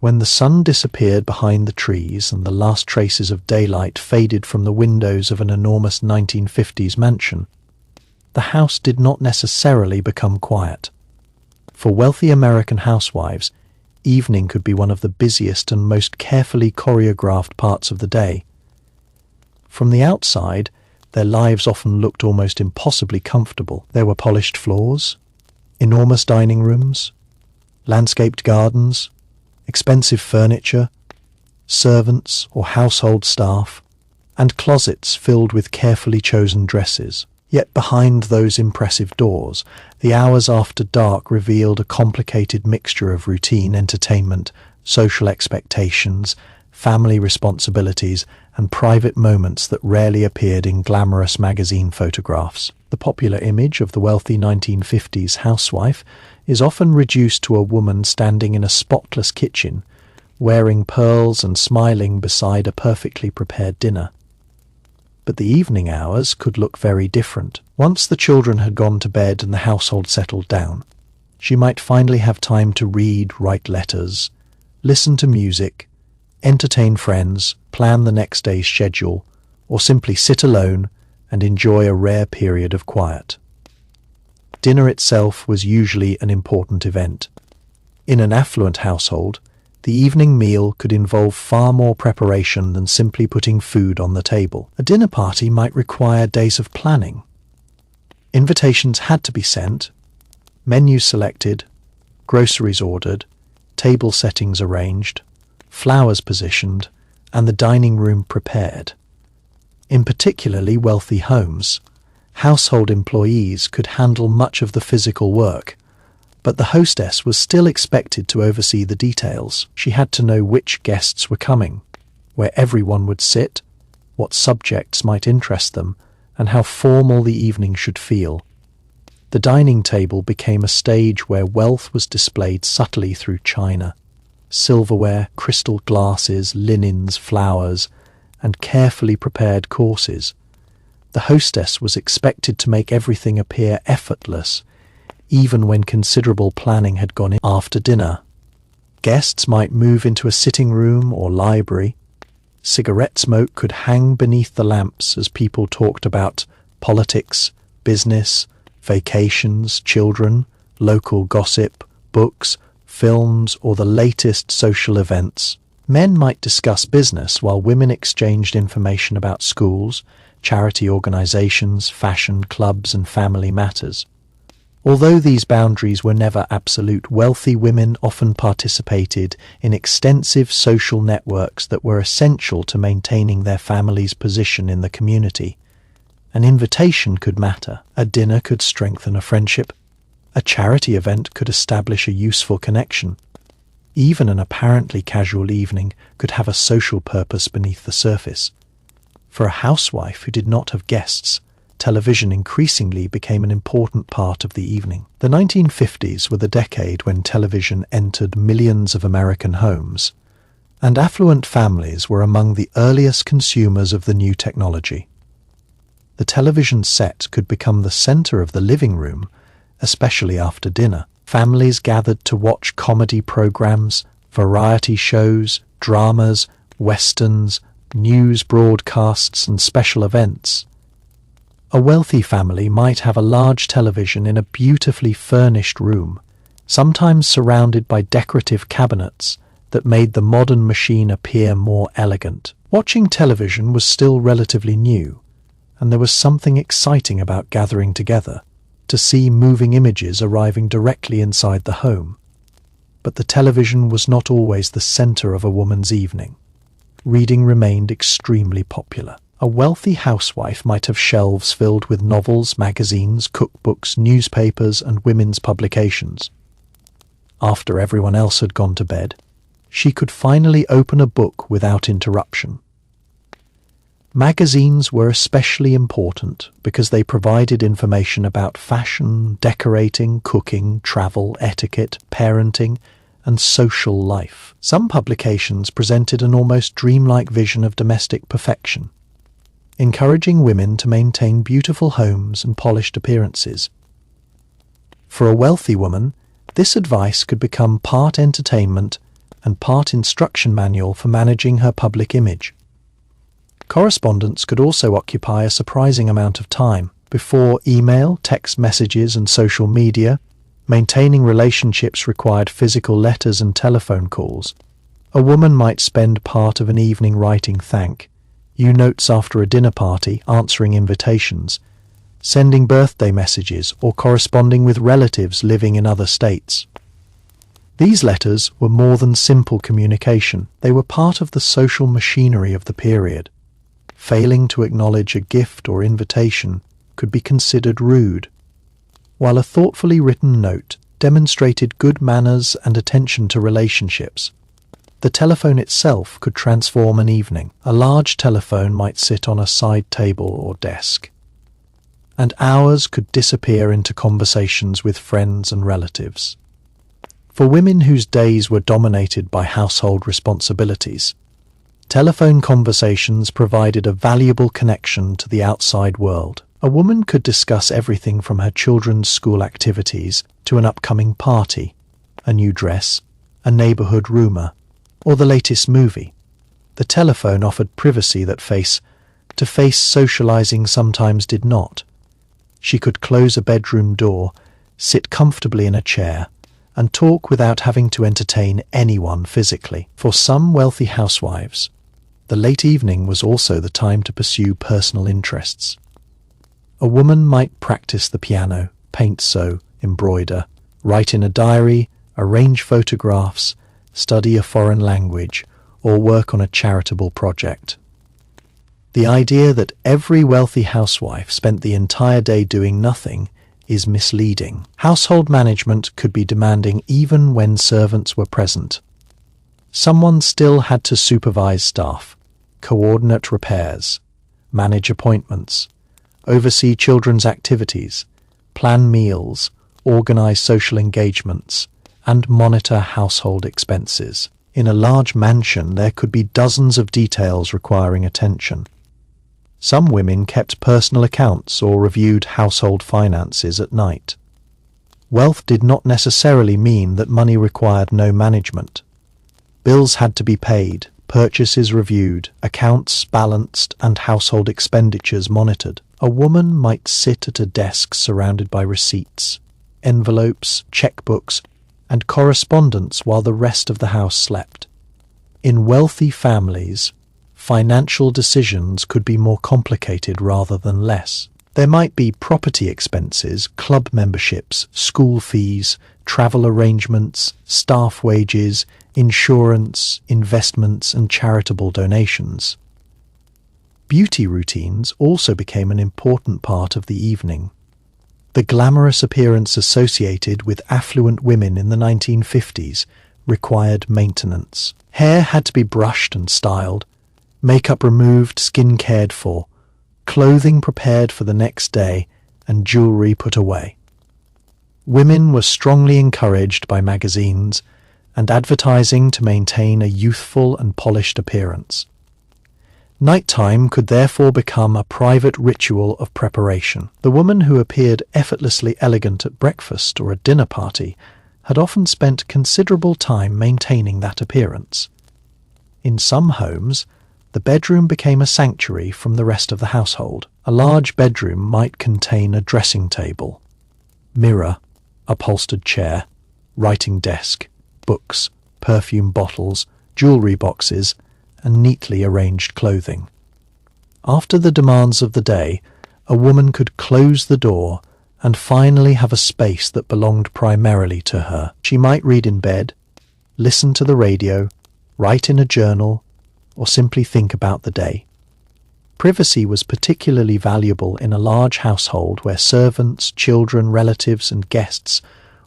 When the sun disappeared behind the trees and the last traces of daylight faded from the windows of an enormous 1950s mansion, the house did not necessarily become quiet. For wealthy American housewives, evening could be one of the busiest and most carefully choreographed parts of the day. From the outside, their lives often looked almost impossibly comfortable. There were polished floors, enormous dining rooms, landscaped gardens, expensive furniture, servants or household staff, and closets filled with carefully chosen dresses. Yet behind those impressive doors, the hours after dark revealed a complicated mixture of routine entertainment, social expectations, family responsibilities, and private moments that rarely appeared in glamorous magazine photographs. The popular image of the wealthy 1950s housewife is often reduced to a woman standing in a spotless kitchen, wearing pearls and smiling beside a perfectly prepared dinner. But the evening hours could look very different. Once the children had gone to bed and the household settled down, she might finally have time to read, write letters, listen to music, entertain friends, plan the next day's schedule, or simply sit alone and enjoy a rare period of quiet. Dinner itself was usually an important event. In an affluent household, the evening meal could involve far more preparation than simply putting food on the table. A dinner party might require days of planning. Invitations had to be sent, menus selected, groceries ordered, table settings arranged, flowers positioned, and the dining room prepared. In particularly wealthy homes, household employees could handle much of the physical work, but the hostess was still expected to oversee the details. She had to know which guests were coming, where everyone would sit, what subjects might interest them, and how formal the evening should feel. The dining table became a stage where wealth was displayed subtly through china, silverware, crystal glasses, linens, flowers, and carefully prepared courses. The hostess was expected to make everything appear effortless, even when considerable planning had gone in. After dinner, guests might move into a sitting room or library. Cigarette smoke could hang beneath the lamps as people talked about politics, business, vacations, children, local gossip, books, films, or the latest social events. Men might discuss business while women exchanged information about schools, charity organizations, fashion, clubs, and family matters. Although these boundaries were never absolute, wealthy women often participated in extensive social networks that were essential to maintaining their family's position in the community. An invitation could matter. A dinner could strengthen a friendship. A charity event could establish a useful connection. Even an apparently casual evening could have a social purpose beneath the surface. For a housewife who did not have guests, television increasingly became an important part of the evening. The 1950s were the decade when television entered millions of American homes, and affluent families were among the earliest consumers of the new technology. The television set could become the center of the living room, especially after dinner. Families gathered to watch comedy programs, variety shows, dramas, westerns, news broadcasts, and special events. A wealthy family might have a large television in a beautifully furnished room, sometimes surrounded by decorative cabinets that made the modern machine appear more elegant. Watching television was still relatively new, and there was something exciting about gathering together to see moving images arriving directly inside the home. But the television was not always the center of a woman's evening. Reading remained extremely popular. A wealthy housewife might have shelves filled with novels, magazines, cookbooks, newspapers, and women's publications. After everyone else had gone to bed, she could finally open a book without interruption. Magazines were especially important because they provided information about fashion, decorating, cooking, travel, etiquette, parenting, and social life. Some publications presented an almost dreamlike vision of domestic perfection, encouraging women to maintain beautiful homes and polished appearances. For a wealthy woman, this advice could become part entertainment and part instruction manual for managing her public image. Correspondence could also occupy a surprising amount of time. Before email, text messages, and social media, maintaining relationships required physical letters and telephone calls. A woman might spend part of an evening writing thank you notes after a dinner party, answering invitations, sending birthday messages, or corresponding with relatives living in other states. These letters were more than simple communication. They were part of the social machinery of the period. Failing to acknowledge a gift or invitation could be considered rude, while a thoughtfully written note demonstrated good manners and attention to relationships. The telephone itself could transform an evening. A large telephone might sit on a side table or desk, and hours could disappear into conversations with friends and relatives. For women whose days were dominated by household responsibilities, telephone conversations provided a valuable connection to the outside world. A woman could discuss everything from her children's school activities to an upcoming party, a new dress, a neighborhood rumor, or the latest movie. The telephone offered privacy that face-to-face socializing sometimes did not. She could close a bedroom door, sit comfortably in a chair, and talk without having to entertain anyone physically. For some wealthy housewives, the late evening was also the time to pursue personal interests. A woman might practice the piano, paint, sew, embroider, write in a diary, arrange photographs, study a foreign language, or work on a charitable project. The idea that every wealthy housewife spent the entire day doing nothing is misleading. Household management could be demanding even when servants were present. Someone still had to supervise staff, coordinate repairs, manage appointments, oversee children's activities, plan meals, organize social engagements, and monitor household expenses. In a large mansion, there could be dozens of details requiring attention. Some women kept personal accounts or reviewed household finances at night. Wealth did not necessarily mean that money required no management. Bills had to be paid, purchases reviewed, accounts balanced, and household expenditures monitored. A woman might sit at a desk surrounded by receipts, envelopes, checkbooks, and correspondence while the rest of the house slept. In wealthy families, financial decisions could be more complicated rather than less. There might be property expenses, club memberships, school fees, travel arrangements, staff wages, insurance, investments, and charitable donations. Beauty routines also became an important part of the evening. The glamorous appearance associated with affluent women in the 1950s required maintenance. Hair had to be brushed and styled, makeup removed, skin cared for, clothing prepared for the next day, and jewelry put away. Women were strongly encouraged by magazines and advertising to maintain a youthful and polished appearance. Nighttime could therefore become a private ritual of preparation. The woman who appeared effortlessly elegant at breakfast or a dinner party had often spent considerable time maintaining that appearance. In some homes, the bedroom became a sanctuary from the rest of the household. A large bedroom might contain a dressing table, mirror, upholstered chair, writing desk, books, perfume bottles, jewelry boxes, and neatly arranged clothing. After the demands of the day, a woman could close the door and finally have a space that belonged primarily to her. She might read in bed, listen to the radio, write in a journal, or simply think about the day. Privacy was particularly valuable in a large household where servants, children, relatives, and guests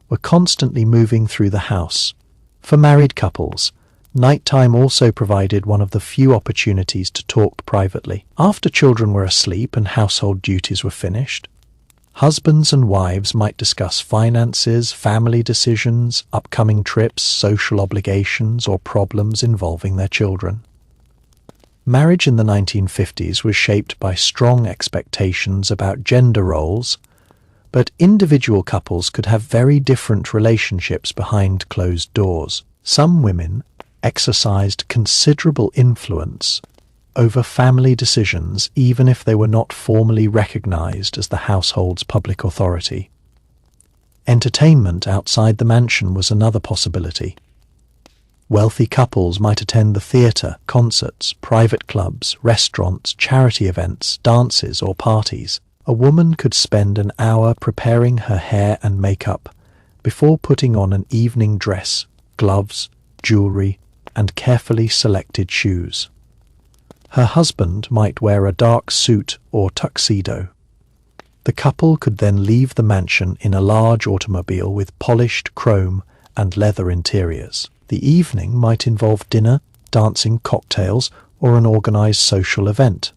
were constantly moving through the house. For married couples, nighttime also provided one of the few opportunities to talk privately. After children were asleep and household duties were finished, husbands and wives might discuss finances, family decisions, upcoming trips, social obligations, or problems involving their children. Marriage in the 1950s was shaped by strong expectations about gender roles, but individual couples could have very different relationships behind closed doors. Some women exercised considerable influence over family decisions even if they were not formally recognized as the household's public authority. Entertainment outside the mansion was another possibility. Wealthy couples might attend the theatre, concerts, private clubs, restaurants, charity events, dances, or parties. A woman could spend an hour preparing her hair and makeup before putting on an evening dress, gloves, jewelry, and carefully selected shoes. Her husband might wear a dark suit or tuxedo. The couple could then leave the mansion in a large automobile with polished chrome and leather interiors. The evening might involve dinner, dancing, cocktails, or an organized social event.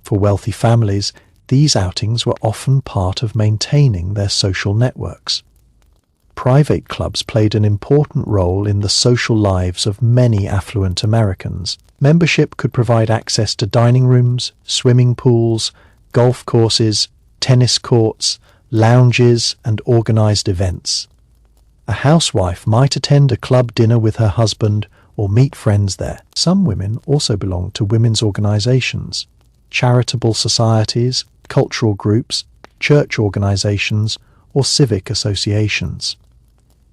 For wealthy families, these outings were often part of maintaining their social networks. Private clubs played an important role in the social lives of many affluent Americans. Membership could provide access to dining rooms, swimming pools, golf courses, tennis courts, lounges, and organized events. A housewife might attend a club dinner with her husband or meet friends there. Some women also belonged to women's organizations, charitable societies, cultural groups, church organizations, or civic associations.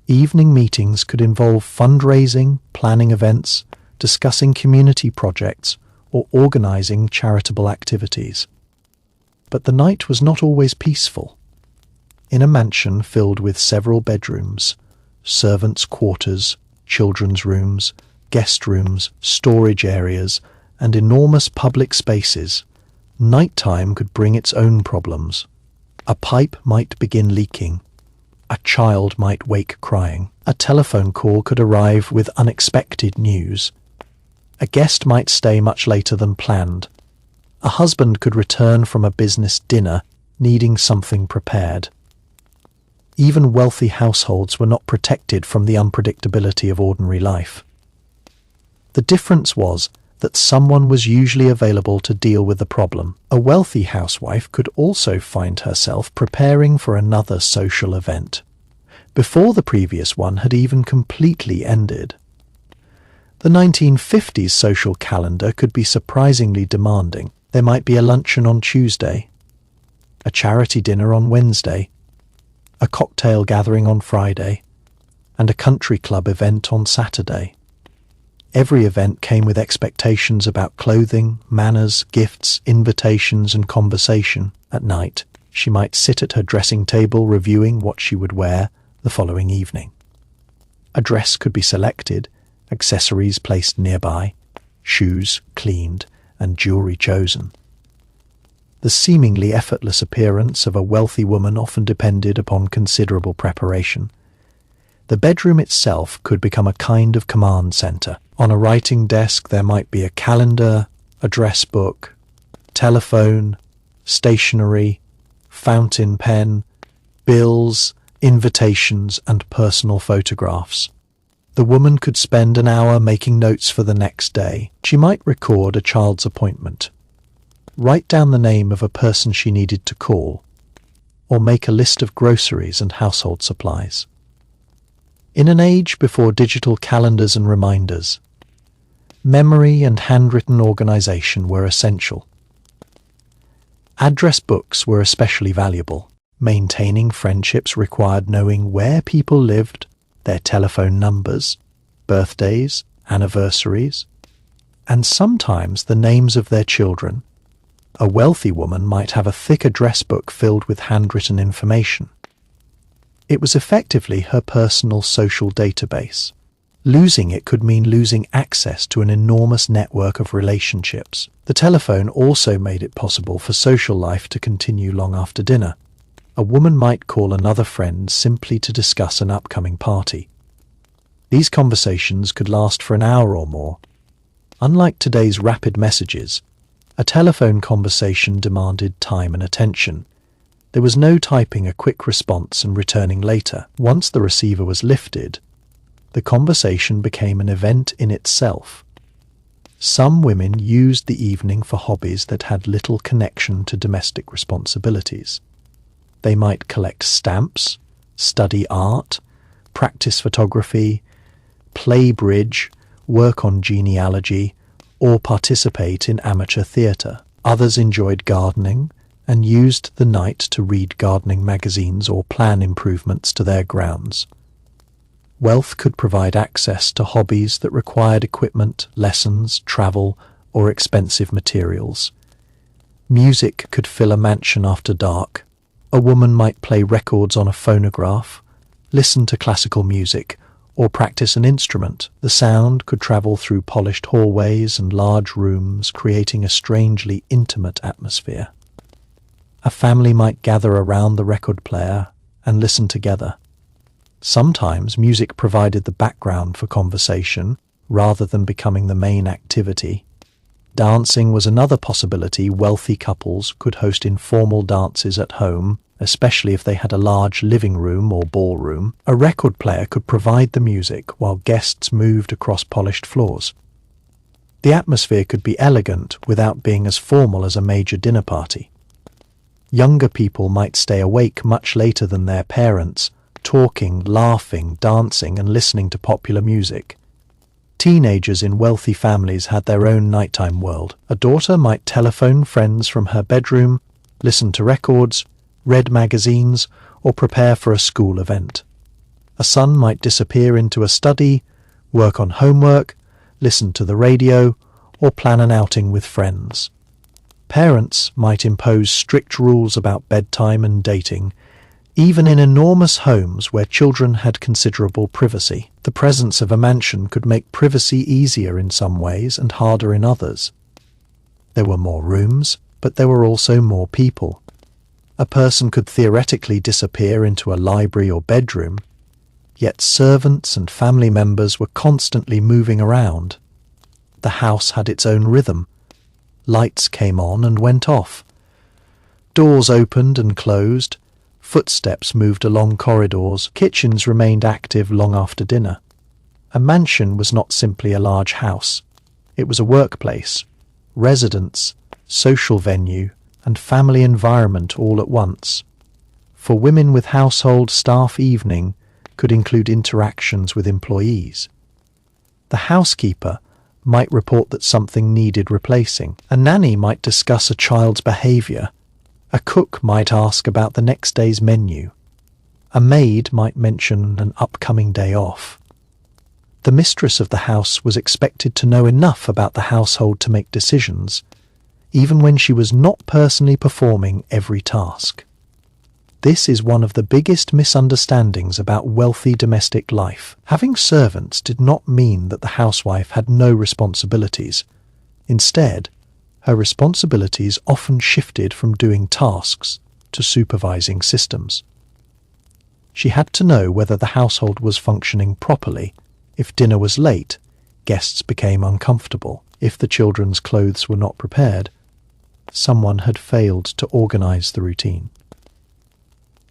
Evening meetings could involve fundraising, planning events, discussing community projects, or organizing charitable activities. But the night was not always peaceful. In a mansion filled with several bedrooms, servants' quarters, children's rooms, guest rooms, storage areas, and enormous public spaces, nighttime could bring its own problems. A pipe might begin leaking. A child might wake crying. A telephone call could arrive with unexpected news. A guest might stay much later than planned. A husband could return from a business dinner needing something prepared. Even wealthy households were not protected from the unpredictability of ordinary life. The difference was that someone was usually available to deal with the problem. A wealthy housewife could also find herself preparing for another social event before the previous one had even completely ended. The 1950s social calendar could be surprisingly demanding. There might be a luncheon on Tuesday, a charity dinner on Wednesday, a cocktail gathering on Friday, and a country club event on Saturday. Every event came with expectations about clothing, manners, gifts, invitations, and conversation. At night, she might sit at her dressing table reviewing what she would wear the following evening. A dress could be selected, accessories placed nearby, shoes cleaned, and jewelry chosen. The seemingly effortless appearance of a wealthy woman often depended upon considerable preparation. The bedroom itself could become a kind of command center. On a writing desk there might be a calendar, address book, telephone, stationery, fountain pen, bills, invitations, and personal photographs. The woman could spend an hour making notes for the next day. She might record a child's appointment, write down the name of a person she needed to call, or make a list of groceries and household supplies. In an age before digital calendars and reminders, memory and handwritten organization were essential. Address books were especially valuable. Maintaining friendships required knowing where people lived, their telephone numbers, birthdays, anniversaries, and sometimes the names of their children. A wealthy woman might have a thick address book filled with handwritten information. It was effectively her personal social database. Losing it could mean losing access to an enormous network of relationships. The telephone also made it possible for social life to continue long after dinner. A woman might call another friend simply to discuss an upcoming party. These conversations could last for an hour or more. Unlike today's rapid messages, a telephone conversation demanded time and attention. There was no typing a quick response and returning later. Once the receiver was lifted, the conversation became an event in itself. Some women used the evening for hobbies that had little connection to domestic responsibilities. They might collect stamps, study art, practice photography, play bridge, work on genealogy, or participate in amateur theatre. Others enjoyed gardening and used the night to read gardening magazines or plan improvements to their grounds. Wealth could provide access to hobbies that required equipment, lessons, travel, or expensive materials. Music could fill a mansion after dark. A woman might play records on a phonograph, listen to classical music, or practice an instrument. The sound could travel through polished hallways and large rooms, creating a strangely intimate atmosphere. A family might gather around the record player and listen together. Sometimes music provided the background for conversation rather than becoming the main activity. Dancing was another possibility. Wealthy couples could host informal dances at home, especially if they had a large living room or ballroom. A record player could provide the music while guests moved across polished floors. The atmosphere could be elegant without being as formal as a major dinner party. Younger people might stay awake much later than their parents, talking, laughing, dancing, and listening to popular music. Teenagers in wealthy families had their own nighttime world. A daughter might telephone friends from her bedroom, listen to records, read magazines, or prepare for a school event. A son might disappear into a study, work on homework, listen to the radio, or plan an outing with friends. Parents might impose strict rules about bedtime and dating, even in enormous homes where children had considerable privacy. The presence of a mansion could make privacy easier in some ways and harder in others. There were more rooms, but there were also more people. A person could theoretically disappear into a library or bedroom, yet servants and family members were constantly moving around. The house had its own rhythm. Lights came on and went off. Doors opened and closed. Footsteps moved along corridors. Kitchens remained active long after dinner. A mansion was not simply a large house. It was a workplace, residence, social venue, and family environment all at once. For women with household staff, evening could include interactions with employees. The housekeeper might report that something needed replacing. A nanny might discuss a child's behaviour. A cook might ask about the next day's menu. A maid might mention an upcoming day off. The mistress of the house was expected to know enough about the household to make decisions, even when she was not personally performing every task. This is one of the biggest misunderstandings about wealthy domestic life. Having servants did not mean that the housewife had no responsibilities. Instead, her responsibilities often shifted from doing tasks to supervising systems. She had to know whether the household was functioning properly. If dinner was late, guests became uncomfortable. If the children's clothes were not prepared, someone had failed to organize the routine.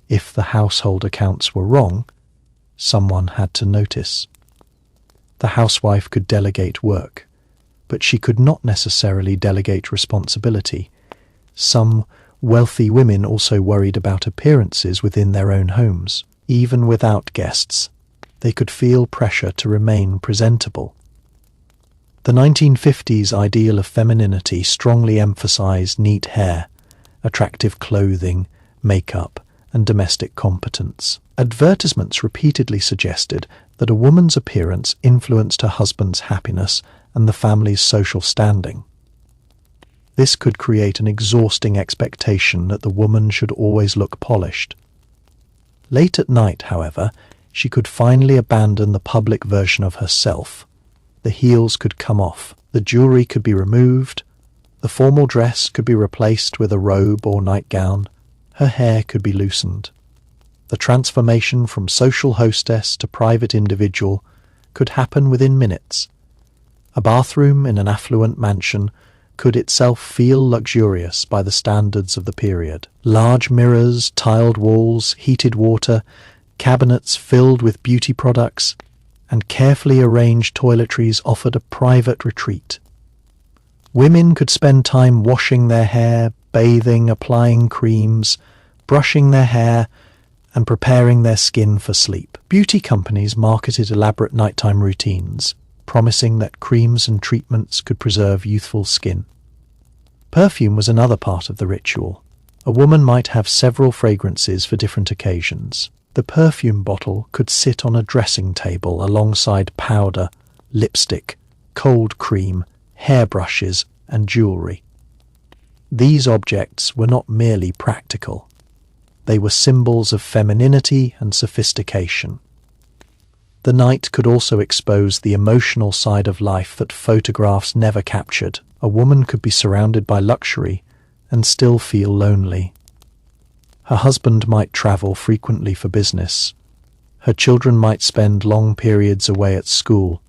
If the household accounts were wrong, someone had to notice. The housewife could delegate work, but she could not necessarily delegate responsibility. Some wealthy women also worried about appearances within their own homes. Even without guests, they could feel pressure to remain presentable. The 1950s ideal of femininity strongly emphasized neat hair, attractive clothing, makeup, and domestic competence. Advertisements repeatedly suggested that a woman's appearance influenced her husband's happiness and the family's social standing. This could create an exhausting expectation that the woman should always look polished. Late at night, however, she could finally abandon the public version of herself. The heels could come off, the jewelry could be removed, the formal dress could be replaced with a robe or nightgown, her hair could be loosened. The transformation from social hostess to private individual could happen within minutes. A bathroom in an affluent mansion could itself feel luxurious by the standards of the period. Large mirrors, tiled walls, heated water, cabinets filled with beauty products, and carefully arranged toiletries offered a private retreat. Women could spend time washing their hair, bathing, applying creams, brushing their hair, and preparing their skin for sleep. Beauty companies marketed elaborate nighttime routines, promising that creams and treatments could preserve youthful skin. Perfume was another part of the ritual. A woman might have several fragrances for different occasions. The perfume bottle could sit on a dressing table alongside powder, lipstick, cold cream, hairbrushes, and jewelry. These objects were not merely practical. They were symbols of femininity and sophistication. The night could also expose the emotional side of life that photographs never captured. A woman could be surrounded by luxury and still feel lonely. Her husband might travel frequently for business. Her children might spend long periods away at school.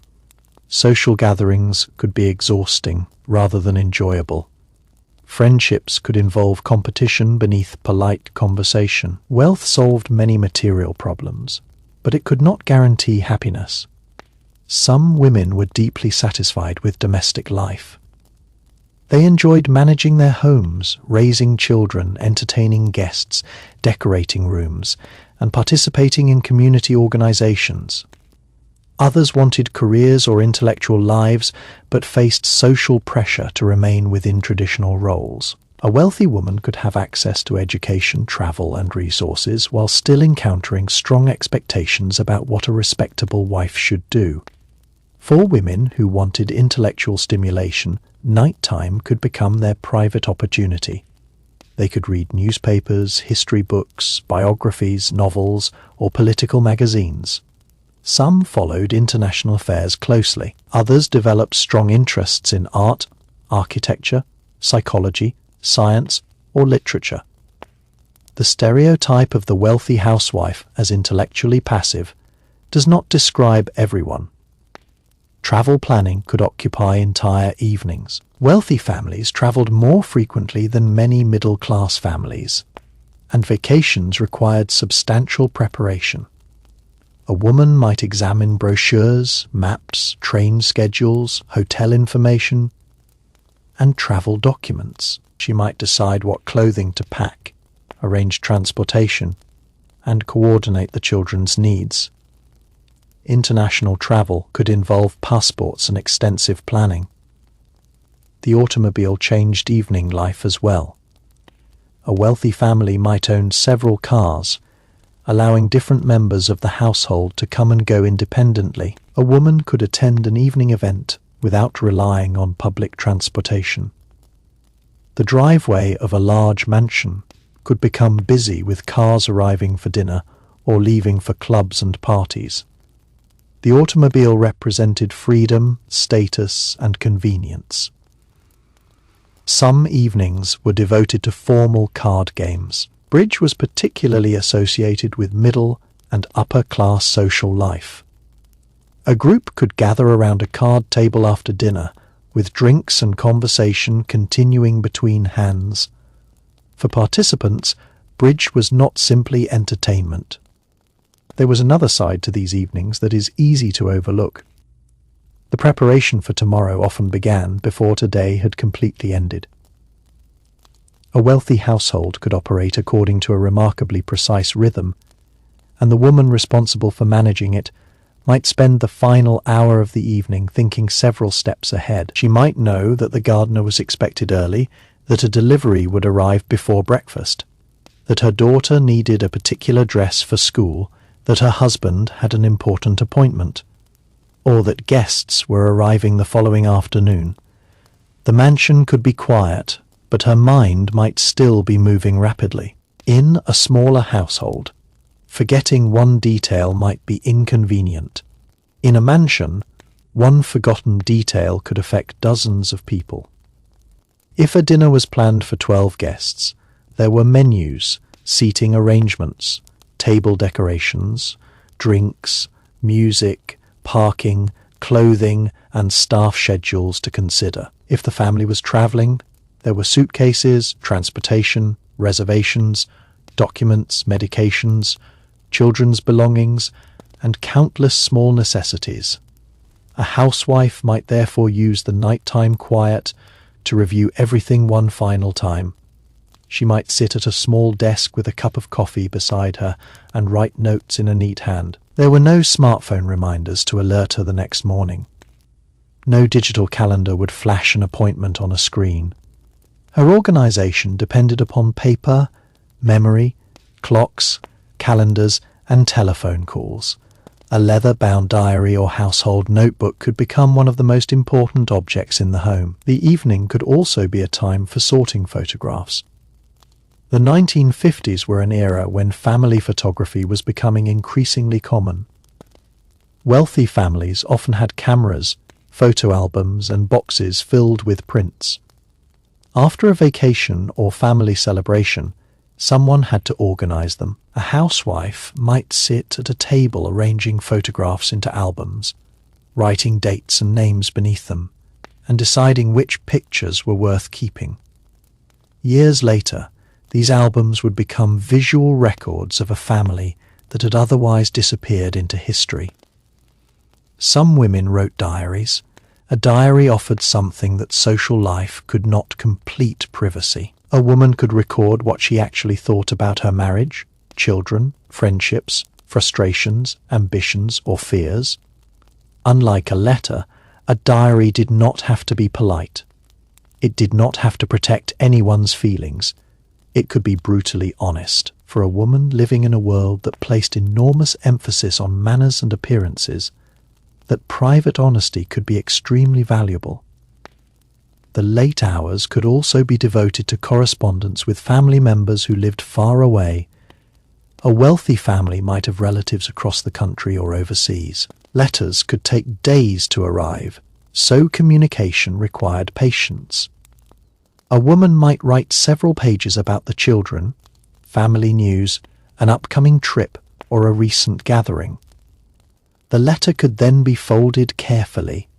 Social gatherings could be exhausting rather than enjoyable. Friendships could involve competition beneath polite conversation. Wealth solved many material problems, but it could not guarantee happiness. Some women were deeply satisfied with domestic life. They enjoyed managing their homes, raising children, entertaining guests, decorating rooms, and participating in community organizations. Others wanted careers or intellectual lives, but faced social pressure to remain within traditional roles. A wealthy woman could have access to education, travel, and resources while still encountering strong expectations about what a respectable wife should do. For women who wanted intellectual stimulation, nighttime could become their private opportunity. They could read newspapers, history books, biographies, novels, or political magazines. Some followed international affairs closely. Others developed strong interests in art, architecture, psychology, science, or literature. The stereotype of the wealthy housewife as intellectually passive does not describe everyone. Travel planning could occupy entire evenings. Wealthy families traveled more frequently than many middle-class families, and vacations required substantial preparation. A woman might examine brochures, maps, train schedules, hotel information, and travel documents. She might decide what clothing to pack, arrange transportation, and coordinate the children's needs. International travel could involve passports and extensive planning. The automobile changed evening life as well. A wealthy family might own several cars, allowing different members of the household to come and go independently. A woman could attend an evening event without relying on public transportation. The driveway of a large mansion could become busy with cars arriving for dinner or leaving for clubs and parties. The automobile represented freedom, status, and convenience. Some evenings were devoted to formal card games. Bridge was particularly associated with middle and upper-class social life. A group could gather around a card table after dinner, with drinks and conversation continuing between hands. For participants, bridge was not simply entertainment. There was another side to these evenings that is easy to overlook. The preparation for tomorrow often began before today had completely ended. A wealthy household could operate according to a remarkably precise rhythm, and the woman responsible for managing it might spend the final hour of the evening thinking several steps ahead. She might know that the gardener was expected early, that a delivery would arrive before breakfast, that her daughter needed a particular dress for school, that her husband had an important appointment, or that guests were arriving the following afternoon. The mansion could be quiet, but her mind might still be moving rapidly. In a smaller household, forgetting one detail might be inconvenient. In a mansion, one forgotten detail could affect dozens of people. If a dinner was planned for 12 guests, there were menus, seating arrangements, table decorations, drinks, music, parking, clothing, and staff schedules to consider. If the family was traveling, there were suitcases, transportation, reservations, documents, medications, children's belongings, and countless small necessities. A housewife might therefore use the nighttime quiet to review everything one final time. She might sit at a small desk with a cup of coffee beside her and write notes in a neat hand. There were no smartphone reminders to alert her the next morning. No digital calendar would flash an appointment on a screen. Her organization depended upon paper, memory, clocks, calendars, and telephone calls. A leather-bound diary or household notebook could become one of the most important objects in the home. The evening could also be a time for sorting photographs. The 1950s were an era when family photography was becoming increasingly common. Wealthy families often had cameras, photo albums, and boxes filled with prints. After a vacation or family celebration, someone had to organize them. A housewife might sit at a table arranging photographs into albums, writing dates and names beneath them, and deciding which pictures were worth keeping. Years later, these albums would become visual records of a family that had otherwise disappeared into history. Some women wrote diaries. A diary offered something that social life could not: complete privacy. A woman could record what she actually thought about her marriage, children, friendships, frustrations, ambitions, or fears. Unlike a letter, a diary did not have to be polite. It did not have to protect anyone's feelings. It could be brutally honest. For a woman living in a world that placed enormous emphasis on manners and appearances, that private honesty could be extremely valuable. The late hours could also be devoted to correspondence with family members who lived far away. A wealthy family might have relatives across the country or overseas. Letters could take days to arrive, so communication required patience. A woman might write several pages about the children, family news, an upcoming trip, or a recent gathering. The letter could then be folded carefully,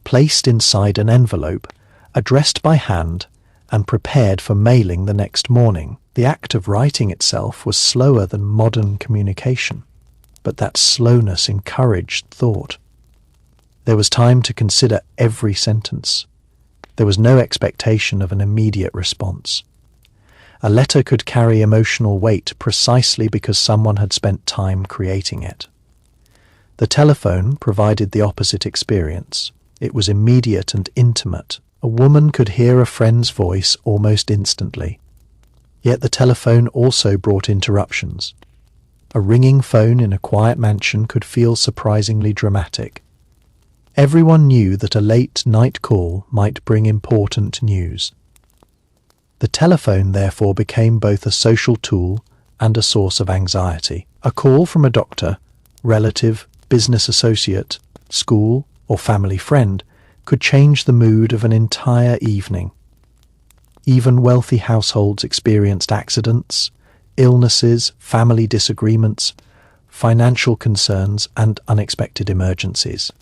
placed inside an envelope, addressed by hand, and prepared for mailing the next morning. The act of writing itself was slower than modern communication, but that slowness encouraged thought. There was time to consider every sentence. There was no expectation of an immediate response. A letter could carry emotional weight precisely because someone had spent time creating it. The telephone provided the opposite experience. It was immediate and intimate. A woman could hear a friend's voice almost instantly. Yet the telephone also brought interruptions. A ringing phone in a quiet mansion could feel surprisingly dramatic. Everyone knew that a late night call might bring important news. The telephone therefore became both a social tool and a source of anxiety. A call from a doctor, relative, business associate, school, or family friend could change the mood of an entire evening. Even wealthy households experienced accidents, illnesses, family disagreements, financial concerns, and unexpected emergencies.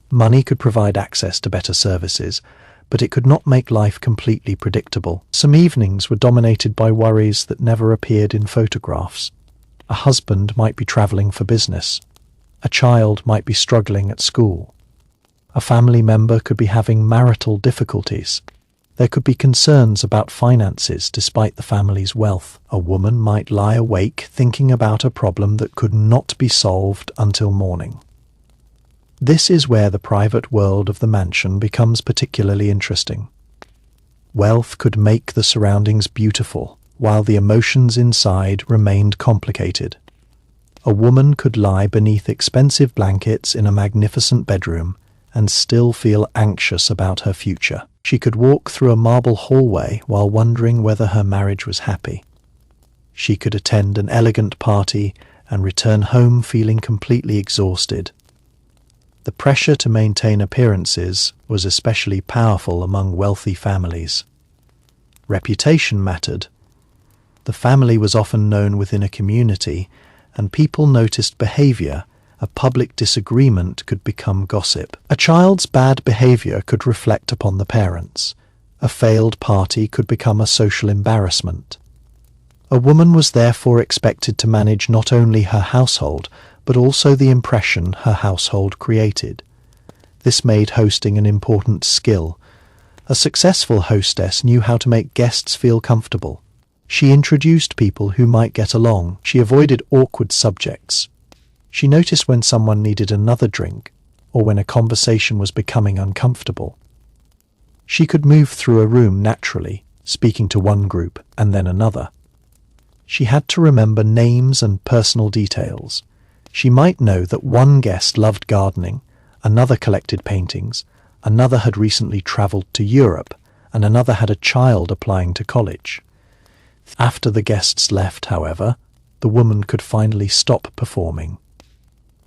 Money could provide access to better services, but it could not make life completely predictable. Some evenings were dominated by worries that never appeared in photographs. A husband might be traveling for business. A child might be struggling at school. A family member could be having marital difficulties. There could be concerns about finances despite the family's wealth. A woman might lie awake thinking about a problem that could not be solved until morning. This is where the private world of the mansion becomes particularly interesting. Wealth could make the surroundings beautiful, while the emotions inside remained complicated. A woman could lie beneath expensive blankets in a magnificent bedroom and still feel anxious about her future. She could walk through a marble hallway while wondering whether her marriage was happy. She could attend an elegant party and return home feeling completely exhausted. The pressure to maintain appearances was especially powerful among wealthy families. Reputation mattered. The family was often known within a community, and people noticed behavior. A public disagreement could become gossip. A child's bad behavior could reflect upon the parents. A failed party could become a social embarrassment. A woman was therefore expected to manage not only her household, but also the impression her household created. This made hosting an important skill. A successful hostess knew how to make guests feel comfortable. She introduced people who might get along. She avoided awkward subjects. She noticed when someone needed another drink, or when a conversation was becoming uncomfortable. She could move through a room naturally, speaking to one group and then another. She had to remember names and personal details. She might know that one guest loved gardening, another collected paintings, another had recently travelled to Europe, and another had a child applying to college. After the guests left, however, the woman could finally stop performing.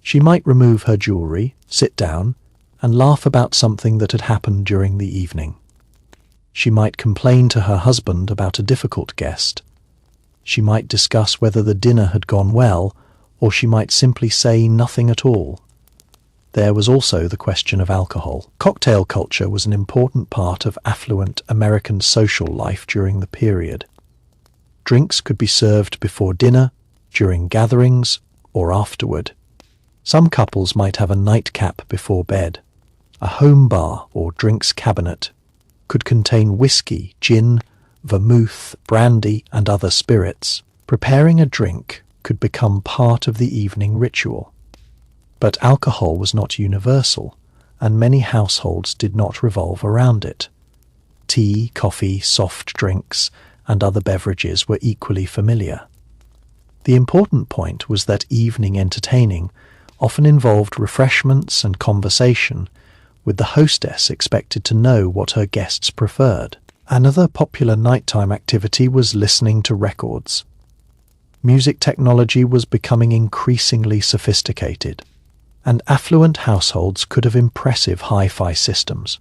She might remove her jewellery, sit down, and laugh about something that had happened during the evening. She might complain to her husband about a difficult guest. She might discuss whether the dinner had gone well, or she might simply say nothing at all. There was also the question of alcohol. Cocktail culture was an important part of affluent American social life during the period. Drinks could be served before dinner, during gatherings, or afterward. Some couples might have a nightcap before bed. A home bar or drinks cabinet could contain whiskey, gin, vermouth, brandy, and other spirits. Preparing a drink could become part of the evening ritual. But alcohol was not universal, and many households did not revolve around it. Tea, coffee, soft drinks, and other beverages were equally familiar. The important point was that evening entertaining often involved refreshments and conversation, with the hostess expected to know what her guests preferred. Another popular nighttime activity was listening to records. Music technology was becoming increasingly sophisticated, and affluent households could have impressive hi-fi systems.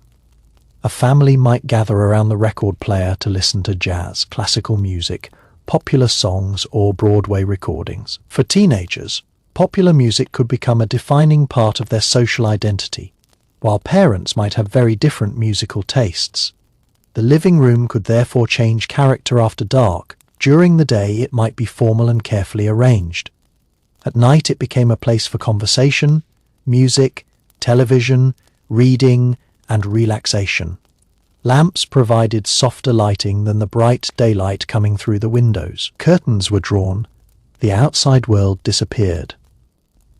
A family might gather around the record player to listen to jazz, classical music, popular songs, or Broadway recordings. For teenagers, popular music could become a defining part of their social identity, while parents might have very different musical tastes. The living room could therefore change character after dark. During the day, it might be formal and carefully arranged. At night, it became a place for conversation, music, television, reading, and relaxation. Lamps provided softer lighting than the bright daylight coming through the windows. Curtains were drawn. The outside world disappeared.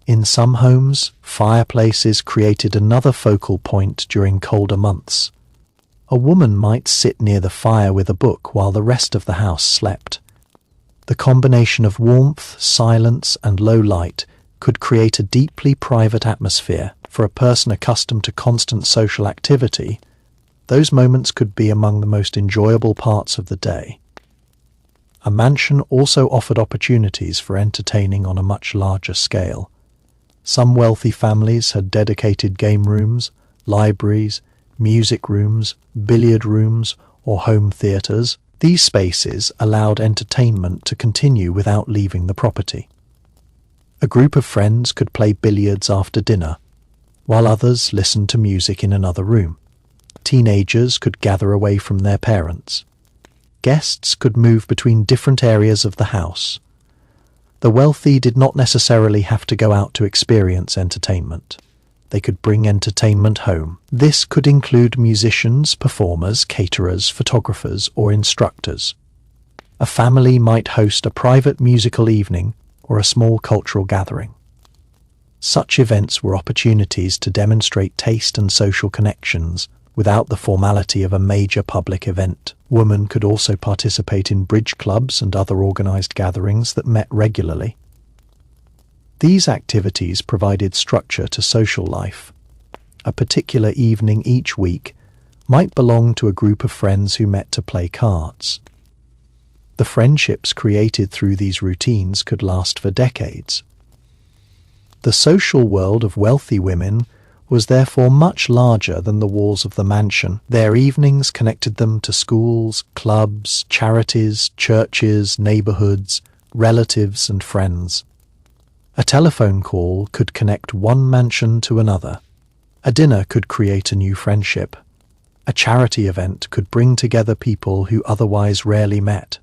In some homes, fireplaces created another focal point during colder months. A woman might sit near the fire with a book while the rest of the house slept. The combination of warmth, silence, and low light could create a deeply private atmosphere. For a person accustomed to constant social activity, those moments could be among the most enjoyable parts of the day. A mansion also offered opportunities for entertaining on a much larger scale. Some wealthy families had dedicated game rooms, libraries, music rooms, billiard rooms, or home theatres. These spaces allowed entertainment to continue without leaving the property. A group of friends could play billiards after dinner, while others listened to music in another room. Teenagers could gather away from their parents. Guests could move between different areas of the house. The wealthy did not necessarily have to go out to experience entertainment. They could bring entertainment home. This could include musicians, performers, caterers, photographers, or instructors. A family might host a private musical evening or a small cultural gathering. Such events were opportunities to demonstrate taste and social connections without the formality of a major public event. Women could also participate in bridge clubs and other organized gatherings that met regularly. These activities provided structure to social life. A particular evening each week might belong to a group of friends who met to play cards. The friendships created through these routines could last for decades. The social world of wealthy women was therefore much larger than the walls of the mansion. Their evenings connected them to schools, clubs, charities, churches, neighborhoods, relatives, and friends. A telephone call could connect one mansion to another. A dinner could create a new friendship. A charity event could bring together people who otherwise rarely met.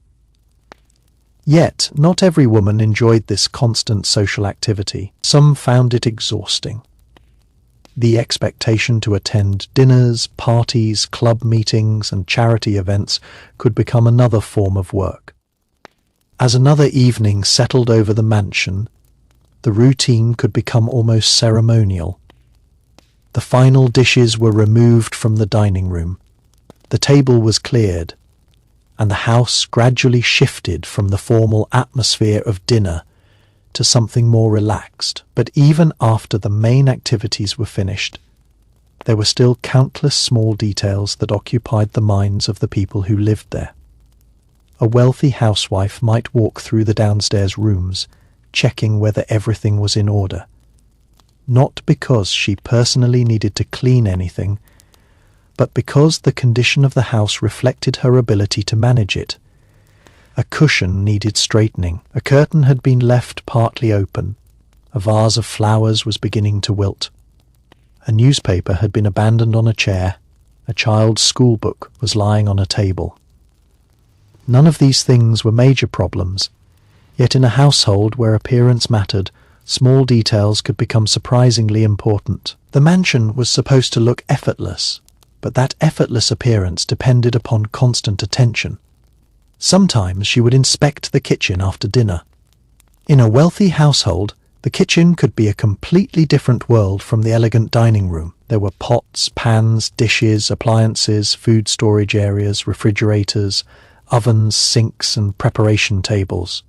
Yet, not every woman enjoyed this constant social activity. Some found it exhausting. The expectation to attend dinners, parties, club meetings, and charity events could become another form of work. As another evening settled over the mansion, the routine could become almost ceremonial. The final dishes were removed from the dining room. The table was cleared, and the house gradually shifted from the formal atmosphere of dinner to something more relaxed. But even after the main activities were finished, there were still countless small details that occupied the minds of the people who lived there. A wealthy housewife might walk through the downstairs rooms, checking whether everything was in order. Not because she personally needed to clean anything, but because the condition of the house reflected her ability to manage it. A cushion needed straightening. A curtain had been left partly open. A vase of flowers was beginning to wilt. A newspaper had been abandoned on a chair. A child's school book was lying on a table. None of these things were major problems, yet in a household where appearance mattered, small details could become surprisingly important. The mansion was supposed to look effortless, but that effortless appearance depended upon constant attention. Sometimes she would inspect the kitchen after dinner. In a wealthy household, the kitchen could be a completely different world from the elegant dining room. There were pots, pans, dishes, appliances, food storage areas, refrigerators, ovens, sinks, and preparation tables.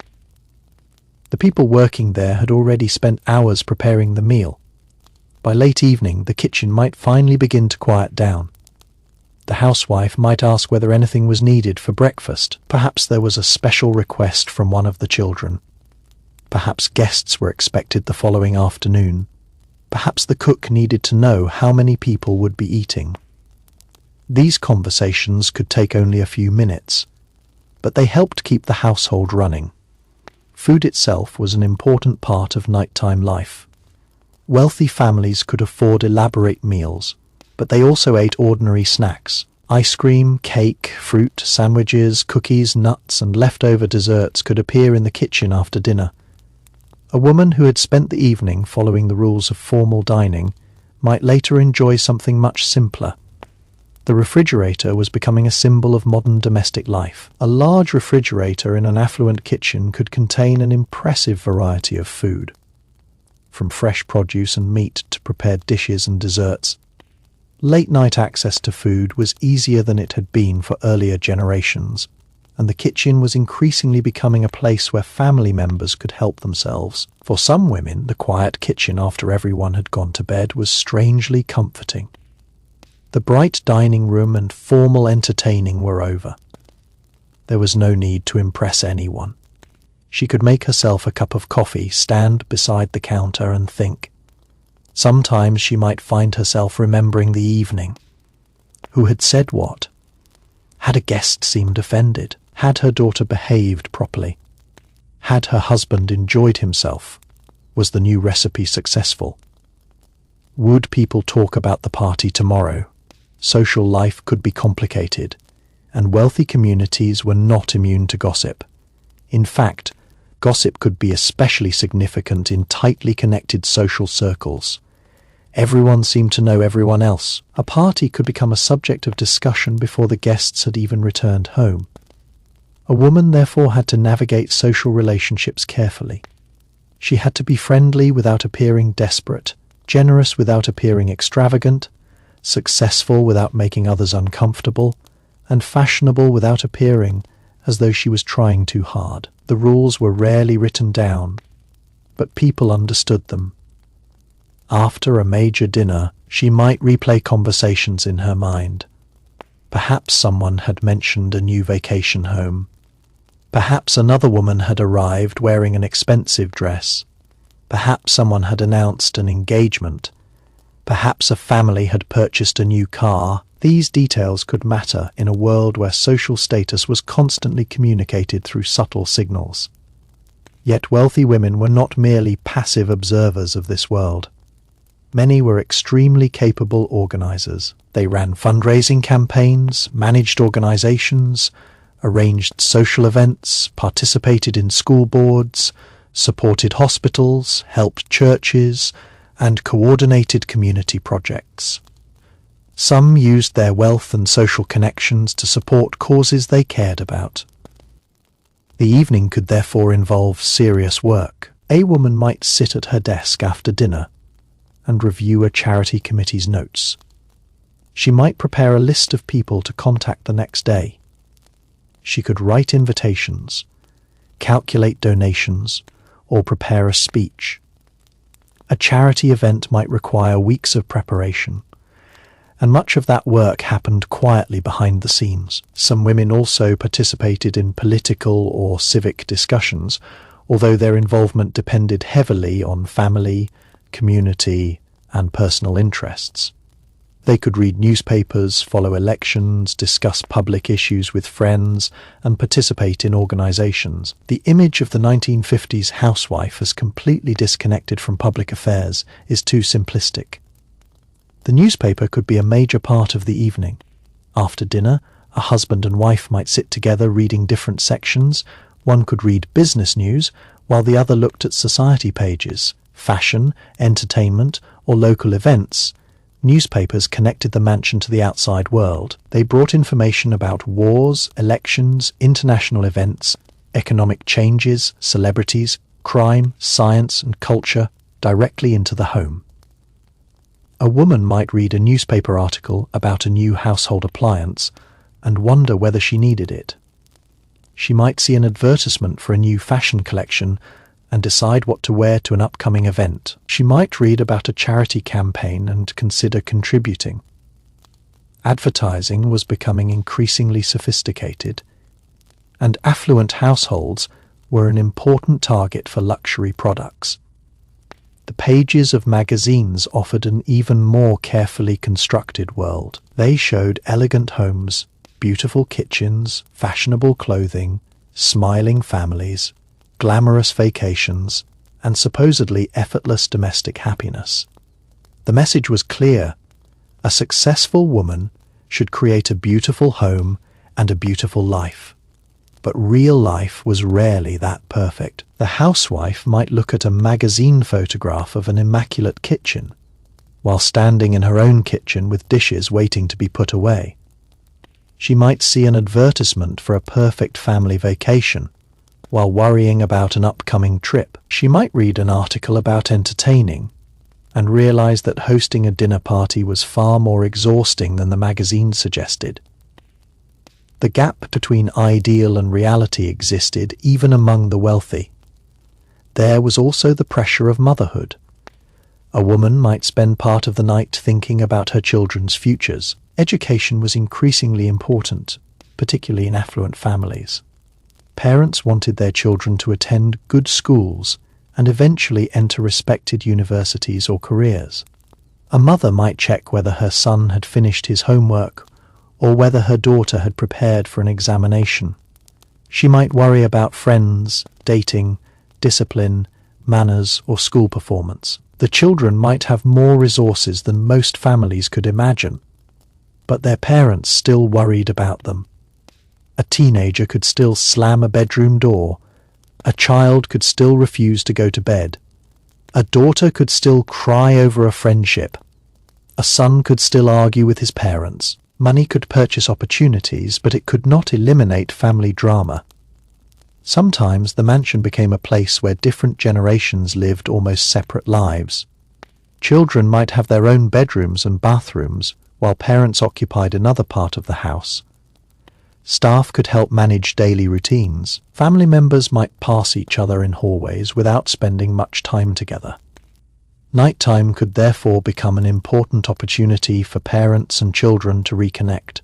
The people working there had already spent hours preparing the meal. By late evening, the kitchen might finally begin to quiet down. The housewife might ask whether anything was needed for breakfast. Perhaps there was a special request from one of the children. Perhaps guests were expected the following afternoon. Perhaps the cook needed to know how many people would be eating. These conversations could take only a few minutes, but they helped keep the household running. Food itself was an important part of nighttime life. Wealthy families could afford elaborate meals, but they also ate ordinary snacks. Ice cream, cake, fruit, sandwiches, cookies, nuts, and leftover desserts could appear in the kitchen after dinner. A woman who had spent the evening following the rules of formal dining might later enjoy something much simpler. The refrigerator was becoming a symbol of modern domestic life. A large refrigerator in an affluent kitchen could contain an impressive variety of food, from fresh produce and meat to prepared dishes and desserts. Late-night access to food was easier than it had been for earlier generations, and the kitchen was increasingly becoming a place where family members could help themselves. For some women, the quiet kitchen after everyone had gone to bed was strangely comforting. The bright dining room and formal entertaining were over. There was no need to impress anyone. She could make herself a cup of coffee, stand beside the counter and think. Sometimes she might find herself remembering the evening. Who had said what? Had a guest seemed offended? Had her daughter behaved properly? Had her husband enjoyed himself? Was the new recipe successful? Would people talk about the party tomorrow? Social life could be complicated, and wealthy communities were not immune to gossip. In fact, gossip could be especially significant in tightly connected social circles. Everyone seemed to know everyone else. A party could become a subject of discussion before the guests had even returned home. A woman therefore had to navigate social relationships carefully. She had to be friendly without appearing desperate, generous without appearing extravagant, successful without making others uncomfortable, and fashionable without appearing as though she was trying too hard. The rules were rarely written down, but people understood them. After a major dinner, she might replay conversations in her mind. Perhaps someone had mentioned a new vacation home. Perhaps another woman had arrived wearing an expensive dress. Perhaps someone had announced an engagement. Perhaps a family had purchased a new car. These details could matter in a world where social status was constantly communicated through subtle signals. Yet wealthy women were not merely passive observers of this world. Many were extremely capable organizers. They ran fundraising campaigns, managed organizations, arranged social events, participated in school boards, supported hospitals, helped churches, and coordinated community projects. Some used their wealth and social connections to support causes they cared about. The evening could therefore involve serious work. A woman might sit at her desk after dinner, and review a charity committee's notes. She might prepare a list of people to contact the next day. She could write invitations, calculate donations, or prepare a speech. A charity event might require weeks of preparation, and much of that work happened quietly behind the scenes. Some women also participated in political or civic discussions, although their involvement depended heavily on family, community, and personal interests. They could read newspapers, follow elections, discuss public issues with friends, and participate in organizations. The image of the 1950s housewife as completely disconnected from public affairs is too simplistic. The newspaper could be a major part of the evening. After dinner, a husband and wife might sit together reading different sections. One could read business news, while the other looked at society pages, fashion, entertainment, or local events. Newspapers connected the mansion to the outside world. They brought information about wars, elections, international events, economic changes, celebrities, crime, science, and culture directly into the home. A woman might read a newspaper article about a new household appliance and wonder whether she needed it. She might see an advertisement for a new fashion collection and decide what to wear to an upcoming event. She might read about a charity campaign and consider contributing. Advertising was becoming increasingly sophisticated, and affluent households were an important target for luxury products. The pages of magazines offered an even more carefully constructed world. They showed elegant homes, beautiful kitchens, fashionable clothing, smiling families, glamorous vacations, and supposedly effortless domestic happiness. The message was clear: a successful woman should create a beautiful home and a beautiful life. But real life was rarely that perfect. The housewife might look at a magazine photograph of an immaculate kitchen, while standing in her own kitchen with dishes waiting to be put away. She might see an advertisement for a perfect family vacation, while worrying about an upcoming trip. She might read an article about entertaining and realize that hosting a dinner party was far more exhausting than the magazine suggested. The gap between ideal and reality existed even among the wealthy. There was also the pressure of motherhood. A woman might spend part of the night thinking about her children's futures. Education was increasingly important, particularly in affluent families. Parents wanted their children to attend good schools and eventually enter respected universities or careers. A mother might check whether her son had finished his homework or whether her daughter had prepared for an examination. She might worry about friends, dating, discipline, manners, or school performance. The children might have more resources than most families could imagine, but their parents still worried about them. A teenager could still slam a bedroom door. A child could still refuse to go to bed. A daughter could still cry over a friendship. A son could still argue with his parents. Money could purchase opportunities, but it could not eliminate family drama. Sometimes the mansion became a place where different generations lived almost separate lives. Children might have their own bedrooms and bathrooms, while parents occupied another part of the house. Staff could help manage daily routines. Family members might pass each other in hallways without spending much time together. Nighttime could therefore become an important opportunity for parents and children to reconnect.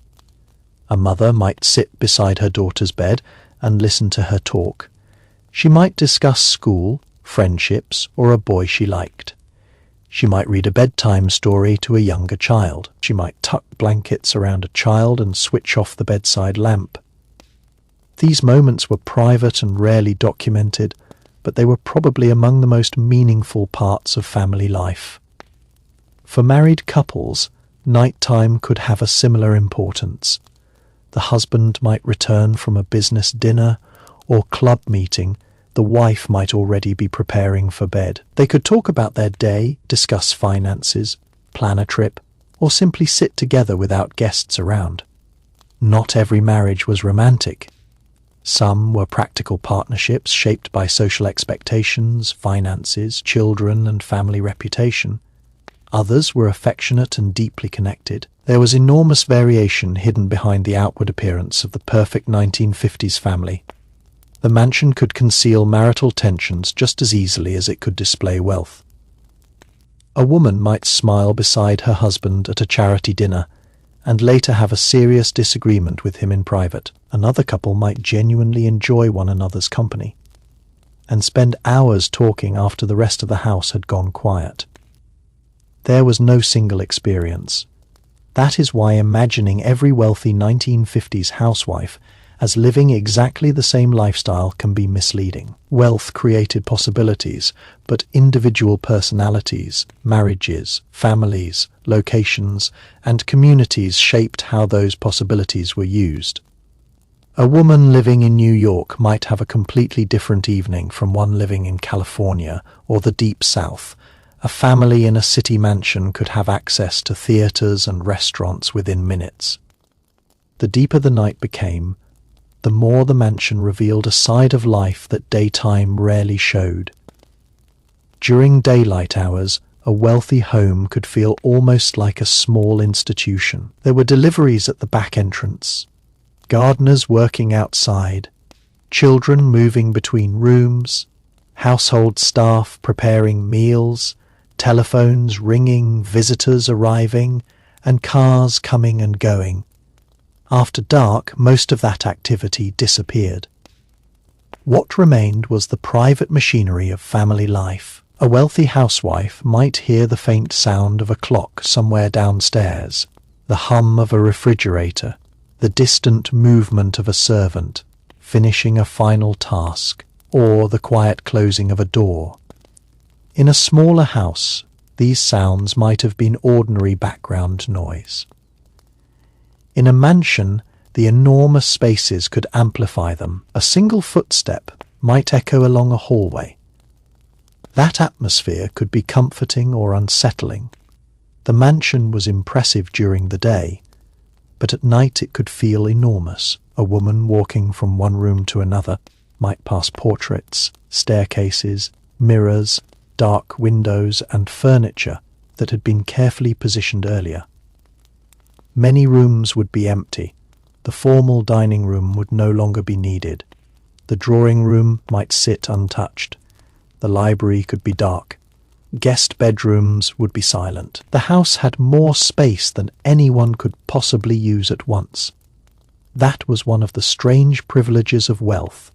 A mother might sit beside her daughter's bed and listen to her talk. She might discuss school, friendships, or a boy she liked. She might read a bedtime story to a younger child. She might tuck blankets around a child and switch off the bedside lamp. These moments were private and rarely documented, but they were probably among the most meaningful parts of family life. For married couples, nighttime could have a similar importance. The husband might return from a business dinner or club meeting. The wife might already be preparing for bed. They could talk about their day, discuss finances, plan a trip, or simply sit together without guests around. Not every marriage was romantic. Some were practical partnerships shaped by social expectations, finances, children, and family reputation. Others were affectionate and deeply connected. There was enormous variation hidden behind the outward appearance of the perfect 1950s family. The mansion could conceal marital tensions just as easily as it could display wealth. A woman might smile beside her husband at a charity dinner and later have a serious disagreement with him in private. Another couple might genuinely enjoy one another's company and spend hours talking after the rest of the house had gone quiet. There was no single experience. That is why imagining every wealthy 1950s housewife as living exactly the same lifestyle can be misleading. Wealth created possibilities, but individual personalities, marriages, families, locations, and communities shaped how those possibilities were used. A woman living in New York might have a completely different evening from one living in California or the Deep South. A family in a city mansion could have access to theaters and restaurants within minutes. The deeper the night became, the more the mansion revealed a side of life that daytime rarely showed. During daylight hours, a wealthy home could feel almost like a small institution. There were deliveries at the back entrance, gardeners working outside, children moving between rooms, household staff preparing meals, telephones ringing, visitors arriving, and cars coming and going. After dark, most of that activity disappeared. What remained was the private machinery of family life. A wealthy housewife might hear the faint sound of a clock somewhere downstairs, the hum of a refrigerator, the distant movement of a servant finishing a final task, or the quiet closing of a door. In a smaller house, these sounds might have been ordinary background noise. In a mansion, the enormous spaces could amplify them. A single footstep might echo along a hallway. That atmosphere could be comforting or unsettling. The mansion was impressive during the day, but at night it could feel enormous. A woman walking from one room to another might pass portraits, staircases, mirrors, dark windows, and furniture that had been carefully positioned earlier. Many rooms would be empty. The formal dining room would no longer be needed. The drawing room might sit untouched. The library could be dark. Guest bedrooms would be silent. The house had more space than anyone could possibly use at once. That was one of the strange privileges of wealth.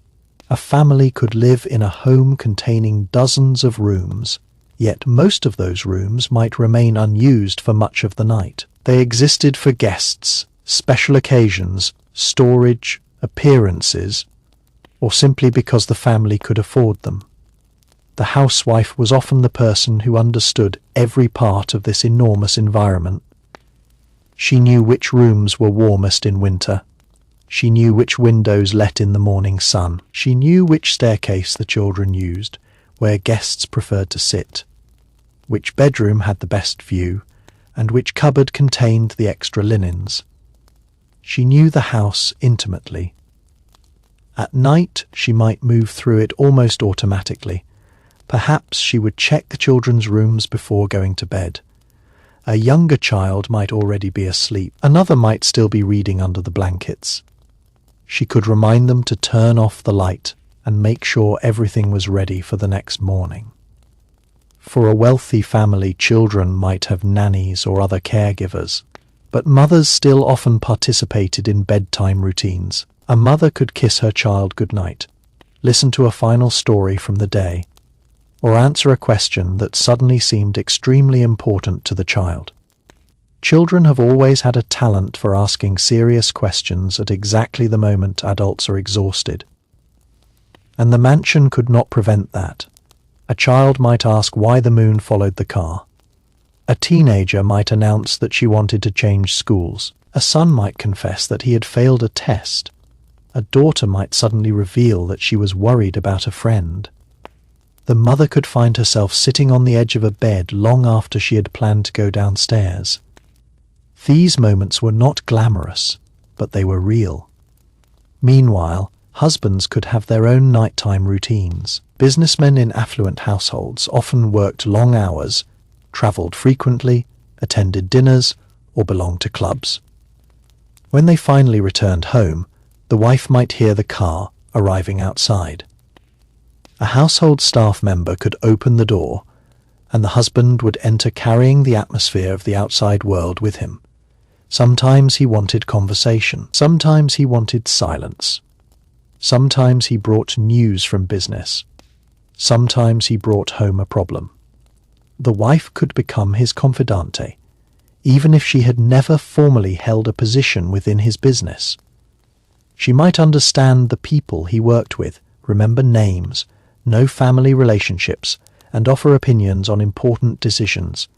A family could live in a home containing dozens of rooms, yet most of those rooms might remain unused for much of the night. They existed for guests, special occasions, storage, appearances, or simply because the family could afford them. The housewife was often the person who understood every part of this enormous environment. She knew which rooms were warmest in winter. She knew which windows let in the morning sun. She knew which staircase the children used, where guests preferred to sit, which bedroom had the best view, and which cupboard contained the extra linens. She knew the house intimately. At night, she might move through it almost automatically. Perhaps she would check the children's rooms before going to bed. A younger child might already be asleep. Another might still be reading under the blankets. She could remind them to turn off the light and make sure everything was ready for the next morning. For a wealthy family, children might have nannies or other caregivers, but mothers still often participated in bedtime routines. A mother could kiss her child goodnight, listen to a final story from the day, or answer a question that suddenly seemed extremely important to the child. Children have always had a talent for asking serious questions at exactly the moment adults are exhausted, and the mansion could not prevent that. A child might ask why the moon followed the car. A teenager might announce that she wanted to change schools. A son might confess that he had failed a test. A daughter might suddenly reveal that she was worried about a friend. The mother could find herself sitting on the edge of a bed long after she had planned to go downstairs. These moments were not glamorous, but they were real. Meanwhile, husbands could have their own nighttime routines. Businessmen in affluent households often worked long hours, travelled frequently, attended dinners, or belonged to clubs. When they finally returned home, the wife might hear the car arriving outside. A household staff member could open the door, and the husband would enter carrying the atmosphere of the outside world with him. Sometimes he wanted conversation. Sometimes he wanted silence. Sometimes he brought news from business. Sometimes he brought home a problem. The wife could become his confidante, even if she had never formally held a position within his business. She might understand the people he worked with, remember names, know family relationships, and offer opinions on important decisions.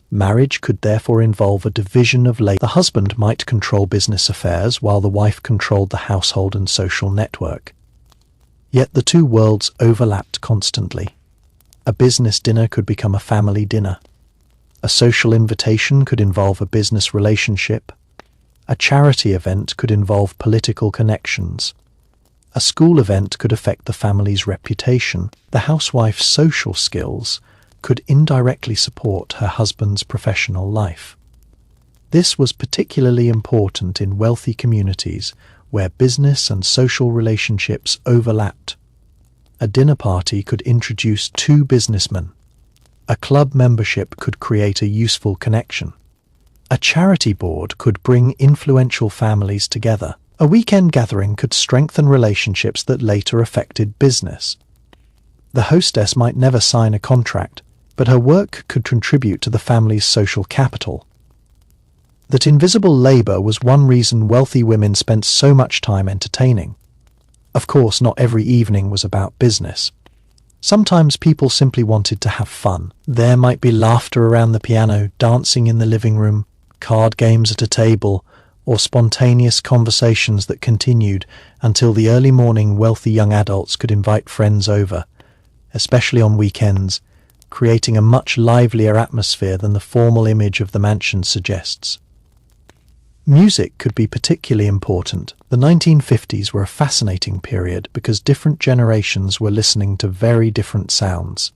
Marriage could therefore involve a division of labor. The husband might control business affairs while the wife controlled the household and social network. Yet the two worlds overlapped constantly. A business dinner could become a family dinner. A social invitation could involve a business relationship. A charity event could involve political connections. A school event could affect the family's reputation. The housewife's social skills could indirectly support her husband's professional life. This was particularly important in wealthy communities where business and social relationships overlapped. A dinner party could introduce two businessmen. A club membership could create a useful connection. A charity board could bring influential families together. A weekend gathering could strengthen relationships that later affected business. The hostess might never sign a contract, but her work could contribute to the family's social capital. That invisible labor was one reason wealthy women spent so much time entertaining. Of course, not every evening was about business. Sometimes people simply wanted to have fun. There might be laughter around the piano, dancing in the living room, card games at a table, or spontaneous conversations that continued until the early morning. Wealthy young adults could invite friends over, especially on weekends, creating a much livelier atmosphere than the formal image of the mansion suggests. Music could be particularly important. The 1950s were a fascinating period because different generations were listening to very different sounds.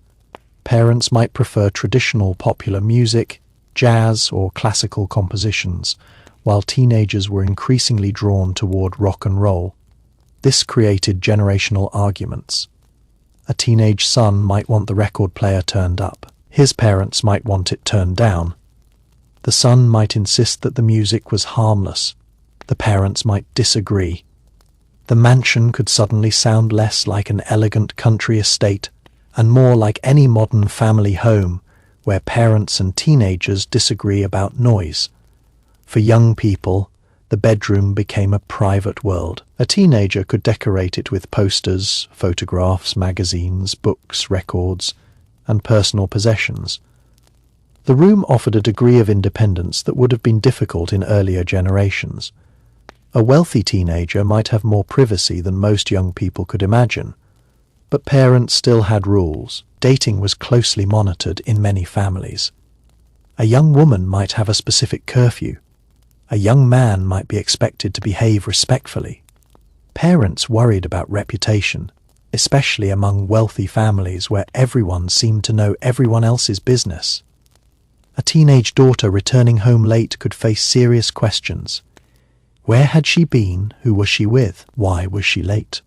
Parents might prefer traditional popular music, jazz, or classical compositions, while teenagers were increasingly drawn toward rock and roll. This created generational arguments. A teenage son might want the record player turned up. His parents might want it turned down. The son might insist that the music was harmless. The parents might disagree. The mansion could suddenly sound less like an elegant country estate and more like any modern family home where parents and teenagers disagree about noise. For young people, the bedroom became a private world. A teenager could decorate it with posters, photographs, magazines, books, records, and personal possessions. The room offered a degree of independence that would have been difficult in earlier generations. A wealthy teenager might have more privacy than most young people could imagine, but parents still had rules. Dating was closely monitored in many families. A young woman might have a specific curfew. A young man might be expected to behave respectfully. Parents worried about reputation, especially among wealthy families where everyone seemed to know everyone else's business. A teenage daughter returning home late could face serious questions. Where had she been? Who was she with? Why was she late?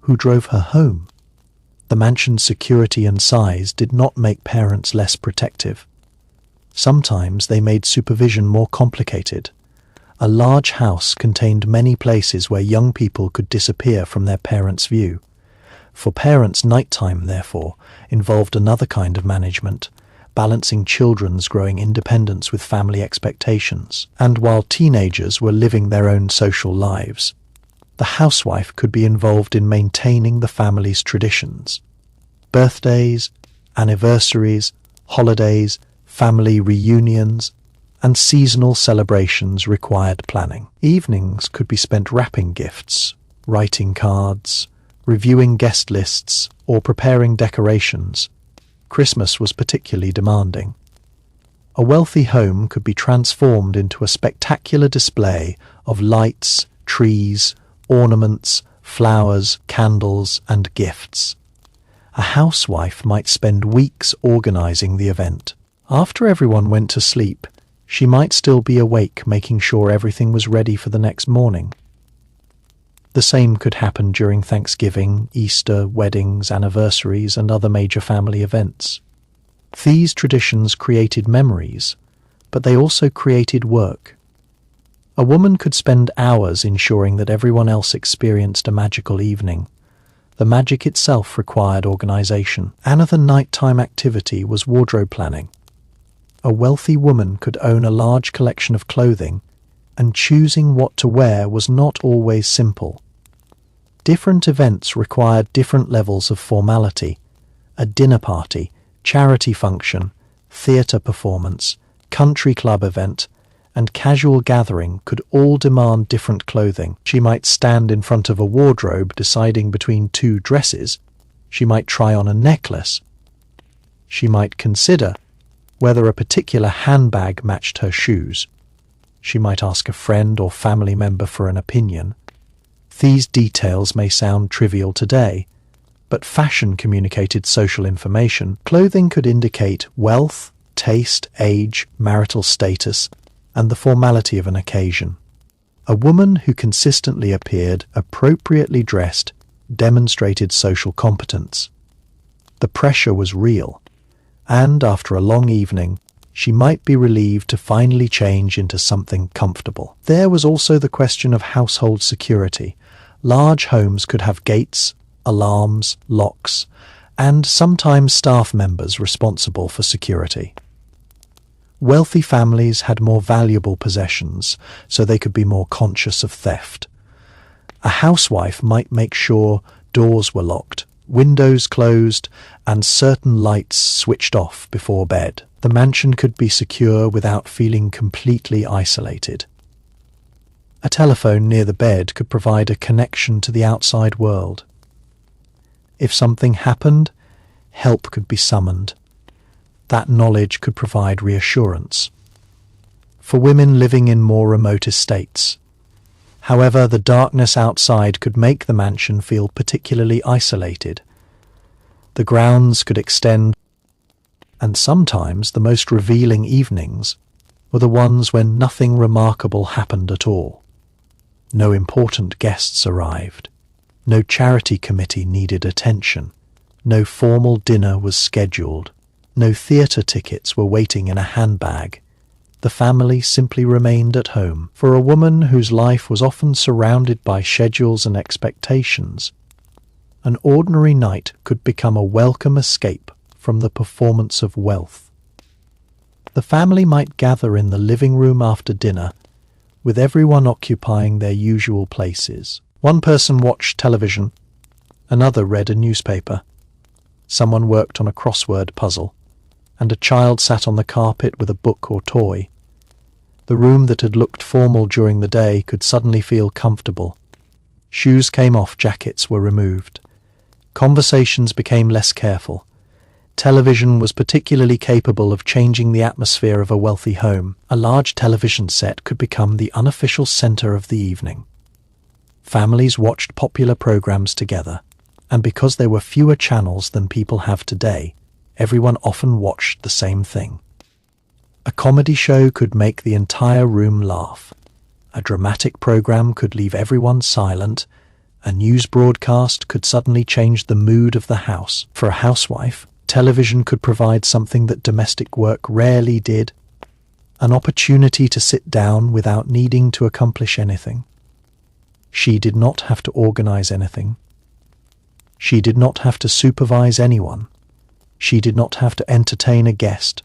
Who drove her home? The mansion's security and size did not make parents less protective. Sometimes they made supervision more complicated. A large house contained many places where young people could disappear from their parents' view. For parents, nighttime, therefore, involved another kind of management, balancing children's growing independence with family expectations. And while teenagers were living their own social lives, the housewife could be involved in maintaining the family's traditions. Birthdays, anniversaries, holidays, family reunions, and seasonal celebrations required planning. Evenings could be spent wrapping gifts, writing cards, reviewing guest lists, or preparing decorations. Christmas was particularly demanding. A wealthy home could be transformed into a spectacular display of lights, trees, ornaments, flowers, candles, and gifts. A housewife might spend weeks organizing the event. After everyone went to sleep, she might still be awake making sure everything was ready for the next morning. The same could happen during Thanksgiving, Easter, weddings, anniversaries, and other major family events. These traditions created memories, but they also created work. A woman could spend hours ensuring that everyone else experienced a magical evening. The magic itself required organization. Another nighttime activity was wardrobe planning. A wealthy woman could own a large collection of clothing, and choosing what to wear was not always simple. Different events required different levels of formality. A dinner party, charity function, theatre performance, country club event, and casual gathering could all demand different clothing. She might stand in front of a wardrobe deciding between two dresses. She might try on a necklace. She might consider whether a particular handbag matched her shoes. She might ask a friend or family member for an opinion. These details may sound trivial today, but fashion communicated social information. Clothing could indicate wealth, taste, age, marital status, and the formality of an occasion. A woman who consistently appeared appropriately dressed demonstrated social competence. The pressure was real, and after a long evening, she might be relieved to finally change into something comfortable. There was also the question of household security. Large homes could have gates, alarms, locks, and sometimes staff members responsible for security. Wealthy families had more valuable possessions, so they could be more conscious of theft. A housewife might make sure doors were locked, windows closed, and certain lights switched off before bed. The mansion could be secure without feeling completely isolated. A telephone near the bed could provide a connection to the outside world. If something happened, help could be summoned. That knowledge could provide reassurance. For women living in more remote estates, however, the darkness outside could make the mansion feel particularly isolated. The grounds could extend, and sometimes the most revealing evenings were the ones when nothing remarkable happened at all. No important guests arrived. No charity committee needed attention. No formal dinner was scheduled. No theatre tickets were waiting in a handbag. The family simply remained at home. For a woman whose life was often surrounded by schedules and expectations, an ordinary night could become a welcome escape from the performance of wealth. The family might gather in the living room after dinner, with everyone occupying their usual places. One person watched television, another read a newspaper, someone worked on a crossword puzzle, and a child sat on the carpet with a book or toy. The room that had looked formal during the day could suddenly feel comfortable. Shoes came off, jackets were removed. Conversations became less careful. Television was particularly capable of changing the atmosphere of a wealthy home. A large television set could become the unofficial center of the evening. Families watched popular programs together, and because there were fewer channels than people have today, everyone often watched the same thing. A comedy show could make the entire room laugh. A dramatic program could leave everyone silent. A news broadcast could suddenly change the mood of the house. For a housewife, television could provide something that domestic work rarely did: an opportunity to sit down without needing to accomplish anything. She did not have to organize anything. She did not have to supervise anyone. She did not have to entertain a guest.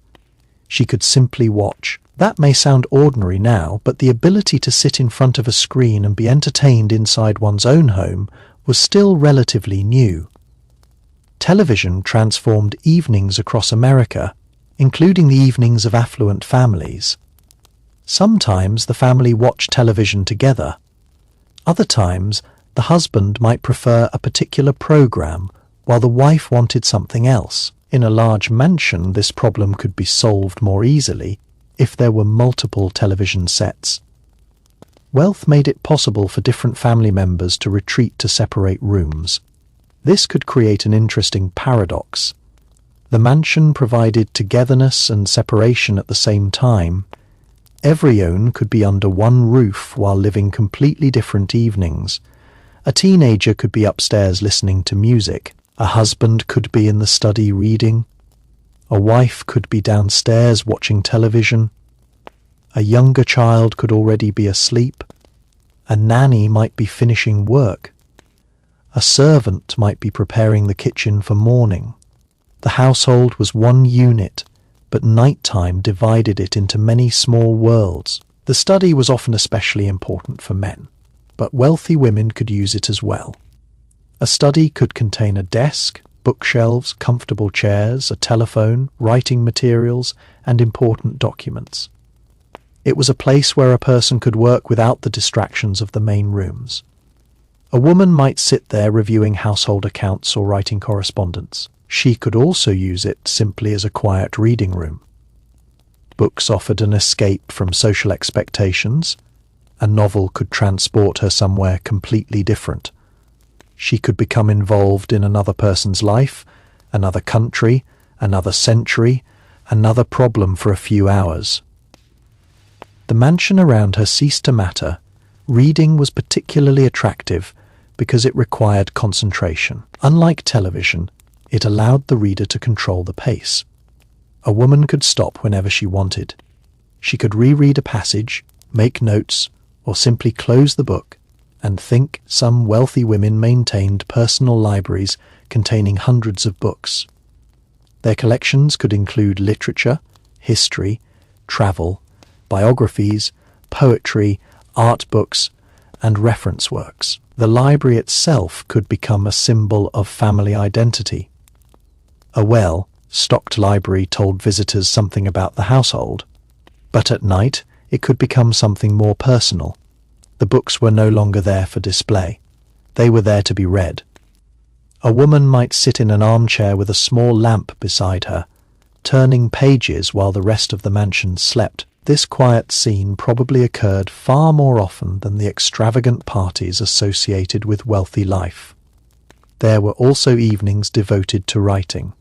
She could simply watch. That may sound ordinary now, but the ability to sit in front of a screen and be entertained inside one's own home was still relatively new. Television transformed evenings across America, including the evenings of affluent families. Sometimes the family watched television together. Other times, the husband might prefer a particular program while the wife wanted something else. In a large mansion, this problem could be solved more easily if there were multiple television sets. Wealth made it possible for different family members to retreat to separate rooms. This could create an interesting paradox. The mansion provided togetherness and separation at the same time. Every own could be under one roof while living completely different evenings. A teenager could be upstairs listening to music. A husband could be in the study reading. A wife could be downstairs watching television. A younger child could already be asleep. A nanny might be finishing work. A servant might be preparing the kitchen for morning. The household was one unit, but nighttime divided it into many small worlds. The study was often especially important for men, but wealthy women could use it as well. A study could contain a desk, bookshelves, comfortable chairs, a telephone, writing materials, and important documents. It was a place where a person could work without the distractions of the main rooms. A woman might sit there reviewing household accounts or writing correspondence. She could also use it simply as a quiet reading room. Books offered an escape from social expectations. A novel could transport her somewhere completely different. She could become involved in another person's life, another country, another century, another problem for a few hours. The mansion around her ceased to matter. Reading was particularly attractive because it required concentration. Unlike television, it allowed the reader to control the pace. A woman could stop whenever she wanted. She could reread a passage, make notes, or simply close the book and think. Some wealthy women maintained personal libraries containing hundreds of books. Their collections could include literature, history, travel, biographies, poetry, art books, and reference works. The library itself could become a symbol of family identity. A well-stocked library told visitors something about the household, but at night it could become something more personal. The books were no longer there for display. They were there to be read. A woman might sit in an armchair with a small lamp beside her, turning pages while the rest of the mansion slept. This quiet scene probably occurred far more often than the extravagant parties associated with wealthy life. There were also evenings devoted to writing.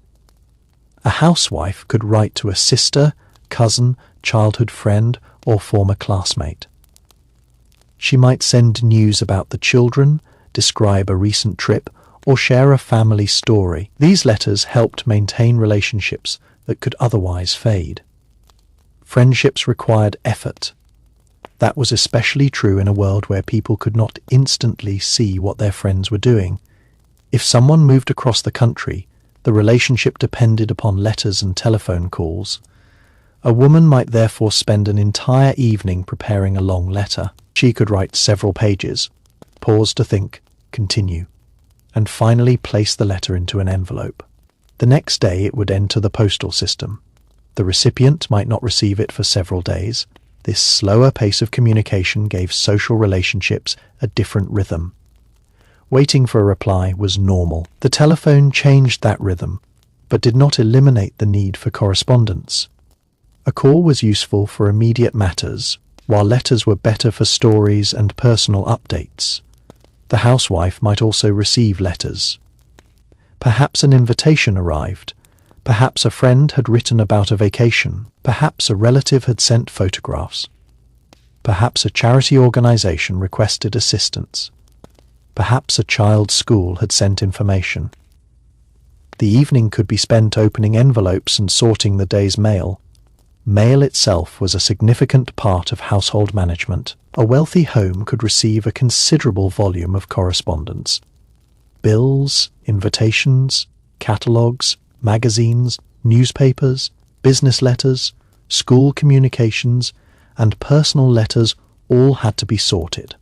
A housewife could write to a sister, cousin, childhood friend, or former classmate. She might send news about the children, describe a recent trip, or share a family story. These letters helped maintain relationships that could otherwise fade. Friendships required effort. That was especially true in a world where people could not instantly see what their friends were doing. If someone moved across the country, the relationship depended upon letters and telephone calls. A woman might therefore spend an entire evening preparing a long letter. She could write several pages, pause to think, continue, and finally place the letter into an envelope. The next day it would enter the postal system. The recipient might not receive it for several days. This slower pace of communication gave social relationships a different rhythm. Waiting for a reply was normal. The telephone changed that rhythm, but did not eliminate the need for correspondence. A call was useful for immediate matters, while letters were better for stories and personal updates. The housewife might also receive letters. Perhaps an invitation arrived. Perhaps a friend had written about a vacation. Perhaps a relative had sent photographs. Perhaps a charity organization requested assistance. Perhaps a child's school had sent information. The evening could be spent opening envelopes and sorting the day's mail. Mail itself was a significant part of household management. A wealthy home could receive a considerable volume of correspondence. Bills, invitations, catalogues, magazines, newspapers, business letters, school communications, and personal letters all had to be sorted.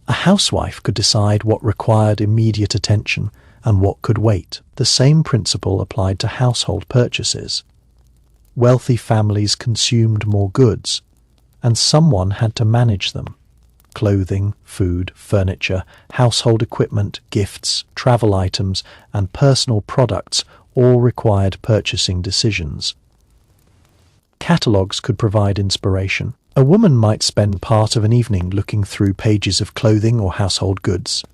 A housewife could decide what required immediate attention and what could wait. The same principle applied to household purchases. Wealthy families consumed more goods, and someone had to manage them. Clothing, food, furniture, household equipment, gifts, travel items, and personal products all required purchasing decisions. Catalogues could provide inspiration. A woman might spend part of an evening looking through pages of clothing or household goods.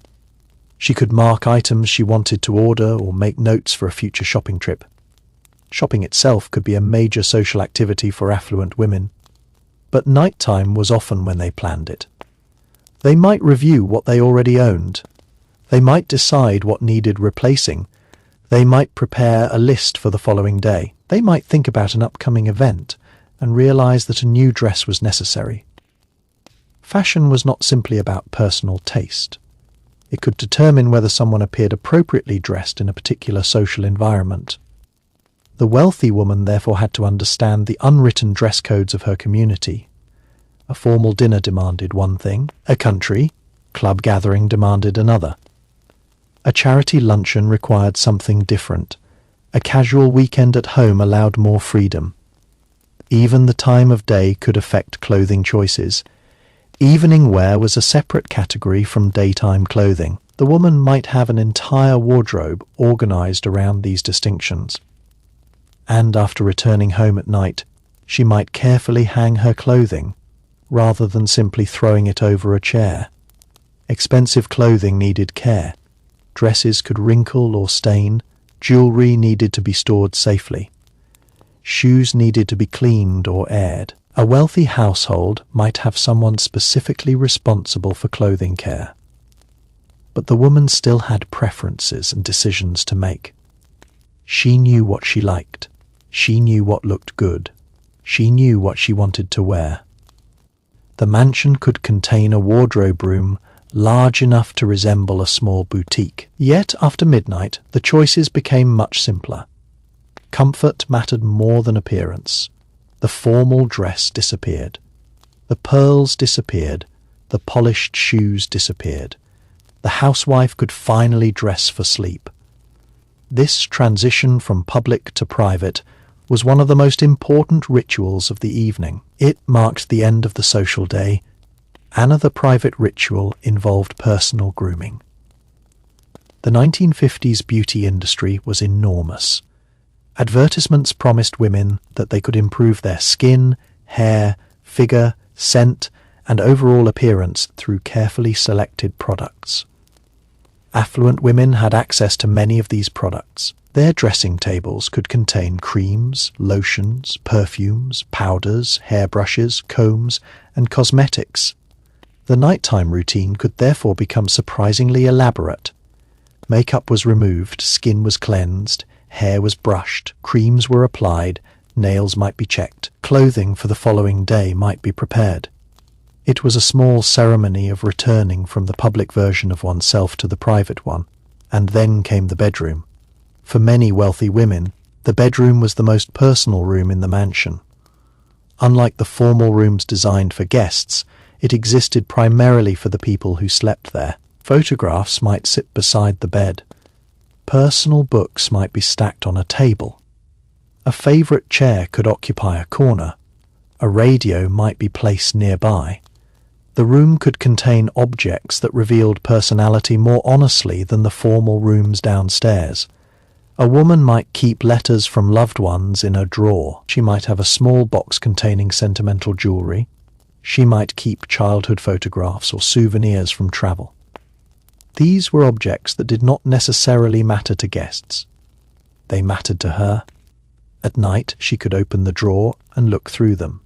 She could mark items she wanted to order or make notes for a future shopping trip. Shopping itself could be a major social activity for affluent women, but nighttime was often when they planned it. They might review what they already owned. They might decide what needed replacing. They might prepare a list for the following day. They might think about an upcoming event and realize that a new dress was necessary. Fashion was not simply about personal taste. It could determine whether someone appeared appropriately dressed in a particular social environment. The wealthy woman therefore had to understand the unwritten dress codes of her community. A formal dinner demanded one thing, a country club gathering demanded another. A charity luncheon required something different. A casual weekend at home allowed more freedom. Even the time of day could affect clothing choices. Evening wear was a separate category from daytime clothing. The woman might have an entire wardrobe organized around these distinctions. And after returning home at night, she might carefully hang her clothing, rather than simply throwing it over a chair. Expensive clothing needed care. Dresses could wrinkle or stain. Jewelry needed to be stored safely. Shoes needed to be cleaned or aired. A wealthy household might have someone specifically responsible for clothing care. But the woman still had preferences and decisions to make. She knew what she liked. She knew what looked good. She knew what she wanted to wear. The mansion could contain a wardrobe room large enough to resemble a small boutique. Yet, after midnight, the choices became much simpler. Comfort mattered more than appearance. The formal dress disappeared. The pearls disappeared. The polished shoes disappeared. The housewife could finally dress for sleep. This transition from public to private was one of the most important rituals of the evening. It marked the end of the social day. Another private ritual involved personal grooming. The 1950s beauty industry was enormous. Advertisements promised women that they could improve their skin, hair, figure, scent, and overall appearance through carefully selected products. Affluent women had access to many of these products. Their dressing tables could contain creams, lotions, perfumes, powders, hairbrushes, combs, and cosmetics. The nighttime routine could therefore become surprisingly elaborate. Makeup was removed, skin was cleansed, hair was brushed, creams were applied, nails might be checked, clothing for the following day might be prepared. It was a small ceremony of returning from the public version of oneself to the private one, and then came the bedroom. For many wealthy women, the bedroom was the most personal room in the mansion. Unlike the formal rooms designed for guests, it existed primarily for the people who slept there. Photographs might sit beside the bed. Personal books might be stacked on a table. A favorite chair could occupy a corner. A radio might be placed nearby. The room could contain objects that revealed personality more honestly than the formal rooms downstairs. A woman might keep letters from loved ones in a drawer. She might have a small box containing sentimental jewelry. She might keep childhood photographs or souvenirs from travel. These were objects that did not necessarily matter to guests. They mattered to her. At night, she could open the drawer and look through them.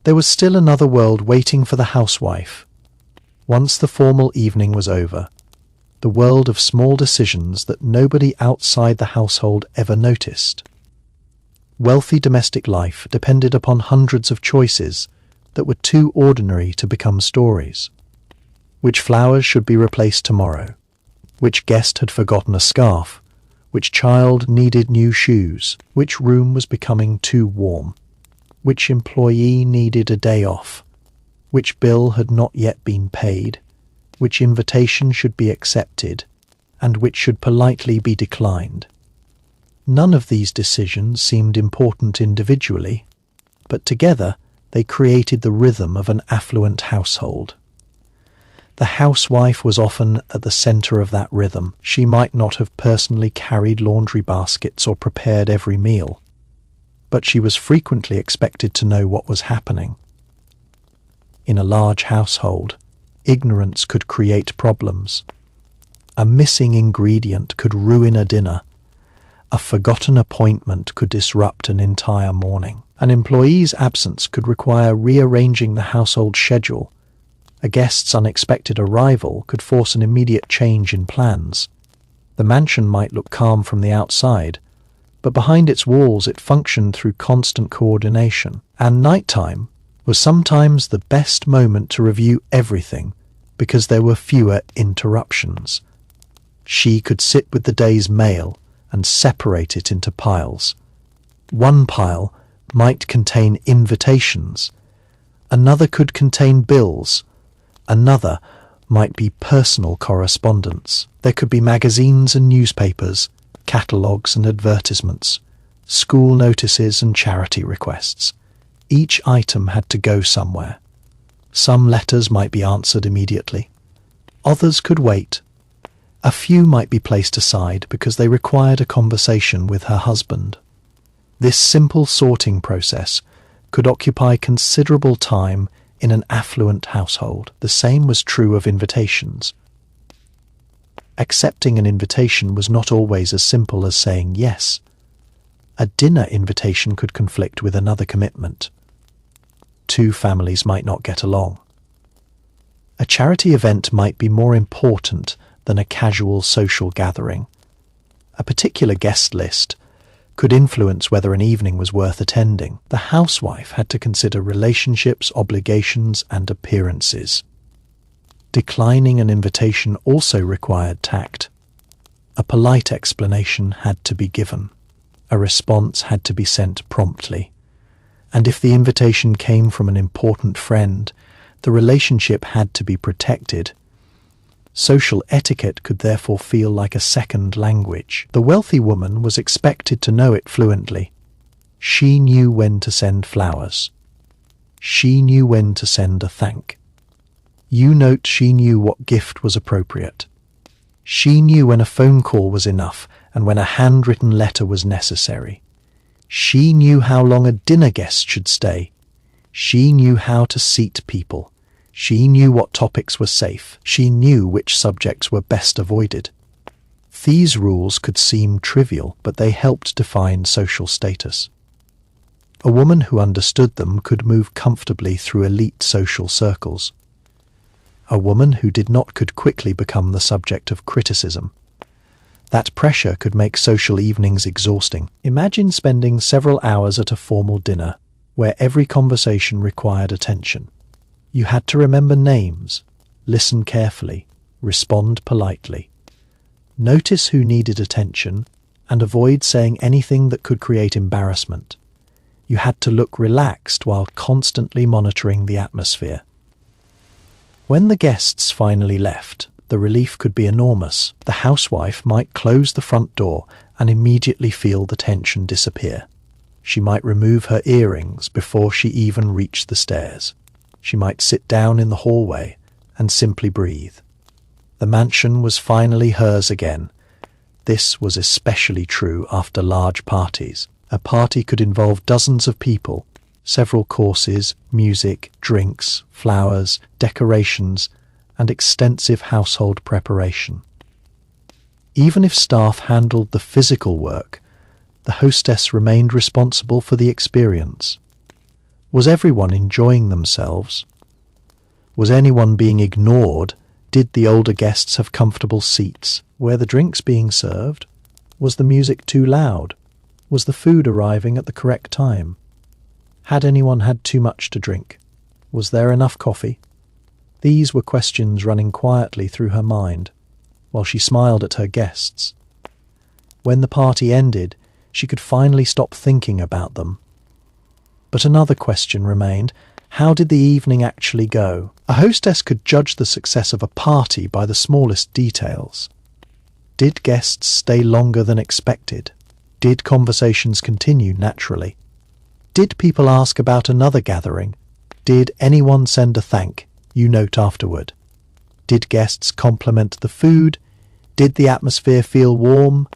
There was still another world waiting for the housewife. Once the formal evening was over, the world of small decisions that nobody outside the household ever noticed. Wealthy domestic life depended upon hundreds of choices that were too ordinary to become stories. Which flowers should be replaced tomorrow? Which guest had forgotten a scarf? Which child needed new shoes? Which room was becoming too warm? Which employee needed a day off? Which bill had not yet been paid? Which invitation should be accepted? And which should politely be declined? None of these decisions seemed important individually, but together they created the rhythm of an affluent household. The housewife was often at the center of that rhythm. She might not have personally carried laundry baskets or prepared every meal, but she was frequently expected to know what was happening. In a large household, ignorance could create problems. A missing ingredient could ruin a dinner. A forgotten appointment could disrupt an entire morning. An employee's absence could require rearranging the household schedule. A guest's unexpected arrival could force an immediate change in plans. The mansion might look calm from the outside, but behind its walls it functioned through constant coordination. And nighttime was sometimes the best moment to review everything because there were fewer interruptions. She could sit with the day's mail and separate it into piles. One pile might contain invitations, another could contain bills, another might be personal correspondence. There could be magazines and newspapers, catalogues and advertisements, school notices and charity requests. Each item had to go somewhere. Some letters might be answered immediately. Others could wait. A few might be placed aside because they required a conversation with her husband. This simple sorting process could occupy considerable time in an affluent household. The same was true of invitations. Accepting an invitation was not always as simple as saying yes. A dinner invitation could conflict with another commitment. Two families might not get along. A charity event might be more important than a casual social gathering. A particular guest list could influence whether an evening was worth attending. The housewife had to consider relationships, obligations, and appearances. Declining an invitation also required tact. A polite explanation had to be given. A response had to be sent promptly. And if the invitation came from an important friend, the relationship had to be protected. Social etiquette could therefore feel like a second language. The wealthy woman was expected to know it fluently. She knew when to send flowers. She knew when to send a thank. You note she knew what gift was appropriate. She knew when a phone call was enough and when a handwritten letter was necessary. She knew how long a dinner guest should stay. She knew how to seat people. She knew what topics were safe. She knew which subjects were best avoided. These rules could seem trivial, but they helped define social status. A woman who understood them could move comfortably through elite social circles. A woman who did not could quickly become the subject of criticism. That pressure could make social evenings exhausting. Imagine spending several hours at a formal dinner where every conversation required attention. You had to remember names, listen carefully, respond politely. Notice who needed attention and avoid saying anything that could create embarrassment. You had to look relaxed while constantly monitoring the atmosphere. When the guests finally left, the relief could be enormous. The housewife might close the front door and immediately feel the tension disappear. She might remove her earrings before she even reached the stairs. She might sit down in the hallway and simply breathe. The mansion was finally hers again. This was especially true after large parties. A party could involve dozens of people, several courses, music, drinks, flowers, decorations, and extensive household preparation. Even if staff handled the physical work, the hostess remained responsible for the experience. Was everyone enjoying themselves? Was anyone being ignored? Did the older guests have comfortable seats? Were the drinks being served? Was the music too loud? Was the food arriving at the correct time? Had anyone had too much to drink? Was there enough coffee? These were questions running quietly through her mind, while she smiled at her guests. When the party ended, she could finally stop thinking about them. But another question remained. How did the evening actually go? A hostess could judge the success of a party by the smallest details. Did guests stay longer than expected? Did conversations continue naturally? Did people ask about another gathering? Did anyone send a thank you note afterward? Did guests compliment the food? Did the atmosphere feel warm?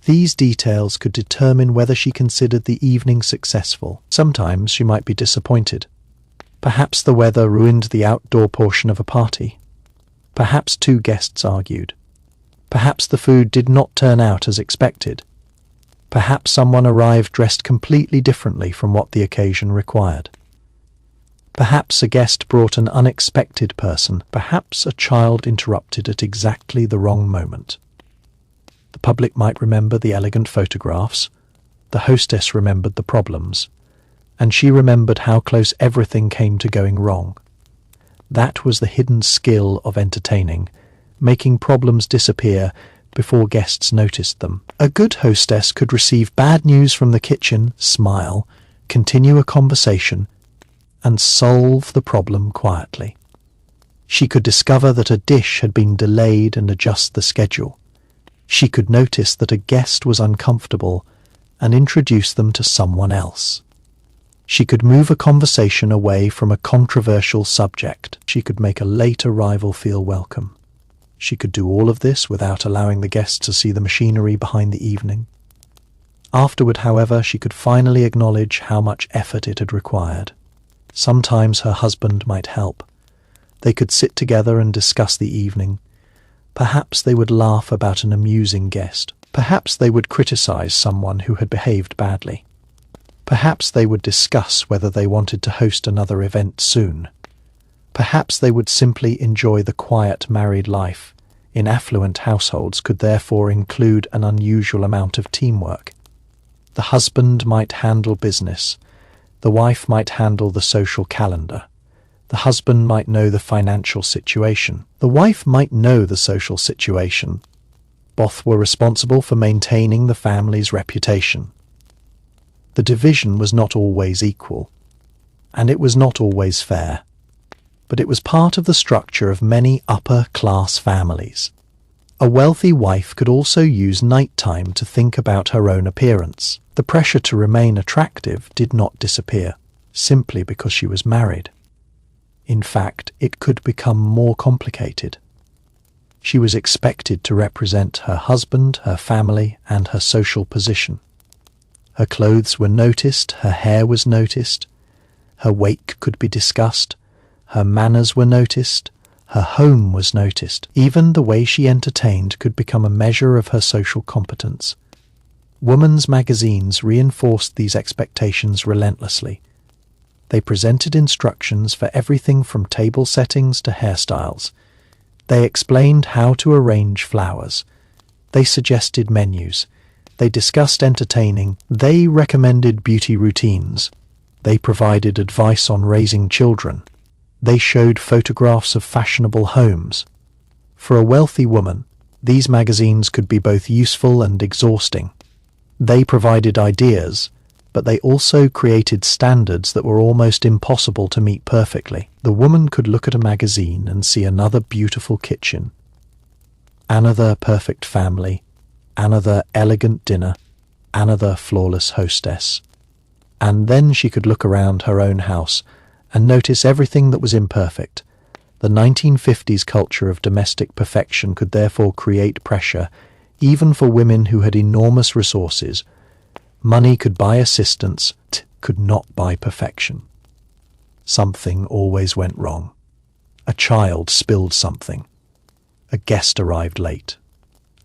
These details could determine whether she considered the evening successful. Sometimes she might be disappointed. Perhaps the weather ruined the outdoor portion of a party. Perhaps two guests argued. Perhaps the food did not turn out as expected. Perhaps someone arrived dressed completely differently from what the occasion required. Perhaps a guest brought an unexpected person. Perhaps a child interrupted at exactly the wrong moment. The public might remember the elegant photographs. The hostess remembered the problems. And she remembered how close everything came to going wrong. That was the hidden skill of entertaining, making problems disappear before guests noticed them. A good hostess could receive bad news from the kitchen, smile, continue a conversation, and solve the problem quietly. She could discover that a dish had been delayed and adjust the schedule. She could notice that a guest was uncomfortable and introduce them to someone else. She could move a conversation away from a controversial subject. She could make a late arrival feel welcome. She could do all of this without allowing the guests to see the machinery behind the evening. Afterward, however, she could finally acknowledge how much effort it had required. Sometimes her husband might help. They could sit together and discuss the evening. Perhaps they would laugh about an amusing guest. Perhaps they would criticize someone who had behaved badly. Perhaps they would discuss whether they wanted to host another event soon. Perhaps they would simply enjoy the quiet married life. In affluent households could therefore include an unusual amount of teamwork. The husband might handle business. The wife might handle the social calendar. The husband might know the financial situation. The wife might know the social situation. Both were responsible for maintaining the family's reputation. The division was not always equal, and it was not always fair, but it was part of the structure of many upper-class families. A wealthy wife could also use nighttime to think about her own appearance. The pressure to remain attractive did not disappear, simply because she was married. In fact, it could become more complicated. She was expected to represent her husband, her family, and her social position. Her clothes were noticed, her hair was noticed, her weight could be discussed, her manners were noticed, her home was noticed. Even the way she entertained could become a measure of her social competence. Women's magazines reinforced these expectations relentlessly. They presented instructions for everything from table settings to hairstyles. They explained how to arrange flowers. They suggested menus. They discussed entertaining. They recommended beauty routines. They provided advice on raising children. They showed photographs of fashionable homes. For a wealthy woman, these magazines could be both useful and exhausting. They provided ideas, but they also created standards that were almost impossible to meet perfectly. The woman could look at a magazine and see another beautiful kitchen, another perfect family, another elegant dinner, another flawless hostess. And then she could look around her own house and notice everything that was imperfect. The 1950s culture of domestic perfection could therefore create pressure, even for women who had enormous resources. Money could buy assistance, could not buy perfection. Something always went wrong. A child spilled something. A guest arrived late.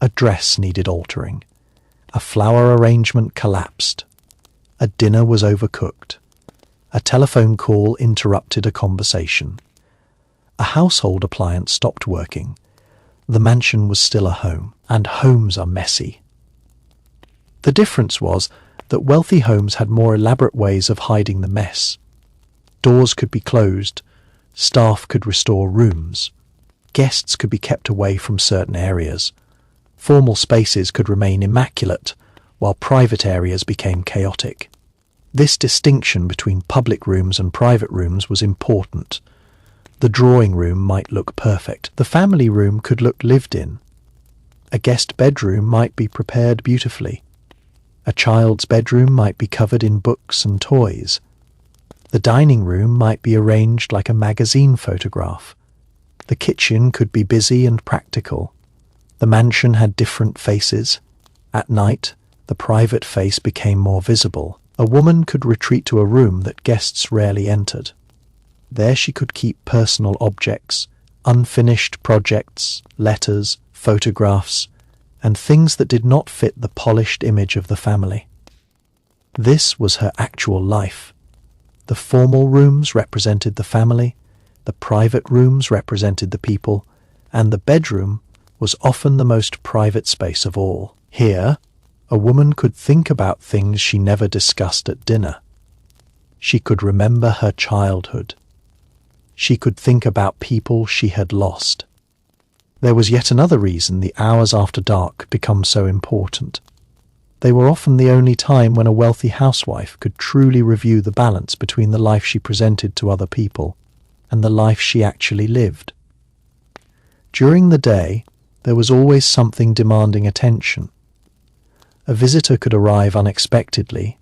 A dress needed altering. A flower arrangement collapsed. A dinner was overcooked. A telephone call interrupted a conversation. A household appliance stopped working. The mansion was still a home, and homes are messy. The difference was that wealthy homes had more elaborate ways of hiding the mess. Doors could be closed, staff could restore rooms, guests could be kept away from certain areas, formal spaces could remain immaculate, while private areas became chaotic. This distinction between public rooms and private rooms was important. The drawing room might look perfect. The family room could look lived in. A guest bedroom might be prepared beautifully. A child's bedroom might be covered in books and toys. The dining room might be arranged like a magazine photograph. The kitchen could be busy and practical. The mansion had different faces. At night, the private face became more visible. A woman could retreat to a room that guests rarely entered. There she could keep personal objects, unfinished projects, letters, photographs, and things that did not fit the polished image of the family. This was her actual life. The formal rooms represented the family, the private rooms represented the people, and the bedroom was often the most private space of all. Here, a woman could think about things she never discussed at dinner. She could remember her childhood. She could think about people she had lost. There was yet another reason the hours after dark become so important. They were often the only time when a wealthy housewife could truly review the balance between the life she presented to other people and the life she actually lived. During the day, there was always something demanding attention. A visitor could arrive unexpectedly,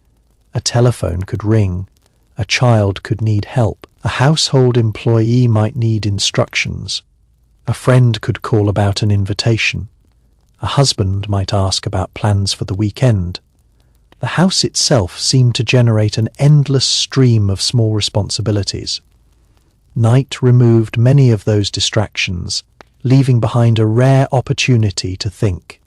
a telephone could ring, a child could need help, a household employee might need instructions, a friend could call about an invitation, a husband might ask about plans for the weekend. The house itself seemed to generate an endless stream of small responsibilities. Night removed many of those distractions, leaving behind a rare opportunity to think.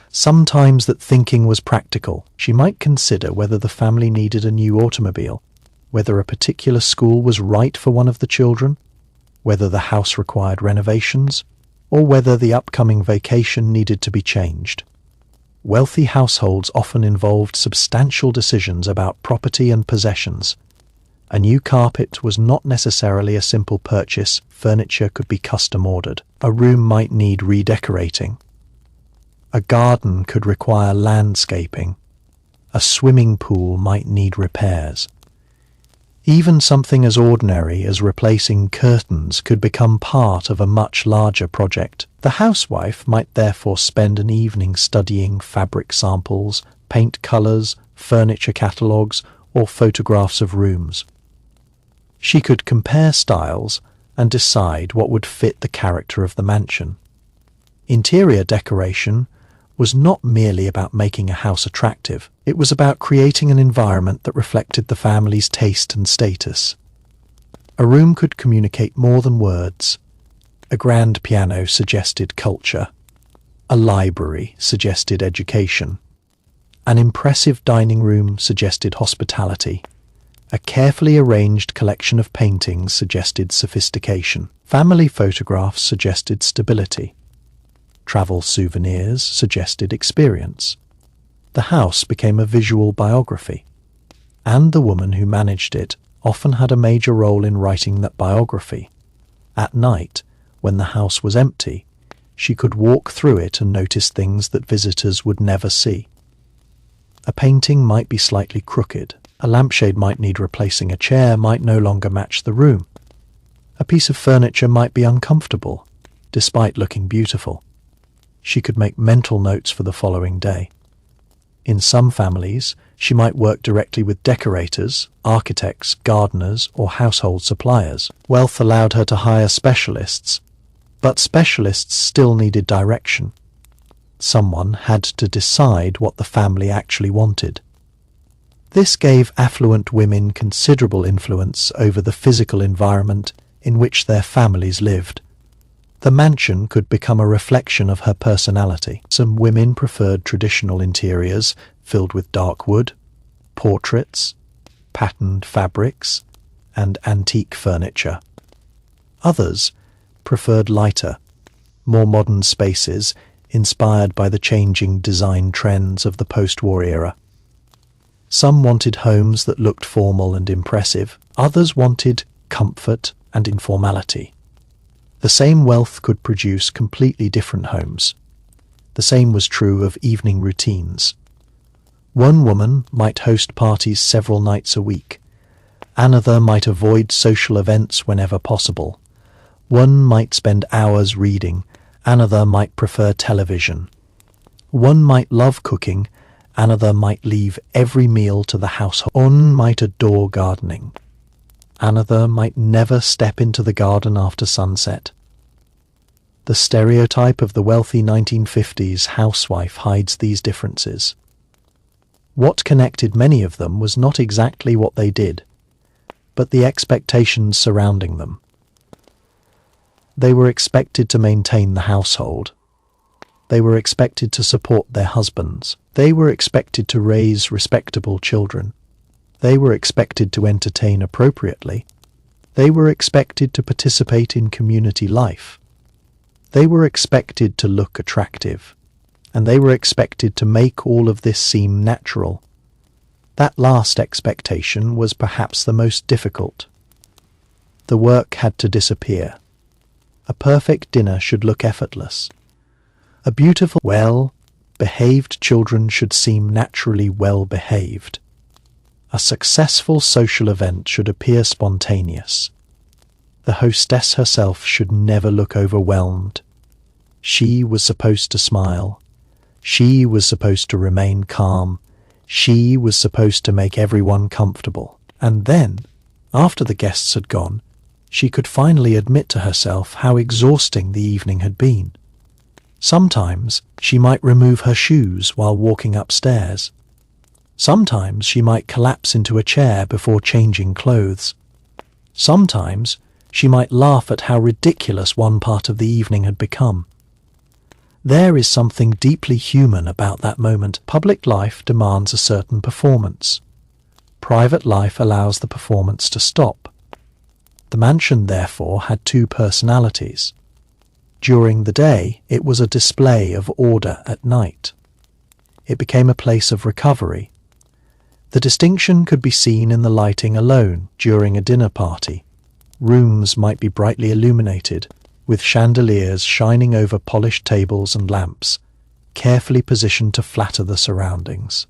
Sometimes that thinking was practical. She might consider whether the family needed a new automobile, whether a particular school was right for one of the children, whether the house required renovations, or whether the upcoming vacation needed to be changed. Wealthy households often involved substantial decisions about property and possessions. A new carpet was not necessarily a simple purchase. Furniture could be custom ordered. A room might need redecorating. A garden could require landscaping. A swimming pool might need repairs. Even something as ordinary as replacing curtains could become part of a much larger project. The housewife might therefore spend an evening studying fabric samples, paint colours, furniture catalogues, or photographs of rooms. She could compare styles and decide what would fit the character of the mansion. Interior decoration was not merely about making a house attractive. It was about creating an environment that reflected the family's taste and status. A room could communicate more than words. A grand piano suggested culture. A library suggested education. An impressive dining room suggested hospitality. A carefully arranged collection of paintings suggested sophistication. Family photographs suggested stability. Travel souvenirs suggested experience. The house became a visual biography, and the woman who managed it often had a major role in writing that biography. At night, when the house was empty, she could walk through it and notice things that visitors would never see. A painting might be slightly crooked. A lampshade might need replacing. A chair might no longer match the room. A piece of furniture might be uncomfortable, despite looking beautiful. She could make mental notes for the following day. In some families, she might work directly with decorators, architects, gardeners, or household suppliers. Wealth allowed her to hire specialists, but specialists still needed direction. Someone had to decide what the family actually wanted. This gave affluent women considerable influence over the physical environment in which their families lived. The mansion could become a reflection of her personality. Some women preferred traditional interiors filled with dark wood, portraits, patterned fabrics, and antique furniture. Others preferred lighter, more modern spaces inspired by the changing design trends of the post-war era. Some wanted homes that looked formal and impressive. Others wanted comfort and informality. The same wealth could produce completely different homes. The same was true of evening routines. One woman might host parties several nights a week. Another might avoid social events whenever possible. One might spend hours reading. Another might prefer television. One might love cooking. Another might leave every meal to the household. One might adore gardening. Another might never step into the garden after sunset. The stereotype of the wealthy 1950s housewife hides these differences. What connected many of them was not exactly what they did, but the expectations surrounding them. They were expected to maintain the household. They were expected to support their husbands. They were expected to raise respectable children. They were expected to entertain appropriately. They were expected to participate in community life. They were expected to look attractive. And they were expected to make all of this seem natural. That last expectation was perhaps the most difficult. The work had to disappear. A perfect dinner should look effortless. A beautiful, well-behaved children should seem naturally well-behaved. A successful social event should appear spontaneous. The hostess herself should never look overwhelmed. She was supposed to smile. She was supposed to remain calm. She was supposed to make everyone comfortable. And then, after the guests had gone, she could finally admit to herself how exhausting the evening had been. Sometimes she might remove her shoes while walking upstairs. Sometimes she might collapse into a chair before changing clothes. Sometimes she might laugh at how ridiculous one part of the evening had become. There is something deeply human about that moment. Public life demands a certain performance. Private life allows the performance to stop. The mansion, therefore, had two personalities. During the day, it was a display of order. At night, it became a place of recovery. The distinction could be seen in the lighting alone. During a dinner party, rooms might be brightly illuminated, with chandeliers shining over polished tables and lamps, carefully positioned to flatter the surroundings.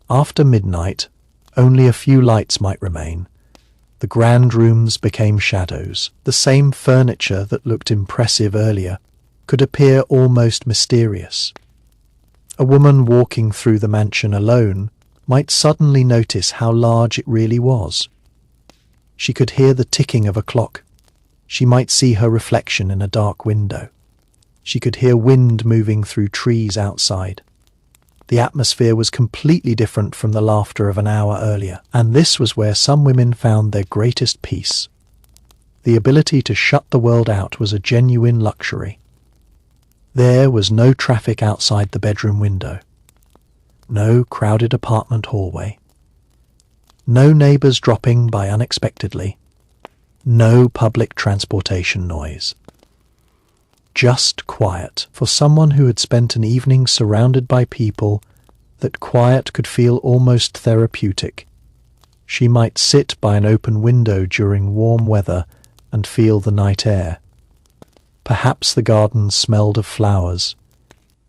After midnight, only a few lights might remain. The grand rooms became shadows. The same furniture that looked impressive earlier could appear almost mysterious. A woman walking through the mansion alone might suddenly notice how large it really was. She could hear the ticking of a clock. She might see her reflection in a dark window. She could hear wind moving through trees outside. The atmosphere was completely different from the laughter of an hour earlier, and this was where some women found their greatest peace. The ability to shut the world out was a genuine luxury. There was no traffic outside the bedroom window, no crowded apartment hallway, no neighbors dropping by unexpectedly, no public transportation noise. Just quiet. For someone who had spent an evening surrounded by people, that quiet could feel almost therapeutic. She might sit by an open window during warm weather and feel the night air. Perhaps the garden smelled of flowers.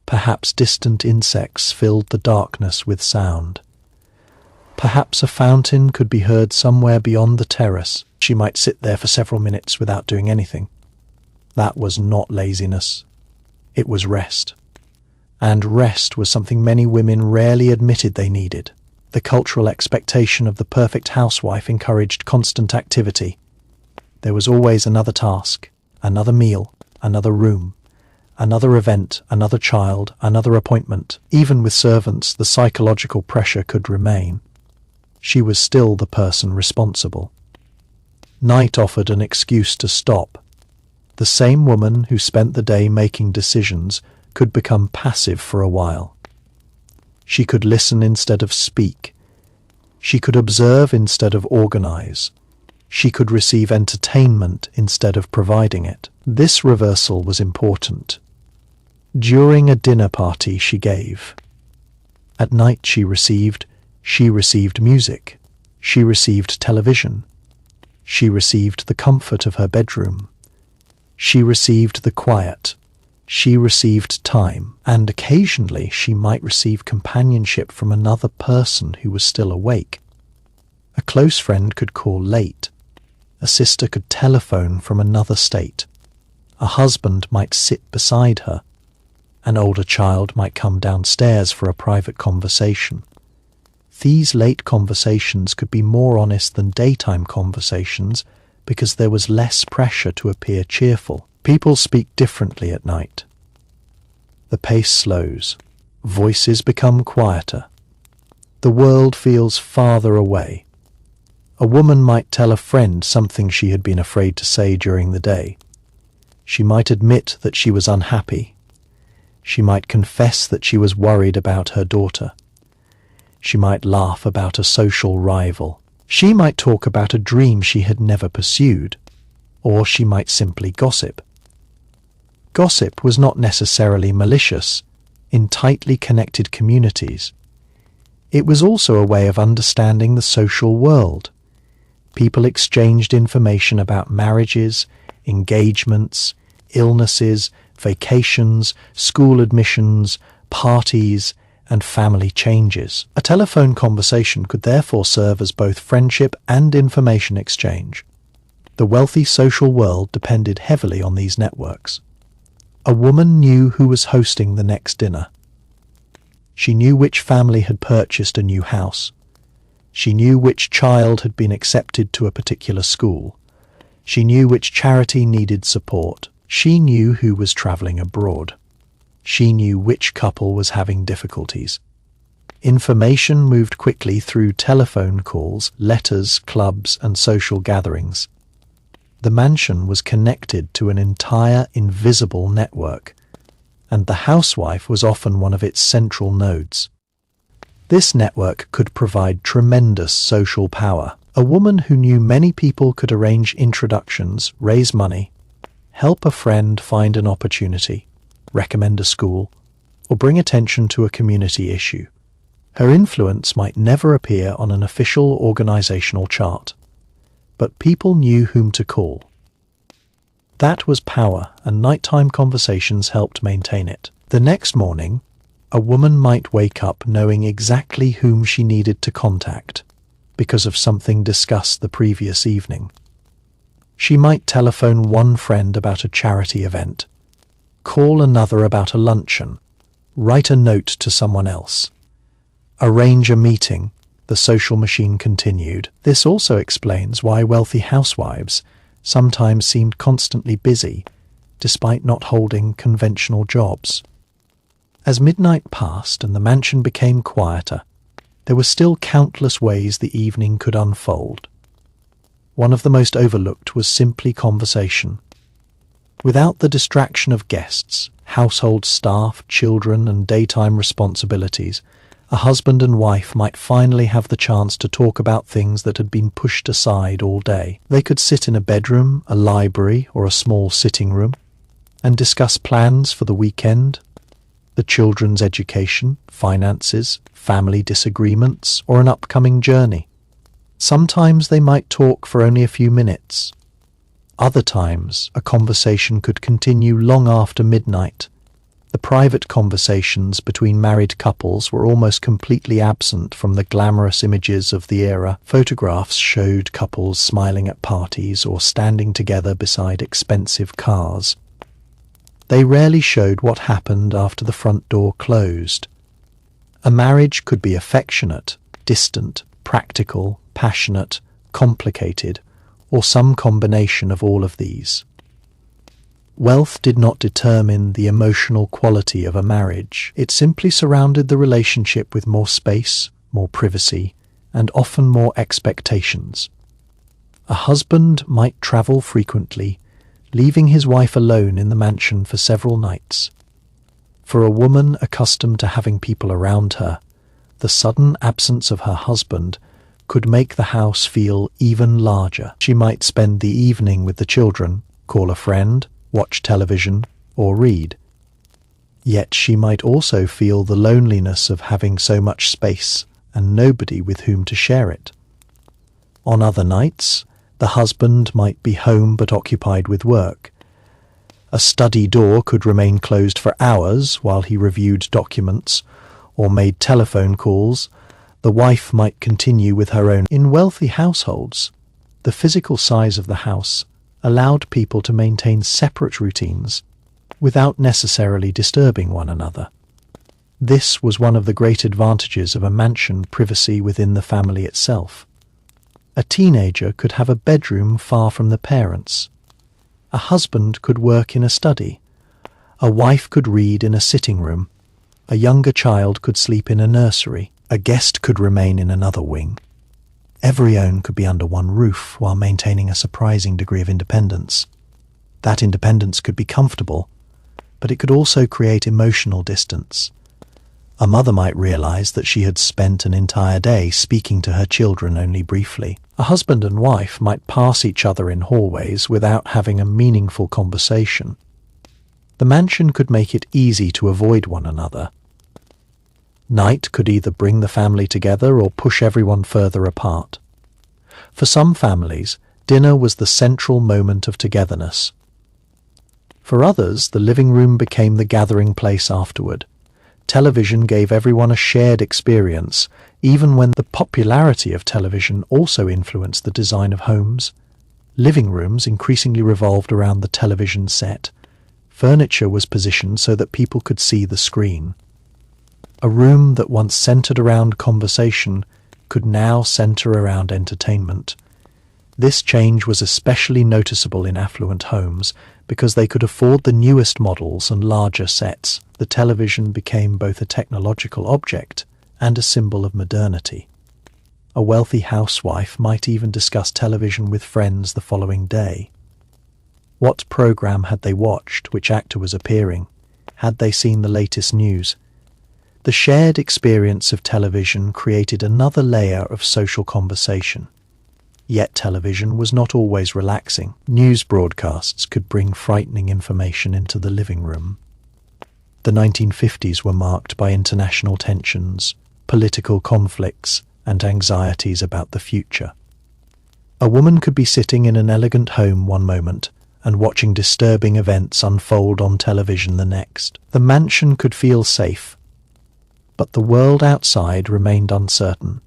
Perhaps distant insects filled the darkness with sound. Perhaps a fountain could be heard somewhere beyond the terrace. She might sit there for several minutes without doing anything. That was not laziness. It was rest. And rest was something many women rarely admitted they needed. The cultural expectation of the perfect housewife encouraged constant activity. There was always another task, another meal, another room, another event, another child, another appointment. Even with servants, the psychological pressure could remain. She was still the person responsible. Night offered an excuse to stop. The same woman who spent the day making decisions could become passive for a while. She could listen instead of speak. She could observe instead of organize. She could receive entertainment instead of providing it. This reversal was important. During a dinner party she gave. At night she received music. She received television. She received the comfort of her bedroom. She received the quiet. She received time, and occasionally she might receive companionship from another person who was still awake. A close friend could call late. A sister could telephone from another state. A husband might sit beside her. An older child might come downstairs for a private conversation. These late conversations could be more honest than daytime conversations because there was less pressure to appear cheerful. People speak differently at night. The pace slows. Voices become quieter. The world feels farther away. A woman might tell a friend something she had been afraid to say during the day. She might admit that she was unhappy. She might confess that she was worried about her daughter. She might laugh about a social rival. She might talk about a dream she had never pursued, or she might simply gossip. Gossip was not necessarily malicious in tightly connected communities. It was also a way of understanding the social world. People exchanged information about marriages, engagements, illnesses, vacations, school admissions, parties, and family changes. A telephone conversation could therefore serve as both friendship and information exchange. The wealthy social world depended heavily on these networks. A woman knew who was hosting the next dinner. She knew which family had purchased a new house. She knew which child had been accepted to a particular school. She knew which charity needed support. She knew who was traveling abroad. She knew which couple was having difficulties. Information moved quickly through telephone calls, letters, clubs, and social gatherings. The mansion was connected to an entire invisible network, and the housewife was often one of its central nodes. This network could provide tremendous social power. A woman who knew many people could arrange introductions, raise money, help a friend find an opportunity, recommend a school, or bring attention to a community issue. Her influence might never appear on an official organizational chart, but people knew whom to call. That was power, and nighttime conversations helped maintain it. The next morning, a woman might wake up knowing exactly whom she needed to contact because of something discussed the previous evening. She might telephone one friend about a charity event, call another about a luncheon, write a note to someone else, arrange a meeting. The social machine continued. This also explains why wealthy housewives sometimes seemed constantly busy, despite not holding conventional jobs. As midnight passed and the mansion became quieter, there were still countless ways the evening could unfold. One of the most overlooked was simply conversation. Without the distraction of guests, household staff, children, and daytime responsibilities, a husband and wife might finally have the chance to talk about things that had been pushed aside all day. They could sit in a bedroom, a library, or a small sitting room and discuss plans for the weekend, the children's education, finances, family disagreements, or an upcoming journey. Sometimes they might talk for only a few minutes. Other times, a conversation could continue long after midnight. The private conversations between married couples were almost completely absent from the glamorous images of the era. Photographs showed couples smiling at parties or standing together beside expensive cars. They rarely showed what happened after the front door closed. A marriage could be affectionate, distant, practical, passionate, complicated, or some combination of all of these. Wealth did not determine the emotional quality of a marriage. It simply surrounded the relationship with more space, more privacy, and often more expectations. A husband might travel frequently, leaving his wife alone in the mansion for several nights. For a woman accustomed to having people around her, the sudden absence of her husband could make the house feel even larger. She might spend the evening with the children, call a friend, watch television, or read. Yet she might also feel the loneliness of having so much space and nobody with whom to share it. On other nights, the husband might be home but occupied with work. A study door could remain closed for hours while he reviewed documents or made telephone calls. The wife might continue with her own. In wealthy households, the physical size of the house allowed people to maintain separate routines without necessarily disturbing one another. This was one of the great advantages of a mansion privacy within the family itself. A teenager could have a bedroom far from the parents. A husband could work in a study. A wife could read in a sitting room. A younger child could sleep in a nursery. A guest could remain in another wing. Every own could be under one roof while maintaining a surprising degree of independence. That independence could be comfortable, but it could also create emotional distance. A mother might realize that she had spent an entire day speaking to her children only briefly. A husband and wife might pass each other in hallways without having a meaningful conversation. The mansion could make it easy to avoid one another. Night could either bring the family together or push everyone further apart. For some families, dinner was the central moment of togetherness. For others, the living room became the gathering place afterward. Television gave everyone a shared experience, even when the popularity of television also influenced the design of homes. Living rooms increasingly revolved around the television set. Furniture was positioned so that people could see the screen. A room that once centered around conversation could now center around entertainment. This change was especially noticeable in affluent homes because they could afford the newest models and larger sets. The television became both a technological object and a symbol of modernity. A wealthy housewife might even discuss television with friends the following day. What program had they watched? Which actor was appearing? Had they seen the latest news? The shared experience of television created another layer of social conversation. Yet television was not always relaxing. News broadcasts could bring frightening information into the living room. The 1950s were marked by international tensions, political conflicts, and anxieties about the future. A woman could be sitting in an elegant home one moment and watching disturbing events unfold on television the next. The mansion could feel safe, but the world outside remained uncertain.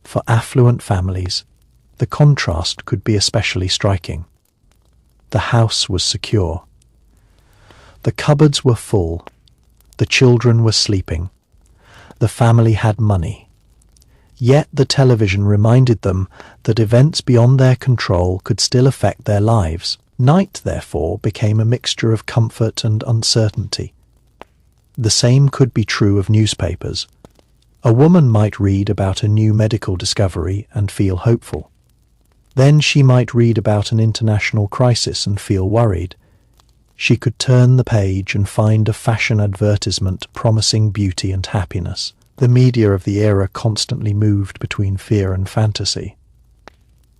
For affluent families, the contrast could be especially striking. The house was secure. The cupboards were full. The children were sleeping. The family had money. Yet the television reminded them that events beyond their control could still affect their lives. Night, therefore, became a mixture of comfort and uncertainty. The same could be true of newspapers. A woman might read about a new medical discovery and feel hopeful. Then she might read about an international crisis and feel worried. She could turn the page and find a fashion advertisement promising beauty and happiness. The media of the era constantly moved between fear and fantasy.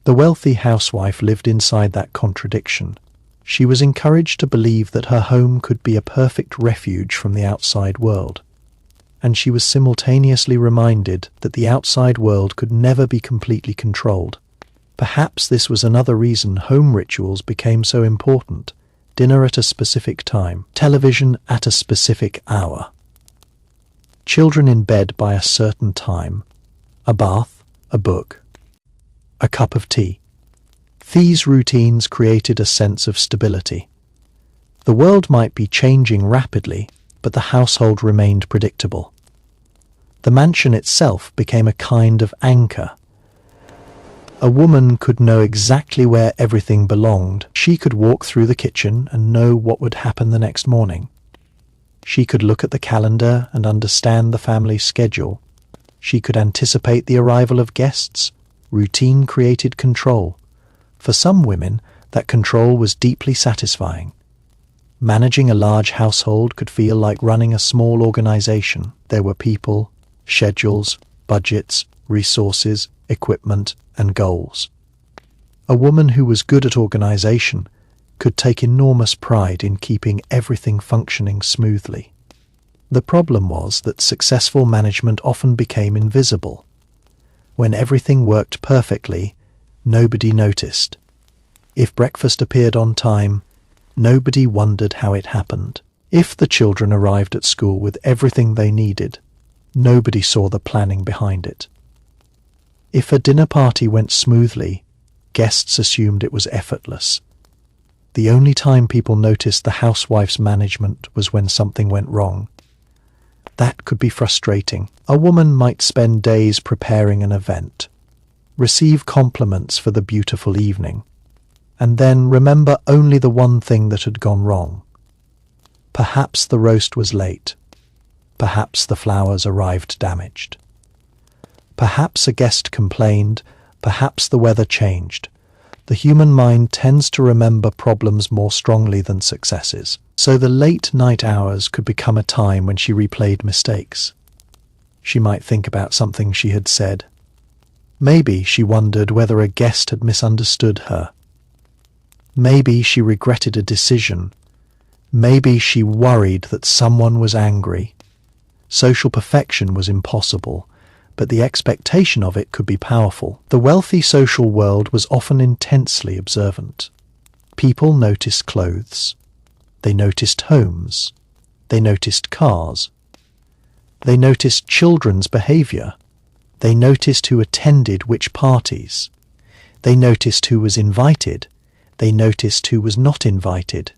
The wealthy housewife lived inside that contradiction. She was encouraged to believe that her home could be a perfect refuge from the outside world. And she was simultaneously reminded that the outside world could never be completely controlled. Perhaps this was another reason home rituals became so important. Dinner at a specific time, television at a specific hour, children in bed by a certain time, a bath, a book, a cup of tea. These routines created a sense of stability. The world might be changing rapidly, but the household remained predictable. The mansion itself became a kind of anchor. A woman could know exactly where everything belonged. She could walk through the kitchen and know what would happen the next morning. She could look at the calendar and understand the family's schedule. She could anticipate the arrival of guests. Routine created control. For some women, that control was deeply satisfying. Managing a large household could feel like running a small organization. There were people, schedules, budgets, resources, equipment, and goals. A woman who was good at organization could take enormous pride in keeping everything functioning smoothly. The problem was that successful management often became invisible. When everything worked perfectly, nobody noticed. If breakfast appeared on time, nobody wondered how it happened. If the children arrived at school with everything they needed, nobody saw the planning behind it. If a dinner party went smoothly, guests assumed it was effortless. The only time people noticed the housewife's management was when something went wrong. That could be frustrating. A woman might spend days preparing an event, receive compliments for the beautiful evening, and then remember only the one thing that had gone wrong. Perhaps the roast was late. Perhaps the flowers arrived damaged. Perhaps a guest complained, perhaps the weather changed, The human mind tends to remember problems more strongly than successes, so the late night hours could become a time when she replayed mistakes. She might think about something she had said. Maybe she wondered whether a guest had misunderstood her. Maybe she regretted a decision. Maybe she worried that someone was angry. Social perfection was impossible, but the expectation of it could be powerful. The wealthy social world was often intensely observant. People noticed clothes. They noticed homes. They noticed cars. They noticed children's behavior. They noticed who attended which parties. They noticed who was invited. They noticed who was not invited.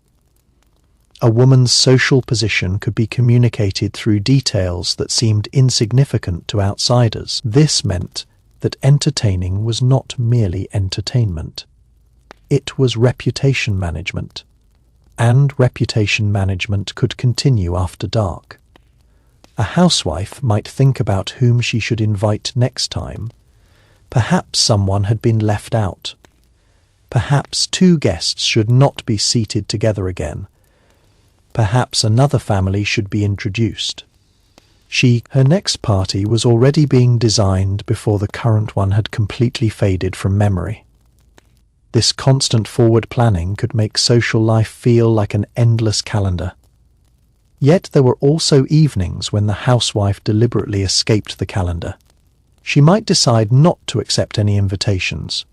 A woman's social position could be communicated through details that seemed insignificant to outsiders. This meant that entertaining was not merely entertainment. It was reputation management. And reputation management could continue after dark. A housewife might think about whom she should invite next time. Perhaps someone had been left out. Perhaps two guests should not be seated together again. Perhaps another family should be introduced. Her next party was already being designed before the current one had completely faded from memory. This constant forward planning could make social life feel like an endless calendar. Yet there were also evenings when the housewife deliberately escaped the calendar. She might decide not to accept any invitations.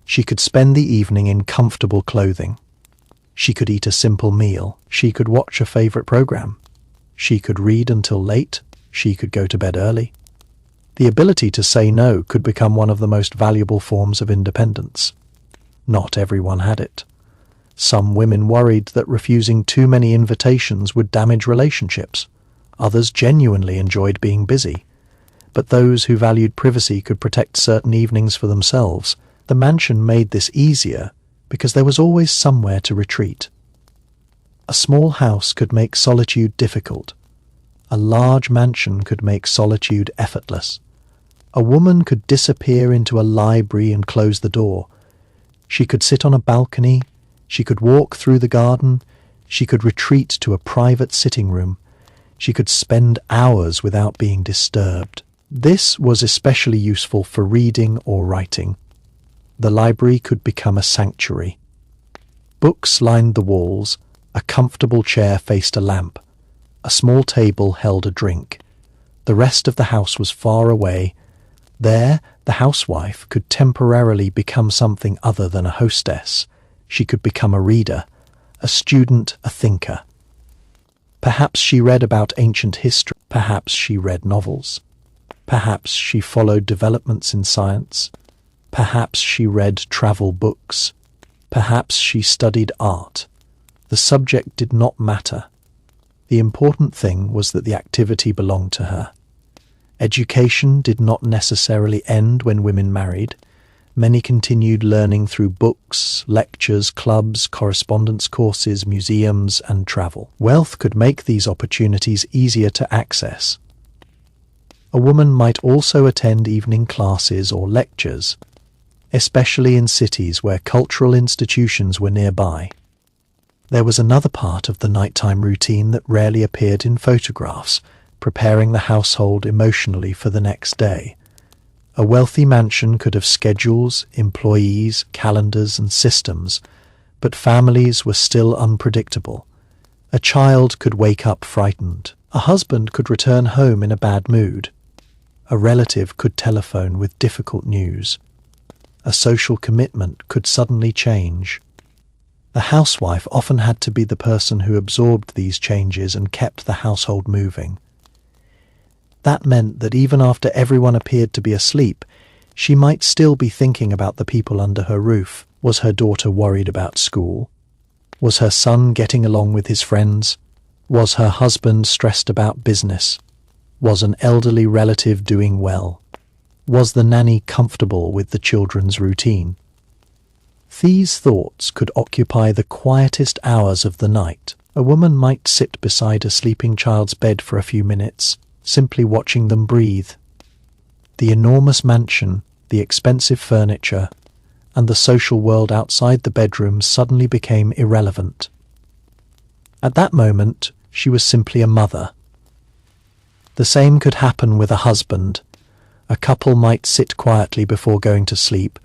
She could spend the evening in comfortable clothing. She could eat a simple meal. She could watch a favorite program. She could read until late. She could go to bed early. The ability to say no could become one of the most valuable forms of independence. Not everyone had it. Some women worried that refusing too many invitations would damage relationships. Others genuinely enjoyed being busy. But those who valued privacy could protect certain evenings for themselves. The mansion made this easier because there was always somewhere to retreat. A small house could make solitude difficult. A large mansion could make solitude effortless. A woman could disappear into a library and close the door. She could sit on a balcony. She could walk through the garden. She could retreat to a private sitting room. She could spend hours without being disturbed. This was especially useful for reading or writing. The library could become a sanctuary. Books lined the walls. A comfortable chair faced a lamp. A small table held a drink. The rest of the house was far away. There, the housewife could temporarily become something other than a hostess. She could become a reader, a student, a thinker. Perhaps she read about ancient history. Perhaps she read novels. Perhaps she followed developments in science. Perhaps she read travel books. Perhaps she studied art. The subject did not matter. The important thing was that the activity belonged to her. Education did not necessarily end when women married. Many continued learning through books, lectures, clubs, correspondence courses, museums, and travel. Wealth could make these opportunities easier to access. A woman might also attend evening classes or lectures, especially in cities where cultural institutions were nearby. There was another part of the nighttime routine that rarely appeared in photographs, preparing the household emotionally for the next day. A wealthy mansion could have schedules, employees, calendars, and systems, but families were still unpredictable. A child could wake up frightened. A husband could return home in a bad mood. A relative could telephone with difficult news. A social commitment could suddenly change. The housewife often had to be the person who absorbed these changes and kept the household moving. That meant that even after everyone appeared to be asleep, she might still be thinking about the people under her roof. Was her daughter worried about school? Was her son getting along with his friends? Was her husband stressed about business? Was an elderly relative doing well? Was the nanny comfortable with the children's routine? These thoughts could occupy the quietest hours of the night. A woman might sit beside a sleeping child's bed for a few minutes, simply watching them breathe. The enormous mansion, the expensive furniture, and the social world outside the bedroom suddenly became irrelevant. At that moment, she was simply a mother. The same could happen with a husband. A couple might sit quietly before going to sleep,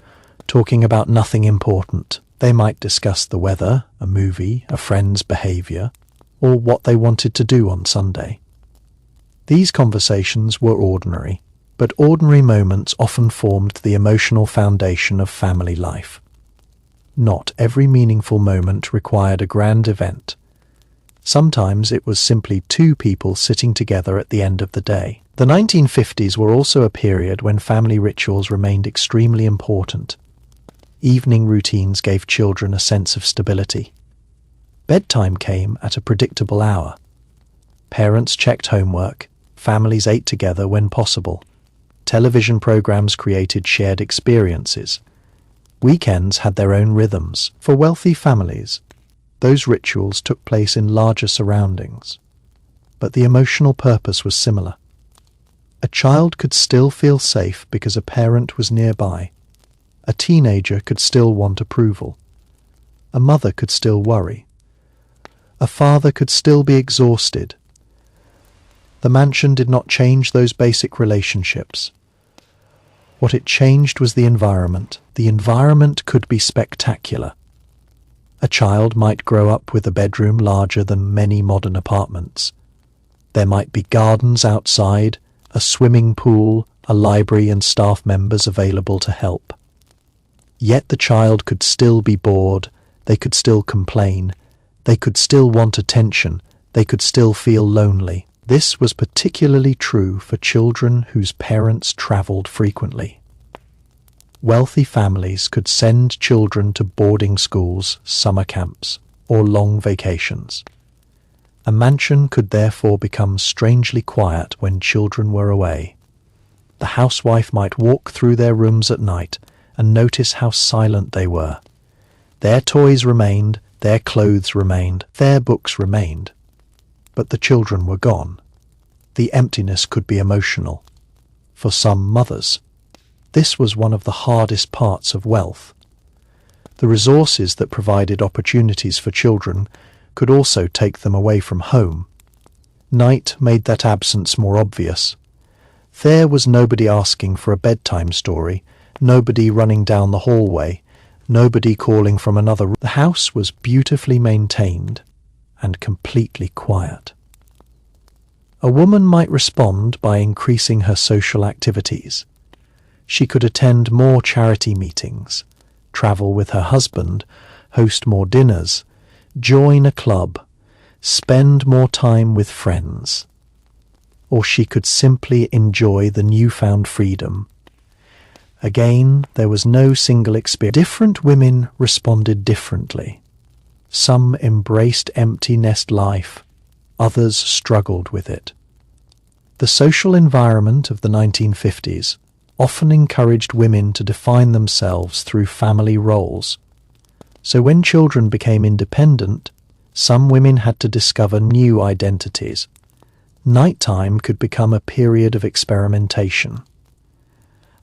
talking about nothing important. They might discuss the weather, a movie, a friend's behavior, or what they wanted to do on Sunday. These conversations were ordinary, but ordinary moments often formed the emotional foundation of family life. Not every meaningful moment required a grand event. Sometimes it was simply two people sitting together at the end of the day. The 1950s were also a period when family rituals remained extremely important. Evening routines gave children a sense of stability. Bedtime came at a predictable hour. Parents checked homework. Families ate together when possible. Television programs created shared experiences. Weekends had their own rhythms. For wealthy families, those rituals took place in larger surroundings. But the emotional purpose was similar. A child could still feel safe because a parent was nearby. A teenager could still want approval. A mother could still worry. A father could still be exhausted. The mansion did not change those basic relationships. What it changed was the environment. The environment could be spectacular. A child might grow up with a bedroom larger than many modern apartments. There might be gardens outside, a swimming pool, a library and staff members available to help. Yet the child could still be bored, they could still complain, they could still want attention, they could still feel lonely. This was particularly true for children whose parents traveled frequently. Wealthy families could send children to boarding schools, summer camps, or long vacations. A mansion could therefore become strangely quiet when children were away. The housewife might walk through their rooms at night and notice how silent they were. Their toys remained, their clothes remained, their books remained. But the children were gone. The emptiness could be emotional. For some mothers, this was one of the hardest parts of wealth. The resources that provided opportunities for children could also take them away from home. Night made that absence more obvious. There was nobody asking for a bedtime story, nobody running down the hallway, nobody calling from another room. The house was beautifully maintained and completely quiet. A woman might respond by increasing her social activities. She could attend more charity meetings, travel with her husband, host more dinners, join a club, spend more time with friends. Or she could simply enjoy the newfound freedom. Again, there was no single experience. Different women responded differently. Some embraced empty nest life, others struggled with it. The social environment of the 1950s often encouraged women to define themselves through family roles. So when children became independent, some women had to discover new identities. Nighttime could become a period of experimentation.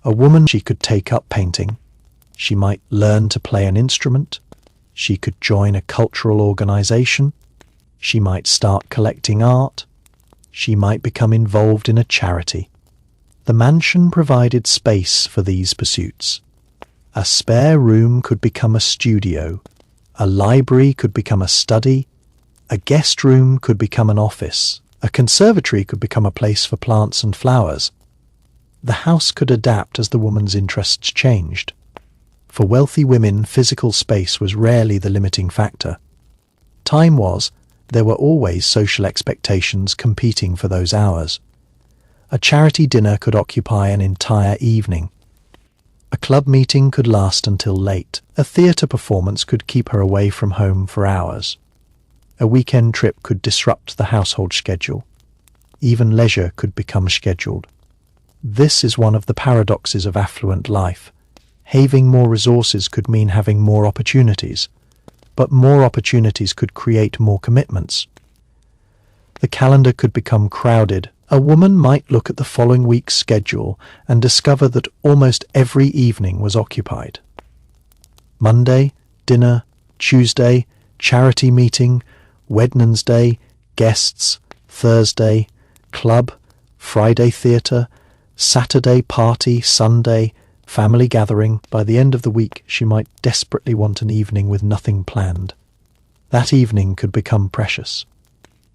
A woman, she could take up painting. She might learn to play an instrument. She could join a cultural organization. She might start collecting art. She might become involved in a charity. The mansion provided space for these pursuits. A spare room could become a studio. A library could become a study. A guest room could become an office. A conservatory could become a place for plants and flowers. The house could adapt as the woman's interests changed. For wealthy women, physical space was rarely the limiting factor. Time was. There were always social expectations competing for those hours. A charity dinner could occupy an entire evening. A club meeting could last until late. A theatre performance could keep her away from home for hours. A weekend trip could disrupt the household schedule. Even leisure could become scheduled. This is one of the paradoxes of affluent life. Having more resources could mean having more opportunities, but more opportunities could create more commitments. The calendar could become crowded. A woman might look at the following week's schedule and discover that almost every evening was occupied. Monday, dinner. Tuesday, charity meeting. Wednesday, guests. Thursday, club. Friday, theatre. Saturday, party. Sunday, family gathering. By the end of the week, she might desperately want an evening with nothing planned. That evening could become precious.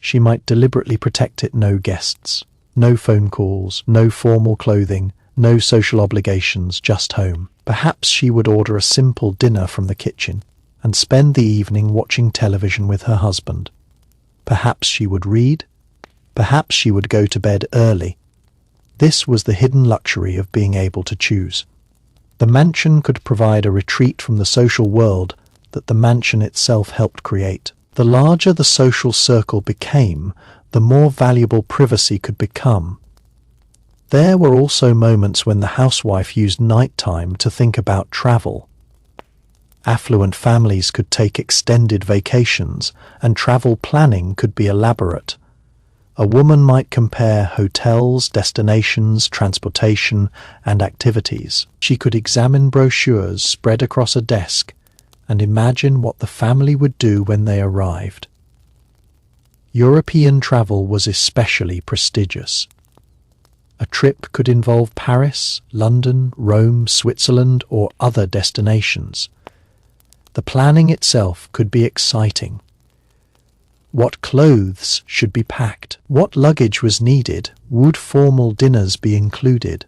She might deliberately protect it. No guests, no phone calls, no formal clothing, no social obligations, just home. Perhaps she would order a simple dinner from the kitchen and spend the evening watching television with her husband. Perhaps she would read. Perhaps she would go to bed early. This was the hidden luxury of being able to choose. The mansion could provide a retreat from the social world that the mansion itself helped create. The larger the social circle became, the more valuable privacy could become. There were also moments when the housewife used nighttime to think about travel. Affluent families could take extended vacations, and travel planning could be elaborate. A woman might compare hotels, destinations, transportation, and activities. She could examine brochures spread across a desk and imagine what the family would do when they arrived. European travel was especially prestigious. A trip could involve Paris, London, Rome, Switzerland, or other destinations. The planning itself could be exciting. What clothes should be packed? What luggage was needed? Would formal dinners be included?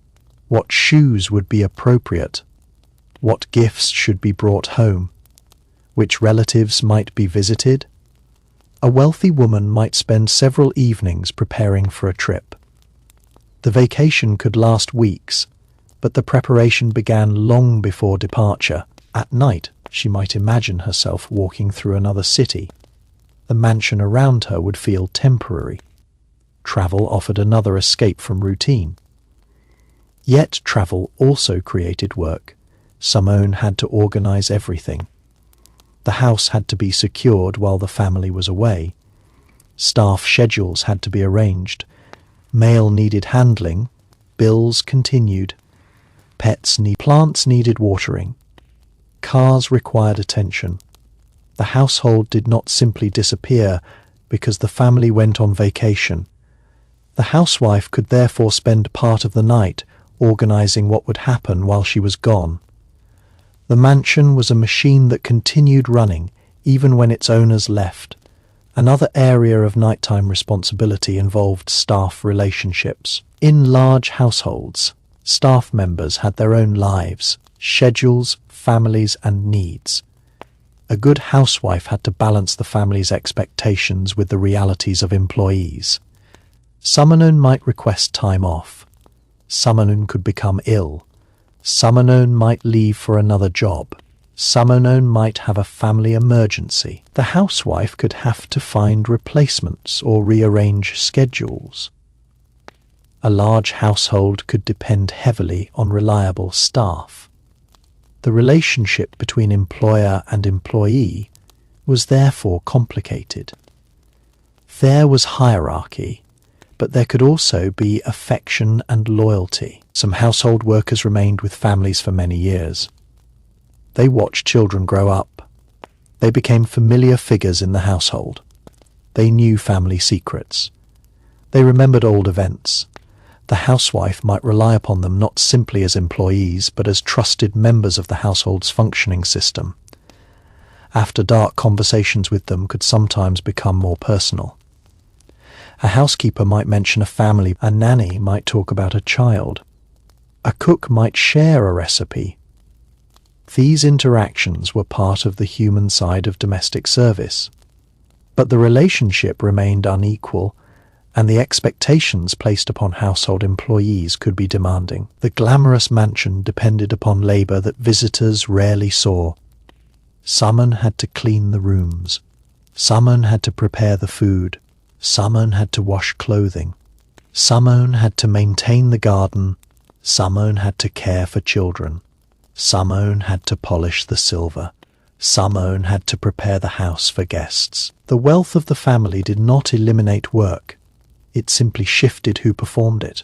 What shoes would be appropriate? What gifts should be brought home? Which relatives might be visited? A wealthy woman might spend several evenings preparing for a trip. The vacation could last weeks, but the preparation began long before departure. At night, she might imagine herself walking through another city. The mansion around her would feel temporary. Travel offered another escape from routine. Yet travel also created work. Simone had to organize everything. The house had to be secured while the family was away. Staff schedules had to be arranged. Mail needed handling. Bills continued. Plants needed watering. Cars required attention. The household did not simply disappear because the family went on vacation. The housewife could therefore spend part of the night organizing what would happen while she was gone. The mansion was a machine that continued running even when its owners left. Another area of nighttime responsibility involved staff relationships. In large households, staff members had their own lives, schedules, families, and needs. A good housewife had to balance the family's expectations with the realities of employees. Someone might request time off. Someone could become ill. Someone might leave for another job. Someone might have a family emergency. The housewife could have to find replacements or rearrange schedules. A large household could depend heavily on reliable staff. The relationship between employer and employee was therefore complicated. There was hierarchy, but there could also be affection and loyalty. Some household workers remained with families for many years. They watched children grow up. They became familiar figures in the household. They knew family secrets. They remembered old events. The housewife might rely upon them not simply as employees, but as trusted members of the household's functioning system. After dark, conversations with them could sometimes become more personal. A housekeeper might mention a family. A nanny might talk about a child. A cook might share a recipe. These interactions were part of the human side of domestic service. But the relationship remained unequal, and the expectations placed upon household employees could be demanding. The glamorous mansion depended upon labor that visitors rarely saw. Someone had to clean the rooms. Someone had to prepare the food. Someone had to wash clothing. Someone had to maintain the garden. Someone had to care for children. Someone had to polish the silver. Someone had to prepare the house for guests. The wealth of the family did not eliminate work. It simply shifted who performed it.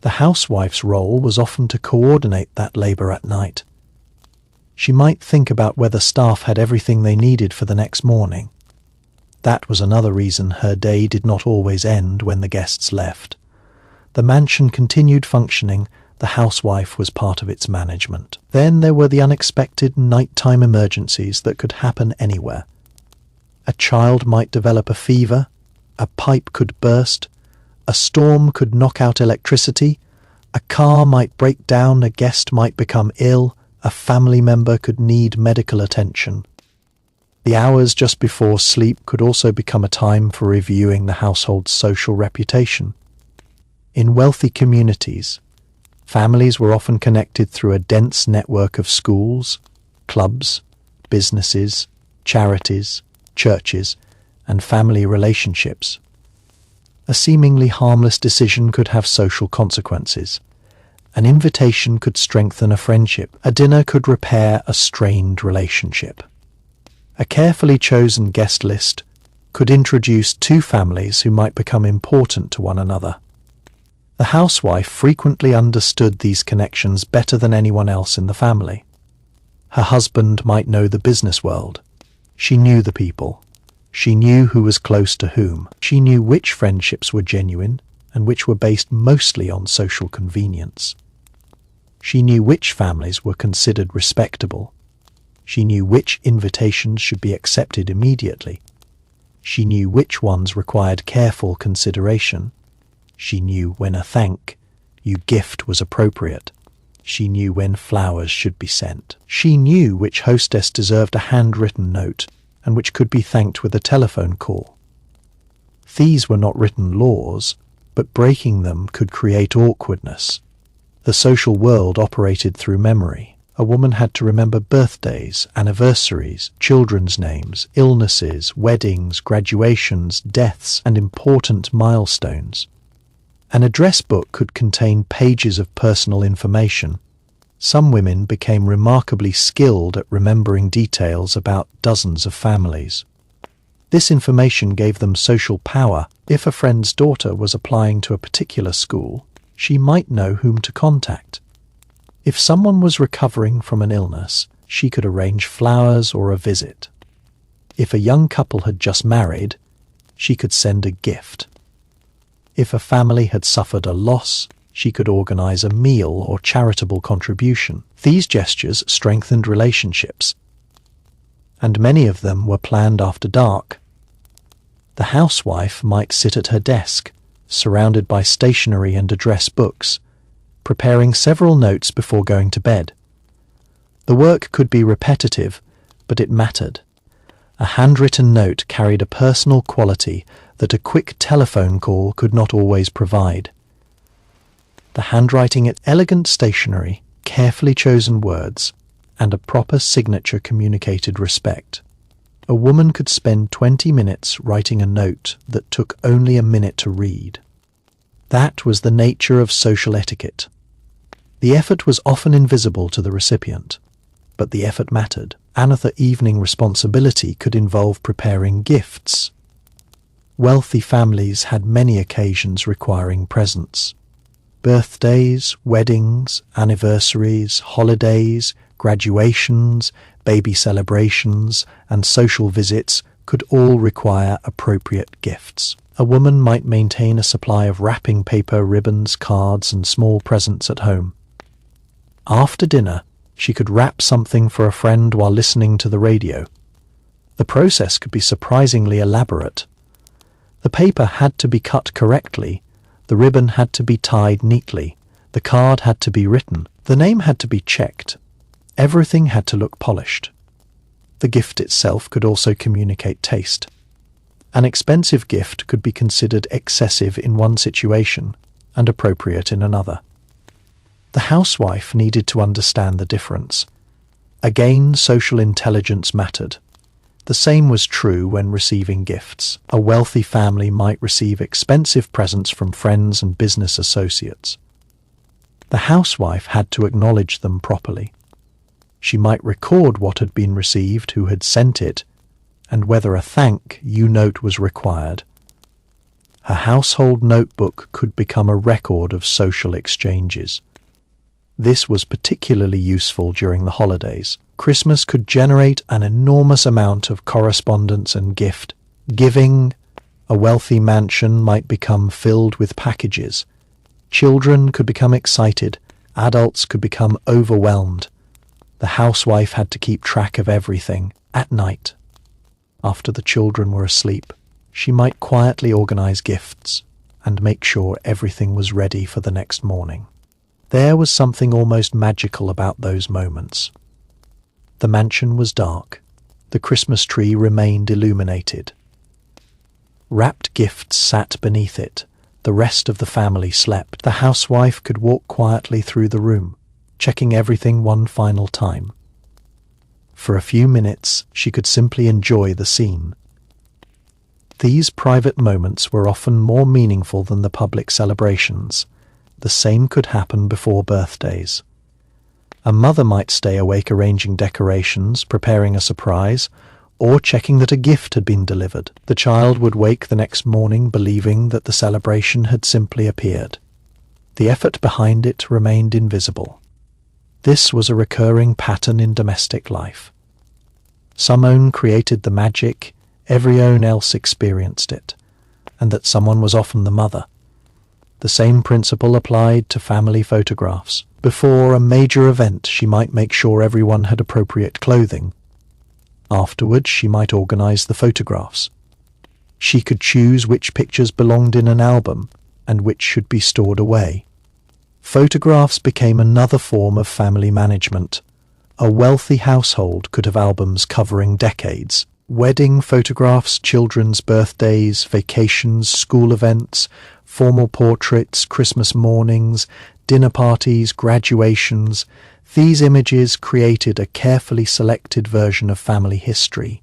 The housewife's role was often to coordinate that labor at night. She might think about whether staff had everything they needed for the next morning. That was another reason her day did not always end when the guests left. The mansion continued functioning. The housewife was part of its management. Then there were the unexpected nighttime emergencies that could happen anywhere. A child might develop a fever, a pipe could burst, a storm could knock out electricity, a car might break down, a guest might become ill, a family member could need medical attention. The hours just before sleep could also become a time for reviewing the household's social reputation. In wealthy communities, families were often connected through a dense network of schools, clubs, businesses, charities, churches, and family relationships. A seemingly harmless decision could have social consequences. An invitation could strengthen a friendship. A dinner could repair a strained relationship. A carefully chosen guest list could introduce two families who might become important to one another. The housewife frequently understood these connections better than anyone else in the family. Her husband might know the business world. She knew the people. She knew who was close to whom. She knew which friendships were genuine and which were based mostly on social convenience. She knew which families were considered respectable. She knew which invitations should be accepted immediately. She knew which ones required careful consideration. She knew when a thank you gift was appropriate. She knew when flowers should be sent. She knew which hostess deserved a handwritten note and which could be thanked with a telephone call. These were not written laws, but breaking them could create awkwardness. The social world operated through memory. A woman had to remember birthdays, anniversaries, children's names, illnesses, weddings, graduations, deaths, and important milestones. An address book could contain pages of personal information. Some women became remarkably skilled at remembering details about dozens of families. This information gave them social power. If a friend's daughter was applying to a particular school, she might know whom to contact. If someone was recovering from an illness, she could arrange flowers or a visit. If a young couple had just married, she could send a gift. If a family had suffered a loss, she could organize a meal or charitable contribution. These gestures strengthened relationships, and many of them were planned after dark. The housewife might sit at her desk, surrounded by stationery and address books, preparing several notes before going to bed. The work could be repetitive, but it mattered. A handwritten note carried a personal quality that a quick telephone call could not always provide. The handwriting at elegant stationery, carefully chosen words, and a proper signature communicated respect. A woman could spend 20 minutes writing a note that took only a minute to read. That was the nature of social etiquette. The effort was often invisible to the recipient, but the effort mattered. Another evening responsibility could involve preparing gifts. Wealthy families had many occasions requiring presents. Birthdays, weddings, anniversaries, holidays, graduations, baby celebrations, and social visits could all require appropriate gifts. A woman might maintain a supply of wrapping paper, ribbons, cards, and small presents at home. After dinner, she could wrap something for a friend while listening to the radio. The process could be surprisingly elaborate. The paper had to be cut correctly, the ribbon had to be tied neatly, the card had to be written, the name had to be checked. Everything had to look polished. The gift itself could also communicate taste. An expensive gift could be considered excessive in one situation and appropriate in another. The housewife needed to understand the difference. Again, social intelligence mattered. The same was true when receiving gifts. A wealthy family might receive expensive presents from friends and business associates. The housewife had to acknowledge them properly. She might record what had been received, who had sent it, and whether a thank you note was required. Her household notebook could become a record of social exchanges. This was particularly useful during the holidays. Christmas could generate an enormous amount of correspondence and gift giving. A wealthy mansion might become filled with packages. Children could become excited. Adults could become overwhelmed. The housewife had to keep track of everything. At night, after the children were asleep, she might quietly organize gifts and make sure everything was ready for the next morning. There was something almost magical about those moments. The mansion was dark. The Christmas tree remained illuminated. Wrapped gifts sat beneath it. The rest of the family slept. The housewife could walk quietly through the room, checking everything one final time. For a few minutes, she could simply enjoy the scene. These private moments were often more meaningful than the public celebrations. The same could happen before birthdays. A mother might stay awake arranging decorations, preparing a surprise, or checking that a gift had been delivered. The child would wake the next morning believing that the celebration had simply appeared. The effort behind it remained invisible. This was a recurring pattern in domestic life. Someone created the magic, everyone else experienced it, and that someone was often the mother. The same principle applied to family photographs. Before a major event, she might make sure everyone had appropriate clothing. Afterwards, she might organize the photographs. She could choose which pictures belonged in an album and which should be stored away. Photographs became another form of family management. A wealthy household could have albums covering decades. Wedding photographs, children's birthdays, vacations, school events, formal portraits, Christmas mornings, dinner parties, graduations. These images created a carefully selected version of family history.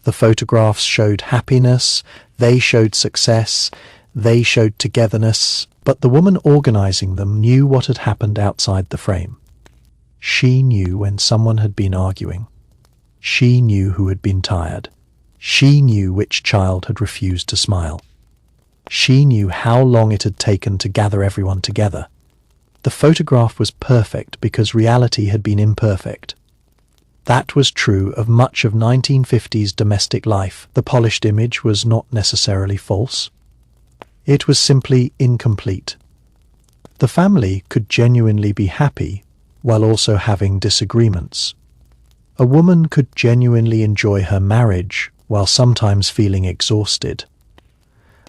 The photographs showed happiness, they showed success, they showed togetherness, but the woman organizing them knew what had happened outside the frame. She knew when someone had been arguing. She knew who had been tired. She knew which child had refused to smile. She knew how long it had taken to gather everyone together. The photograph was perfect because reality had been imperfect. That was true of much of 1950s domestic life. The polished image was not necessarily false. It was simply incomplete. The family could genuinely be happy while also having disagreements. A woman could genuinely enjoy her marriage while sometimes feeling exhausted.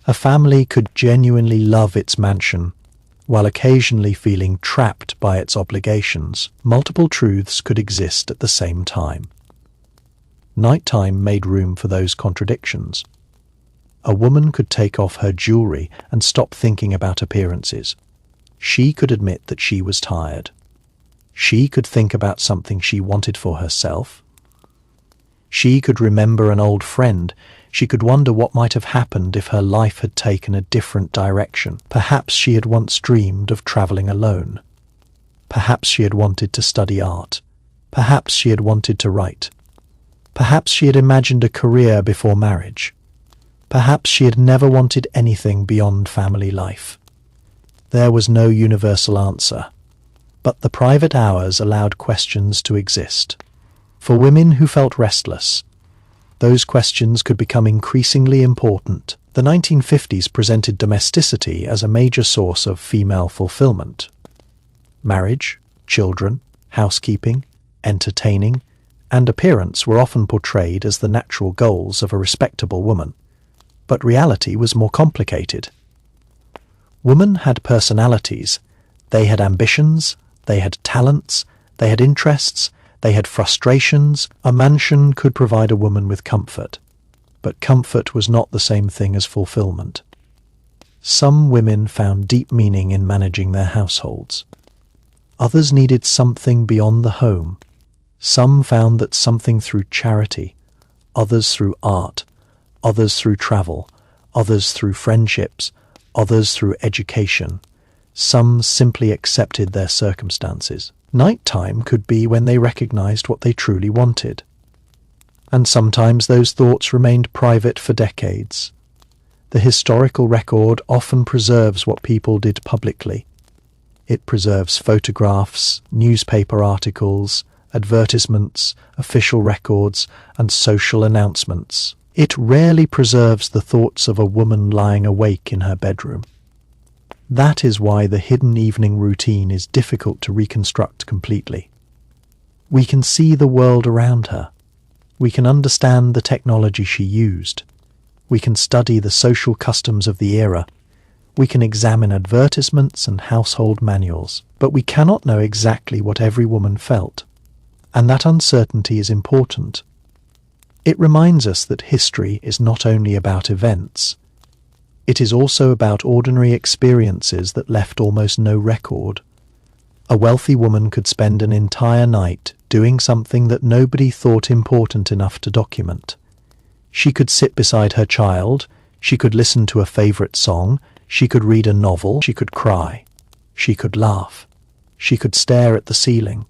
A family could genuinely love its mansion while occasionally feeling trapped by its obligations. Multiple truths could exist at the same time. Nighttime made room for those contradictions. A woman could take off her jewelry and stop thinking about appearances. She could admit that she was tired. She could think about something she wanted for herself. She could remember an old friend. She could wonder what might have happened if her life had taken a different direction. Perhaps she had once dreamed of traveling alone. Perhaps she had wanted to study art. Perhaps she had wanted to write. Perhaps she had imagined a career before marriage. Perhaps she had never wanted anything beyond family life. There was no universal answer, but the private hours allowed questions to exist. For women who felt restless, those questions could become increasingly important. The 1950s presented domesticity as a major source of female fulfillment. Marriage, children, housekeeping, entertaining, and appearance were often portrayed as the natural goals of a respectable woman. But reality was more complicated. Women had personalities. They had ambitions, they had talents, they had interests, they had frustrations. A mansion could provide a woman with comfort, but comfort was not the same thing as fulfillment. Some women found deep meaning in managing their households. Others needed something beyond the home. Some found that something through charity, others through art, others through travel, others through friendships, others through education. Some simply accepted their circumstances. Nighttime could be when they recognized what they truly wanted. And sometimes those thoughts remained private for decades. The historical record often preserves what people did publicly. It preserves photographs, newspaper articles, advertisements, official records, and social announcements. It rarely preserves the thoughts of a woman lying awake in her bedroom. That is why the hidden evening routine is difficult to reconstruct completely. We can see the world around her. We can understand the technology she used. We can study the social customs of the era. We can examine advertisements and household manuals, but we cannot know exactly what every woman felt. And that uncertainty is important. It reminds us that history is not only about events. It is also about ordinary experiences that left almost no record. A wealthy woman could spend an entire night doing something that nobody thought important enough to document. She could sit beside her child, she could listen to a favorite song, she could read a novel, she could cry, she could laugh, she could stare at the ceiling,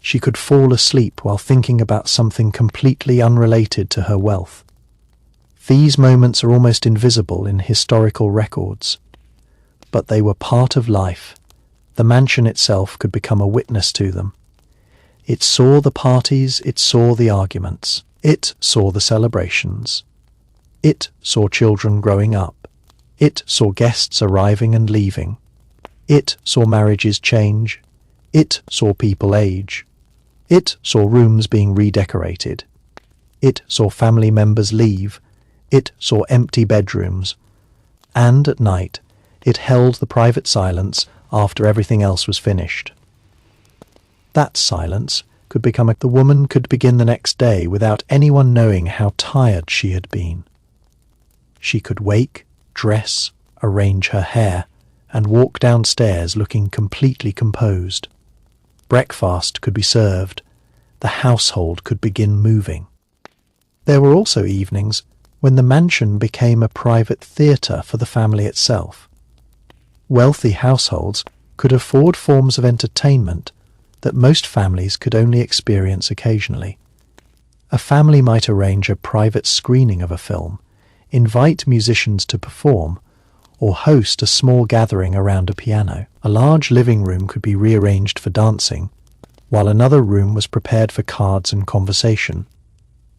she could fall asleep while thinking about something completely unrelated to her wealth. These moments are almost invisible in historical records, but they were part of life. The mansion itself could become a witness to them. It saw the parties, it saw the arguments, it saw the celebrations. It saw children growing up. It saw guests arriving and leaving. It saw marriages change. It saw people age. It saw rooms being redecorated. It saw family members leave. It saw empty bedrooms. And at night, it held the private silence after everything else was finished. That silence could become the woman could begin the next day without anyone knowing how tired she had been. She could wake, dress, arrange her hair, and walk downstairs looking completely composed. Breakfast could be served. The household could begin moving. There were also evenings when the mansion became a private theatre for the family itself. Wealthy households could afford forms of entertainment that most families could only experience occasionally. A family might arrange a private screening of a film, invite musicians to perform, or host a small gathering around a piano. A large living room could be rearranged for dancing, while another room was prepared for cards and conversation.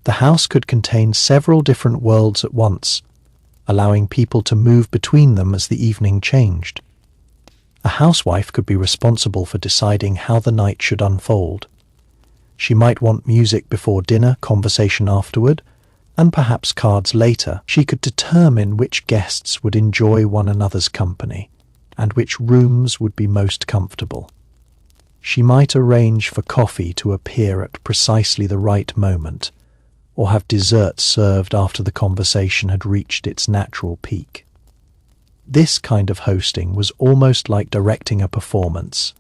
The house could contain several different worlds at once, allowing people to move between them as the evening changed. A housewife could be responsible for deciding how the night should unfold. She might want music before dinner, conversation afterward, and perhaps cards later. She could determine which guests would enjoy one another's company and which rooms would be most comfortable. She might arrange for coffee to appear at precisely the right moment, or have dessert served after the conversation had reached its natural peak. This kind of hosting was almost like directing a performance,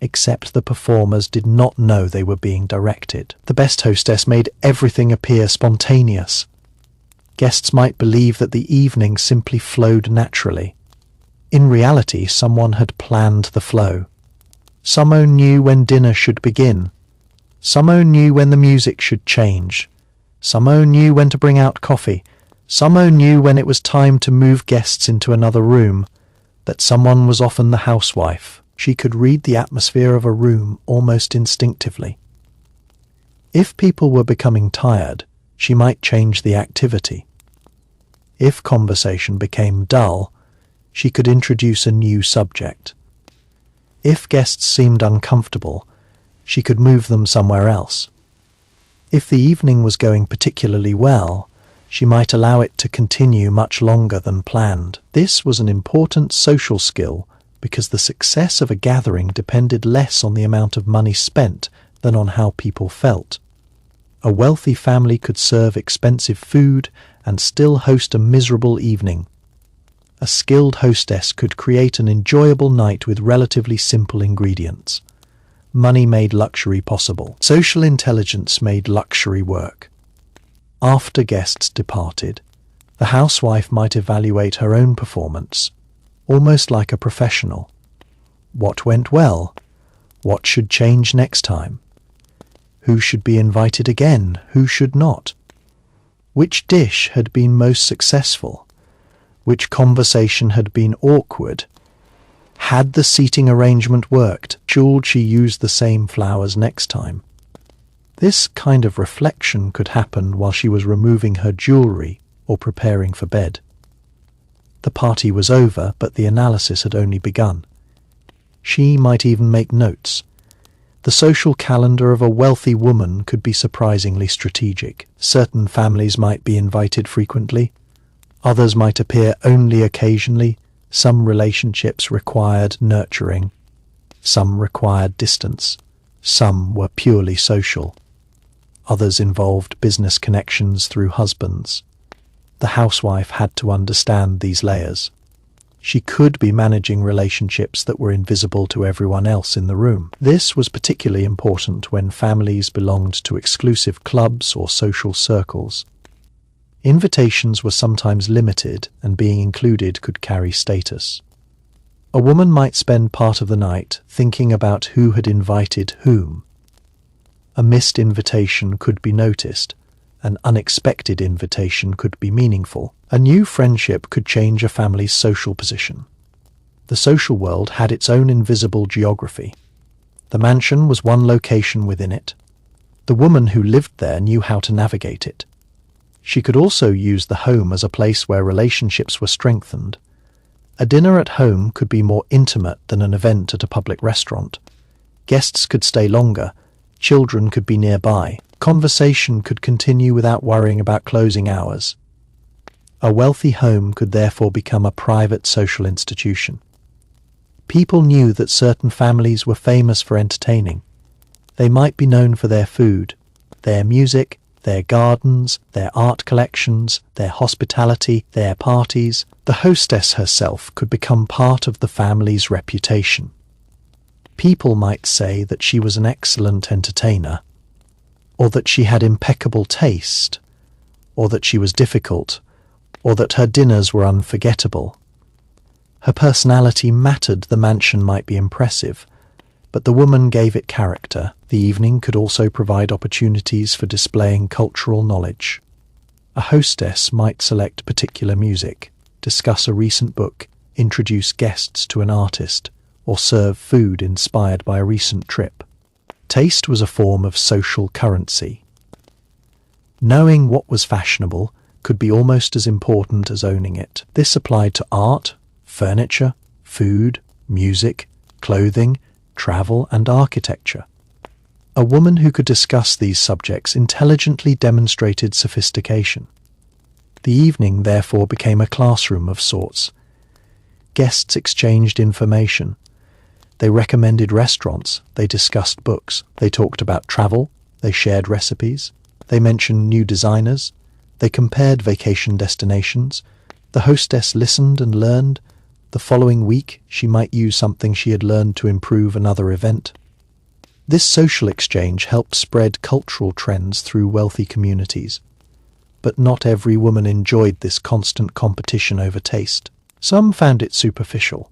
except the performers did not know they were being directed. The best hostess made everything appear spontaneous. Guests might believe that the evening simply flowed naturally. In reality, someone had planned the flow. Someone knew when dinner should begin. Someone knew when the music should change. Someone knew when to bring out coffee. Someone knew when it was time to move guests into another room. That someone was often the housewife. She could read the atmosphere of a room almost instinctively. If people were becoming tired, she might change the activity. If conversation became dull, she could introduce a new subject. If guests seemed uncomfortable, she could move them somewhere else. If the evening was going particularly well, she might allow it to continue much longer than planned. This was an important social skill because the success of a gathering depended less on the amount of money spent than on how people felt. A wealthy family could serve expensive food and still host a miserable evening. A skilled hostess could create an enjoyable night with relatively simple ingredients. Money made luxury possible. Social intelligence made luxury work. After guests departed, the housewife might evaluate her own performance, almost like a professional. What went well? What should change next time? Who should be invited again? Who should not? Which dish had been most successful? Which conversation had been awkward? Had the seating arrangement worked? Should she use the same flowers next time? This kind of reflection could happen while she was removing her jewelry or preparing for bed. The party was over, but the analysis had only begun. She might even make notes. The social calendar of a wealthy woman could be surprisingly strategic. Certain families might be invited frequently. Others might appear only occasionally. Some relationships required nurturing. Some required distance. Some were purely social. Others involved business connections through husbands. The housewife had to understand these layers. She could be managing relationships that were invisible to everyone else in the room. This was particularly important when families belonged to exclusive clubs or social circles. Invitations were sometimes limited, and being included could carry status. A woman might spend part of the night thinking about who had invited whom. A missed invitation could be noticed. An unexpected invitation could be meaningful. A new friendship could change a family's social position. The social world had its own invisible geography. The mansion was one location within it. The woman who lived there knew how to navigate it. She could also use the home as a place where relationships were strengthened. A dinner at home could be more intimate than an event at a public restaurant. Guests could stay longer. Children could be nearby. Conversation could continue without worrying about closing hours. A wealthy home could therefore become a private social institution. People knew that certain families were famous for entertaining. They might be known for their food, their music, their gardens, their art collections, their hospitality, their parties. The hostess herself could become part of the family's reputation. People might say that she was an excellent entertainer, or that she had impeccable taste, or that she was difficult, or that her dinners were unforgettable. Her personality mattered. The mansion might be impressive, but the woman gave it character. The evening could also provide opportunities for displaying cultural knowledge. A hostess might select particular music, discuss a recent book, introduce guests to an artist, or serve food inspired by a recent trip. Taste was a form of social currency. Knowing what was fashionable could be almost as important as owning it. This applied to art, furniture, food, music, clothing, travel, and architecture. A woman who could discuss these subjects intelligently demonstrated sophistication. The evening therefore became a classroom of sorts. Guests exchanged information. They recommended restaurants, they discussed books, they talked about travel, they shared recipes, they mentioned new designers, they compared vacation destinations. The hostess listened and learned. The following week, she might use something she had learned to improve another event. This social exchange helped spread cultural trends through wealthy communities. But not every woman enjoyed this constant competition over taste. Some found it superficial.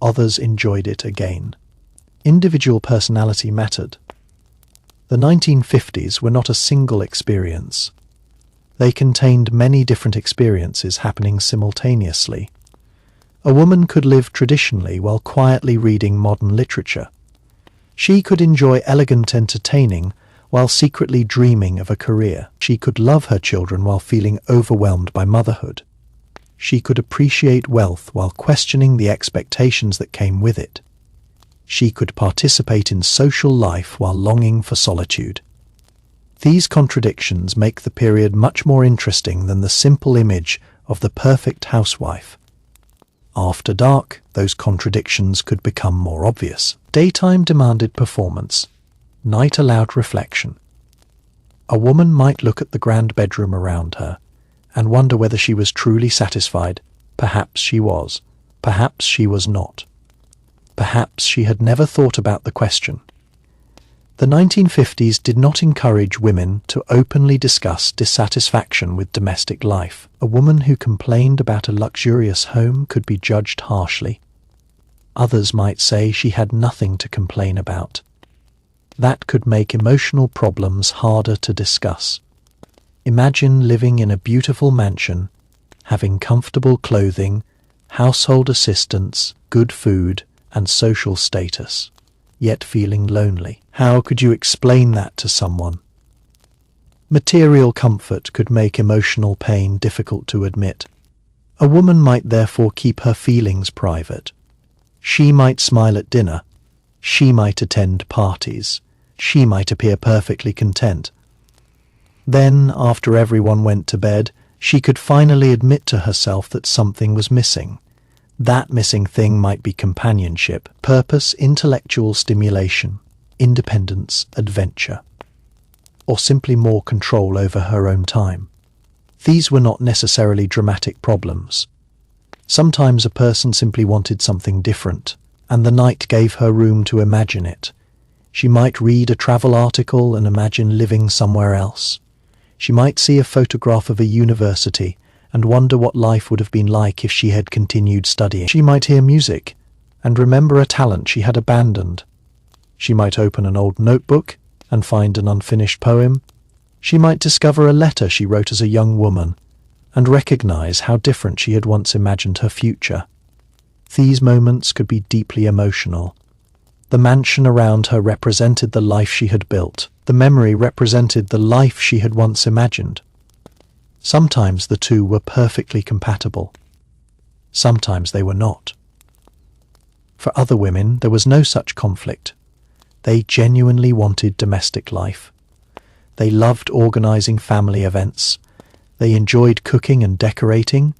Others enjoyed it again. Individual personality mattered. The 1950s were not a single experience. They contained many different experiences happening simultaneously. A woman could live traditionally while quietly reading modern literature. She could enjoy elegant entertaining while secretly dreaming of a career. She could love her children while feeling overwhelmed by motherhood. She could appreciate wealth while questioning the expectations that came with it. She could participate in social life while longing for solitude. These contradictions make the period much more interesting than the simple image of the perfect housewife. After dark, those contradictions could become more obvious. Daytime demanded performance. Night allowed reflection. A woman might look at the grand bedroom around her and wonder whether she was truly satisfied. Perhaps she was. Perhaps she was not. Perhaps she had never thought about the question. The 1950s did not encourage women to openly discuss dissatisfaction with domestic life. A woman who complained about a luxurious home could be judged harshly. Others might say she had nothing to complain about. That could make emotional problems harder to discuss. Imagine living in a beautiful mansion, having comfortable clothing, household assistants, good food, and social status. yet feeling lonely. How could you explain that to someone? Material comfort could make emotional pain difficult to admit. A woman might therefore keep her feelings private. She might smile at dinner. She might attend parties. She might appear perfectly content. Then, after everyone went to bed, she could finally admit to herself that something was missing. That missing thing might be companionship, purpose, intellectual stimulation, independence, adventure, or simply more control over her own time. These were not necessarily dramatic problems. Sometimes a person simply wanted something different, and the night gave her room to imagine it. She might read a travel article and imagine living somewhere else. She might see a photograph of a university and wonder what life would have been like if she had continued studying. She might hear music and remember a talent she had abandoned. She might open an old notebook and find an unfinished poem. She might discover a letter she wrote as a young woman and recognize how different she had once imagined her future. These moments could be deeply emotional. The mansion around her represented the life she had built. The memory represented the life she had once imagined. Sometimes the two were perfectly compatible. Sometimes they were not. For other women, there was no such conflict. They genuinely wanted domestic life. They loved organizing family events. They enjoyed cooking and decorating.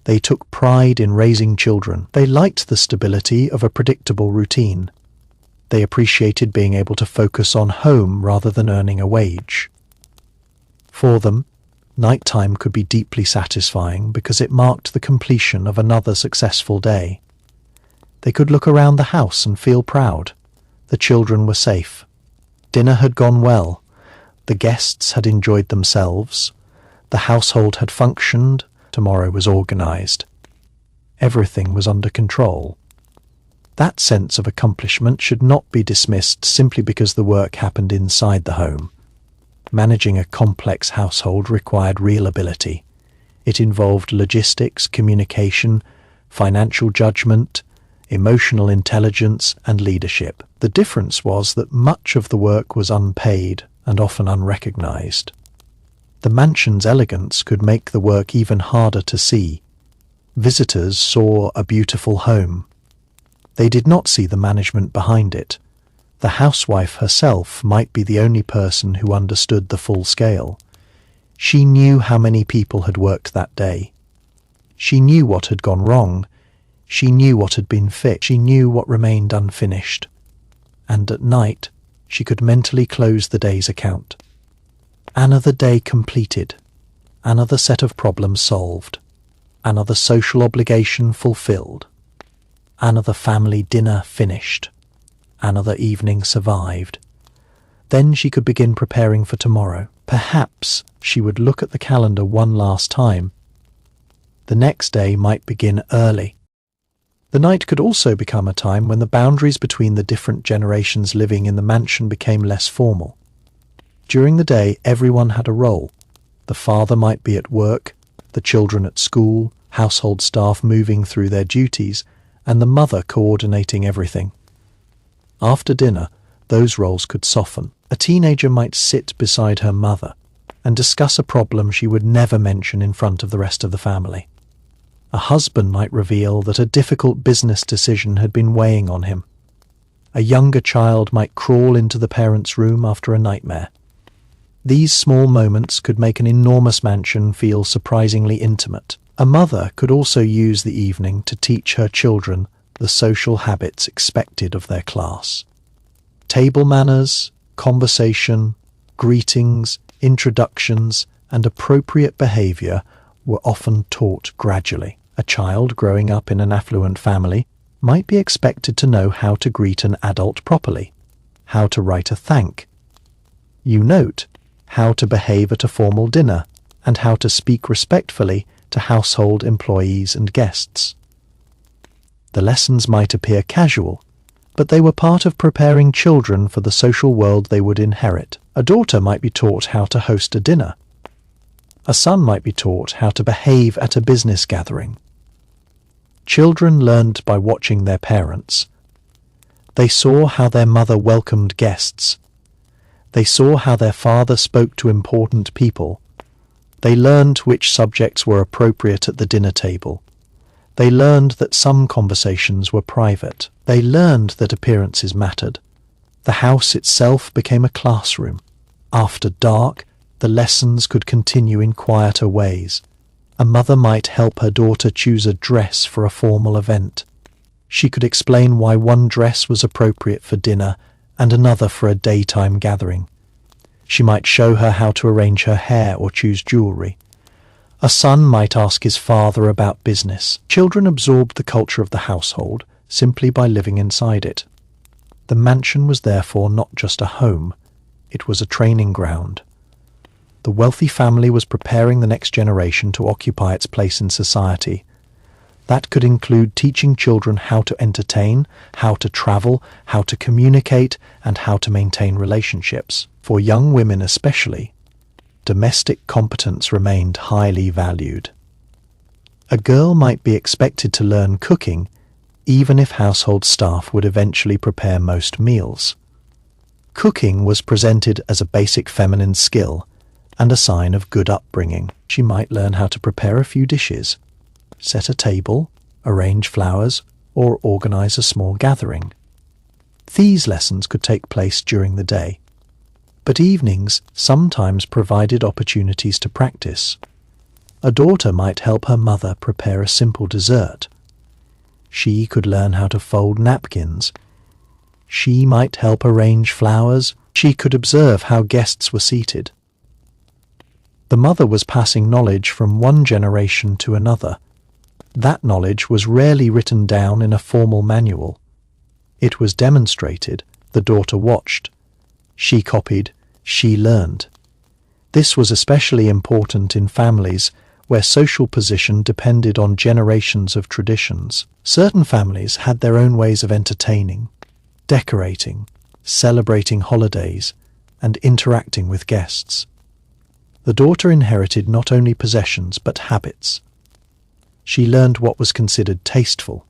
They took pride in raising children. They liked the stability of a predictable routine. They appreciated being able to focus on home rather than earning a wage. For them, nighttime could be deeply satisfying because it marked the completion of another successful day. They could look around the house and feel proud. The children were safe. Dinner had gone well. The guests had enjoyed themselves. The household had functioned. Tomorrow was organized. Everything was under control. That sense of accomplishment should not be dismissed simply because the work happened inside the home. Managing a complex household required real ability. It involved logistics, communication, financial judgment, emotional intelligence, and leadership. The difference was that much of the work was unpaid and often unrecognized. The mansion's elegance could make the work even harder to see. Visitors saw a beautiful home. They did not see the management behind it. The housewife herself might be the only person who understood the full scale. She knew how many people had worked that day. She knew what had gone wrong. She knew what had been fixed. She knew what remained unfinished. And at night, she could mentally close the day's account. Another day completed. Another set of problems solved. Another social obligation fulfilled. Another family dinner finished. Another evening survived. Then she could begin preparing for tomorrow. Perhaps she would look at the calendar one last time. The next day might begin early. The night could also become a time when the boundaries between the different generations living in the mansion became less formal. During the day, everyone had a role. The father might be at work, the children at school, household staff moving through their duties, and the mother coordinating everything. After dinner, those roles could soften. A teenager might sit beside her mother and discuss a problem she would never mention in front of the rest of the family. A husband might reveal that a difficult business decision had been weighing on him. A younger child might crawl into the parents' room after a nightmare. These small moments could make an enormous mansion feel surprisingly intimate. A mother could also use the evening to teach her children the social habits expected of their class. Table manners, conversation, greetings, introductions, and appropriate behavior were often taught gradually. A child growing up in an affluent family might be expected to know how to greet an adult properly, how to write a thank you note, how to behave at a formal dinner, and how to speak respectfully to household employees and guests. The lessons might appear casual, but they were part of preparing children for the social world they would inherit. A daughter might be taught how to host a dinner. A son might be taught how to behave at a business gathering. Children learned by watching their parents. They saw how their mother welcomed guests. They saw how their father spoke to important people. They learned which subjects were appropriate at the dinner table. They learned that some conversations were private. They learned that appearances mattered. The house itself became a classroom. After dark, the lessons could continue in quieter ways. A mother might help her daughter choose a dress for a formal event. She could explain why one dress was appropriate for dinner and another for a daytime gathering. She might show her how to arrange her hair or choose jewelry. A son might ask his father about business. Children absorbed the culture of the household simply by living inside it. The mansion was therefore not just a home, it was a training ground. The wealthy family was preparing the next generation to occupy its place in society. That could include teaching children how to entertain, how to travel, how to communicate, and how to maintain relationships. For young women especially, domestic competence remained highly valued. A girl might be expected to learn cooking, even if household staff would eventually prepare most meals. Cooking was presented as a basic feminine skill and a sign of good upbringing. She might learn how to prepare a few dishes, set a table, arrange flowers, or organize a small gathering. These lessons could take place during the day, but evenings sometimes provided opportunities to practice. A daughter might help her mother prepare a simple dessert. She could learn how to fold napkins. She might help arrange flowers. She could observe how guests were seated. The mother was passing knowledge from one generation to another. That knowledge was rarely written down in a formal manual. It was demonstrated, the daughter watched. She copied, she learned. This was especially important in families where social position depended on generations of traditions. Certain families had their own ways of entertaining, decorating, celebrating holidays, and interacting with guests. The daughter inherited not only possessions but habits. She learned what was considered tasteful.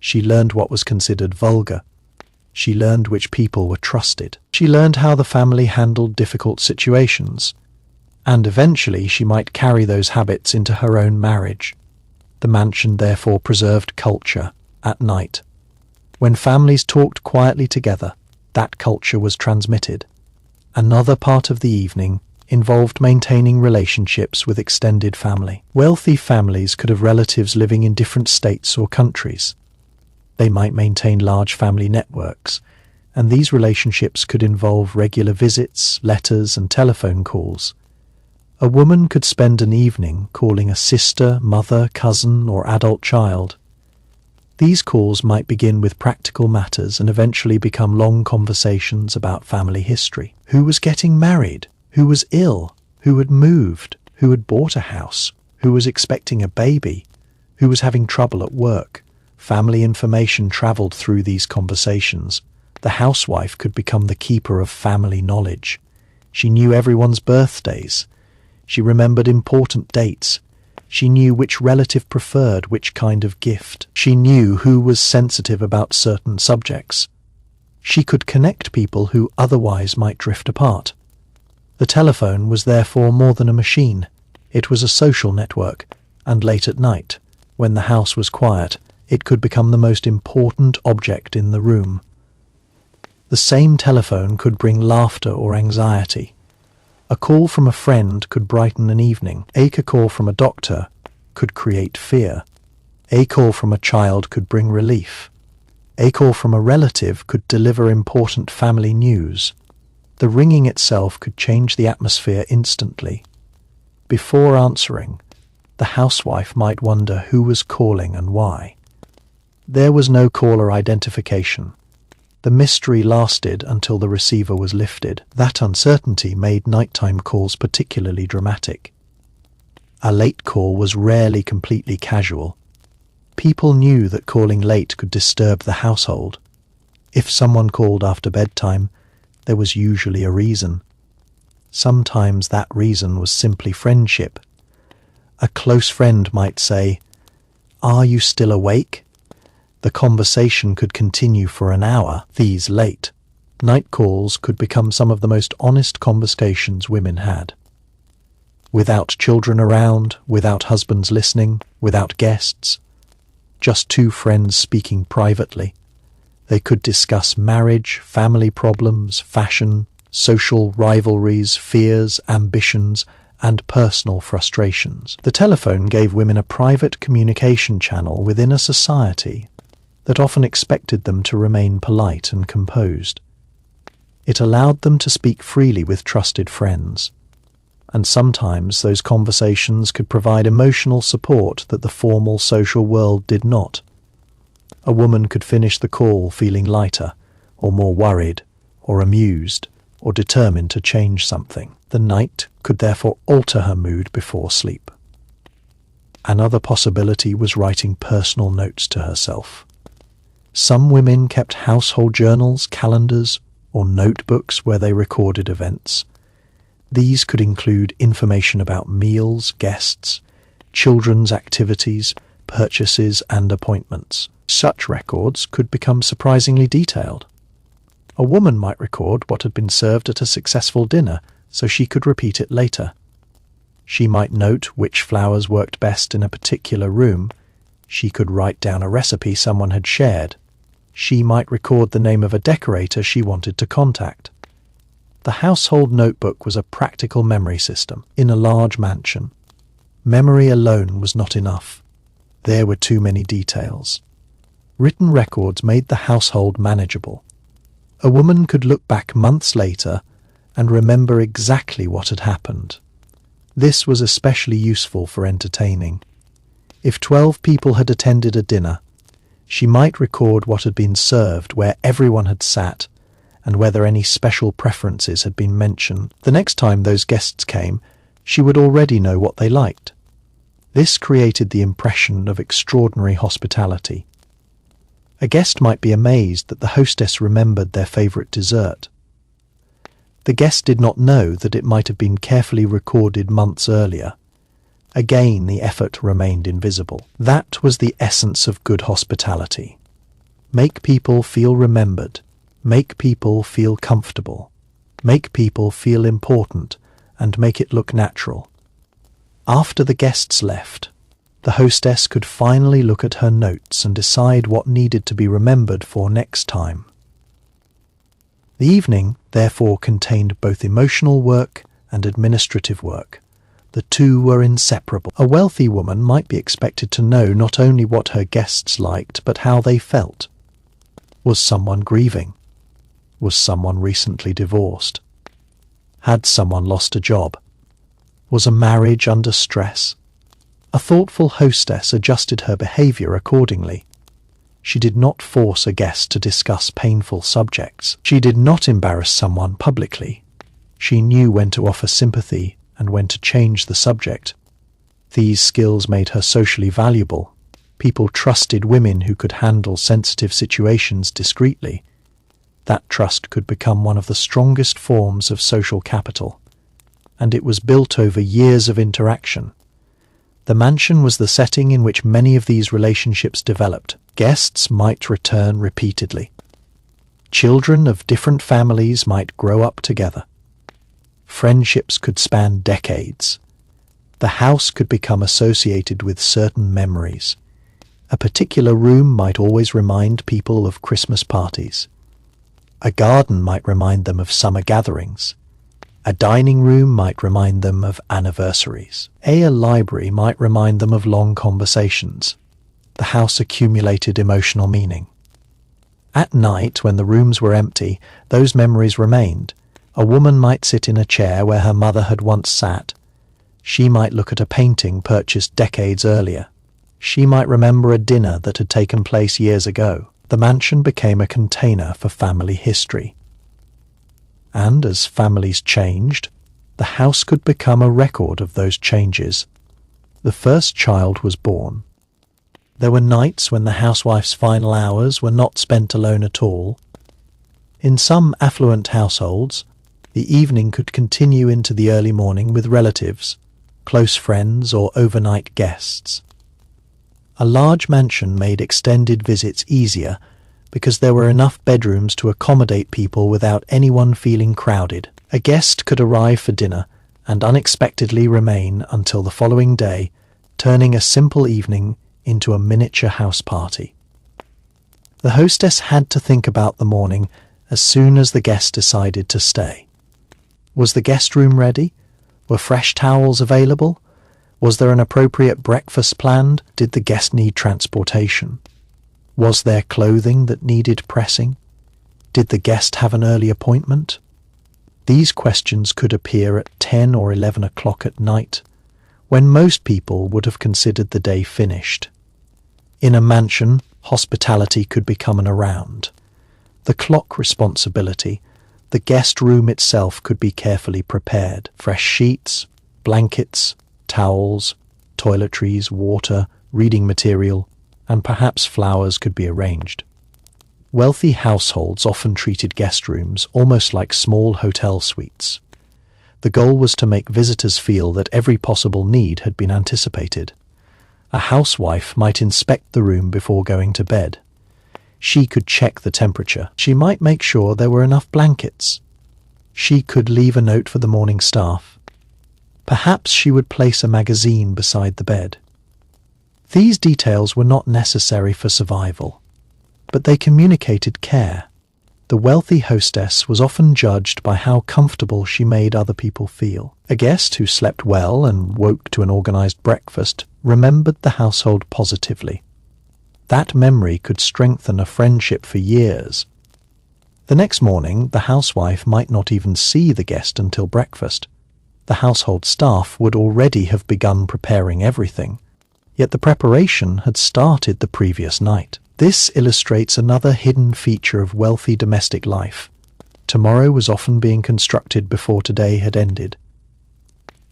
She learned what was considered vulgar. She learned which people were trusted. She learned how the family handled difficult situations. And eventually she might carry those habits into her own marriage. The mansion therefore preserved culture at night. When families talked quietly together, that culture was transmitted. Another part of the evening involved maintaining relationships with extended family. Wealthy families could have relatives living in different states or countries. They might maintain large family networks, and these relationships could involve regular visits, letters, and telephone calls. A woman could spend an evening calling a sister, mother, cousin, or adult child. These calls might begin with practical matters and eventually become long conversations about family history. Who was getting married? Who was ill? Who had moved? Who had bought a house? Who was expecting a baby? Who was having trouble at work? Family information traveled through these conversations. The housewife could become the keeper of family knowledge. She knew everyone's birthdays. She remembered important dates. She knew which relative preferred which kind of gift. She knew who was sensitive about certain subjects. She could connect people who otherwise might drift apart. The telephone was therefore more than a machine. It was a social network, and late at night, when the house was quiet, it could become the most important object in the room. The same telephone could bring laughter or anxiety. A call from a friend could brighten an evening. A call from a doctor could create fear. A call from a child could bring relief. A call from a relative could deliver important family news. The ringing itself could change the atmosphere instantly. Before answering, the housewife might wonder who was calling and why. There was no caller identification. The mystery lasted until the receiver was lifted. That uncertainty made nighttime calls particularly dramatic. A late call was rarely completely casual. People knew that calling late could disturb the household. If someone called after bedtime, there was usually a reason. Sometimes that reason was simply friendship. A close friend might say, "Are you still awake?" The conversation could continue for an hour. These late night calls could become some of the most honest conversations women had. Without children around, without husbands listening, without guests, just two friends speaking privately. They could discuss marriage, family problems, fashion, social rivalries, fears, ambitions, and personal frustrations. The telephone gave women a private communication channel within a society that often expected them to remain polite and composed. It allowed them to speak freely with trusted friends, and sometimes those conversations could provide emotional support that the formal social world did not. A woman could finish the call feeling lighter, or more worried, or amused, or determined to change something. The night could therefore alter her mood before sleep. Another possibility was writing personal notes to herself. Some women kept household journals, calendars, or notebooks where they recorded events. These could include information about meals, guests, children's activities, purchases, and appointments. Such records could become surprisingly detailed. A woman might record what had been served at a successful dinner so she could repeat it later. She might note which flowers worked best in a particular room. She could write down a recipe someone had shared. She might record the name of a decorator she wanted to contact. The household notebook was a practical memory system. In a large mansion, memory alone was not enough. There were too many details. Written records made the household manageable. A woman could look back months later and remember exactly what had happened. This was especially useful for entertaining. If 12 people had attended a dinner, she might record what had been served, where everyone had sat, and whether any special preferences had been mentioned. The next time those guests came, she would already know what they liked. This created the impression of extraordinary hospitality. A guest might be amazed that the hostess remembered their favorite dessert. The guest did not know that it might have been carefully recorded months earlier. Again, the effort remained invisible. That was the essence of good hospitality. Make people feel remembered. Make people feel comfortable. Make people feel important, and make it look natural. After the guests left, the hostess could finally look at her notes and decide what needed to be remembered for next time. The evening, therefore, contained both emotional work and administrative work. The two were inseparable. A wealthy woman might be expected to know not only what her guests liked, but how they felt. Was someone grieving? Was someone recently divorced? Had someone lost a job? Was a marriage under stress? A thoughtful hostess adjusted her behavior accordingly. She did not force a guest to discuss painful subjects. She did not embarrass someone publicly. She knew when to offer sympathy and when to change the subject. These skills made her socially valuable. People trusted women who could handle sensitive situations discreetly. That trust could become one of the strongest forms of social capital, and it was built over years of interaction. The mansion was the setting in which many of these relationships developed. Guests might return repeatedly. Children of different families might grow up together. Friendships could span decades. The house could become associated with certain memories. A particular room might always remind people of Christmas parties. A garden might remind them of summer gatherings. A dining room might remind them of anniversaries. A library might remind them of long conversations. The house accumulated emotional meaning. At night, when the rooms were empty, those memories remained. A woman might sit in a chair where her mother had once sat. She might look at a painting purchased decades earlier. She might remember a dinner that had taken place years ago. The mansion became a container for family history. And as families changed, the house could become a record of those changes. The first child was born. There were nights when the housewife's final hours were not spent alone at all. In some affluent households, the evening could continue into the early morning with relatives, close friends, or overnight guests. A large mansion made extended visits easier because there were enough bedrooms to accommodate people without anyone feeling crowded. A guest could arrive for dinner and unexpectedly remain until the following day, turning a simple evening into a miniature house party. The hostess had to think about the morning as soon as the guest decided to stay. Was the guest room ready? Were fresh towels available? Was there an appropriate breakfast planned? Did the guest need transportation? Was there clothing that needed pressing? Did the guest have an early appointment? These questions could appear at 10 or 11 o'clock at night, when most people would have considered the day finished. In a mansion, hospitality could become an around. The clock responsibility, the guest room itself could be carefully prepared. Fresh sheets, blankets, towels, toiletries, water, reading material, and perhaps flowers could be arranged. Wealthy households often treated guest rooms almost like small hotel suites. The goal was to make visitors feel that every possible need had been anticipated. A housewife might inspect the room before going to bed. She could check the temperature. She might make sure there were enough blankets. She could leave a note for the morning staff. Perhaps she would place a magazine beside the bed. These details were not necessary for survival, but they communicated care. The wealthy hostess was often judged by how comfortable she made other people feel. A guest who slept well and woke to an organized breakfast remembered the household positively. That memory could strengthen a friendship for years. The next morning, the housewife might not even see the guest until breakfast. The household staff would already have begun preparing everything, yet the preparation had started the previous night. This illustrates another hidden feature of wealthy domestic life. Tomorrow was often being constructed before today had ended.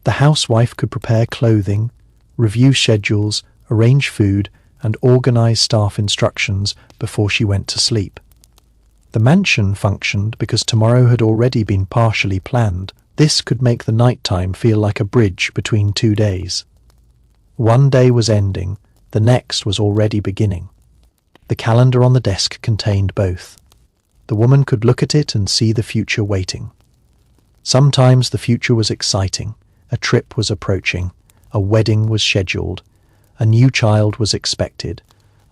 The housewife could prepare clothing, review schedules, arrange food, and organize staff instructions before she went to sleep. The mansion functioned because tomorrow had already been partially planned. This could make the nighttime feel like a bridge between 2 days. One day was ending, the next was already beginning. The calendar on the desk contained both. The woman could look at it and see the future waiting. Sometimes the future was exciting. A trip was approaching. A wedding was scheduled. A new child was expected.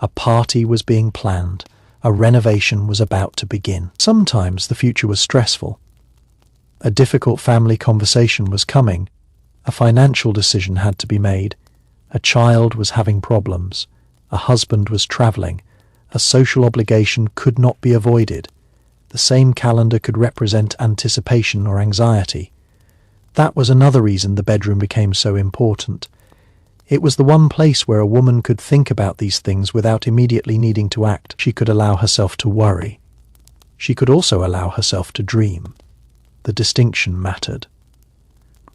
A party was being planned. A renovation was about to begin. Sometimes the future was stressful. A difficult family conversation was coming. A financial decision had to be made. A child was having problems. A husband was traveling. A social obligation could not be avoided. The same calendar could represent anticipation or anxiety. That was another reason the bedroom became so important. It was the one place where a woman could think about these things without immediately needing to act. She could allow herself to worry. She could also allow herself to dream. The distinction mattered.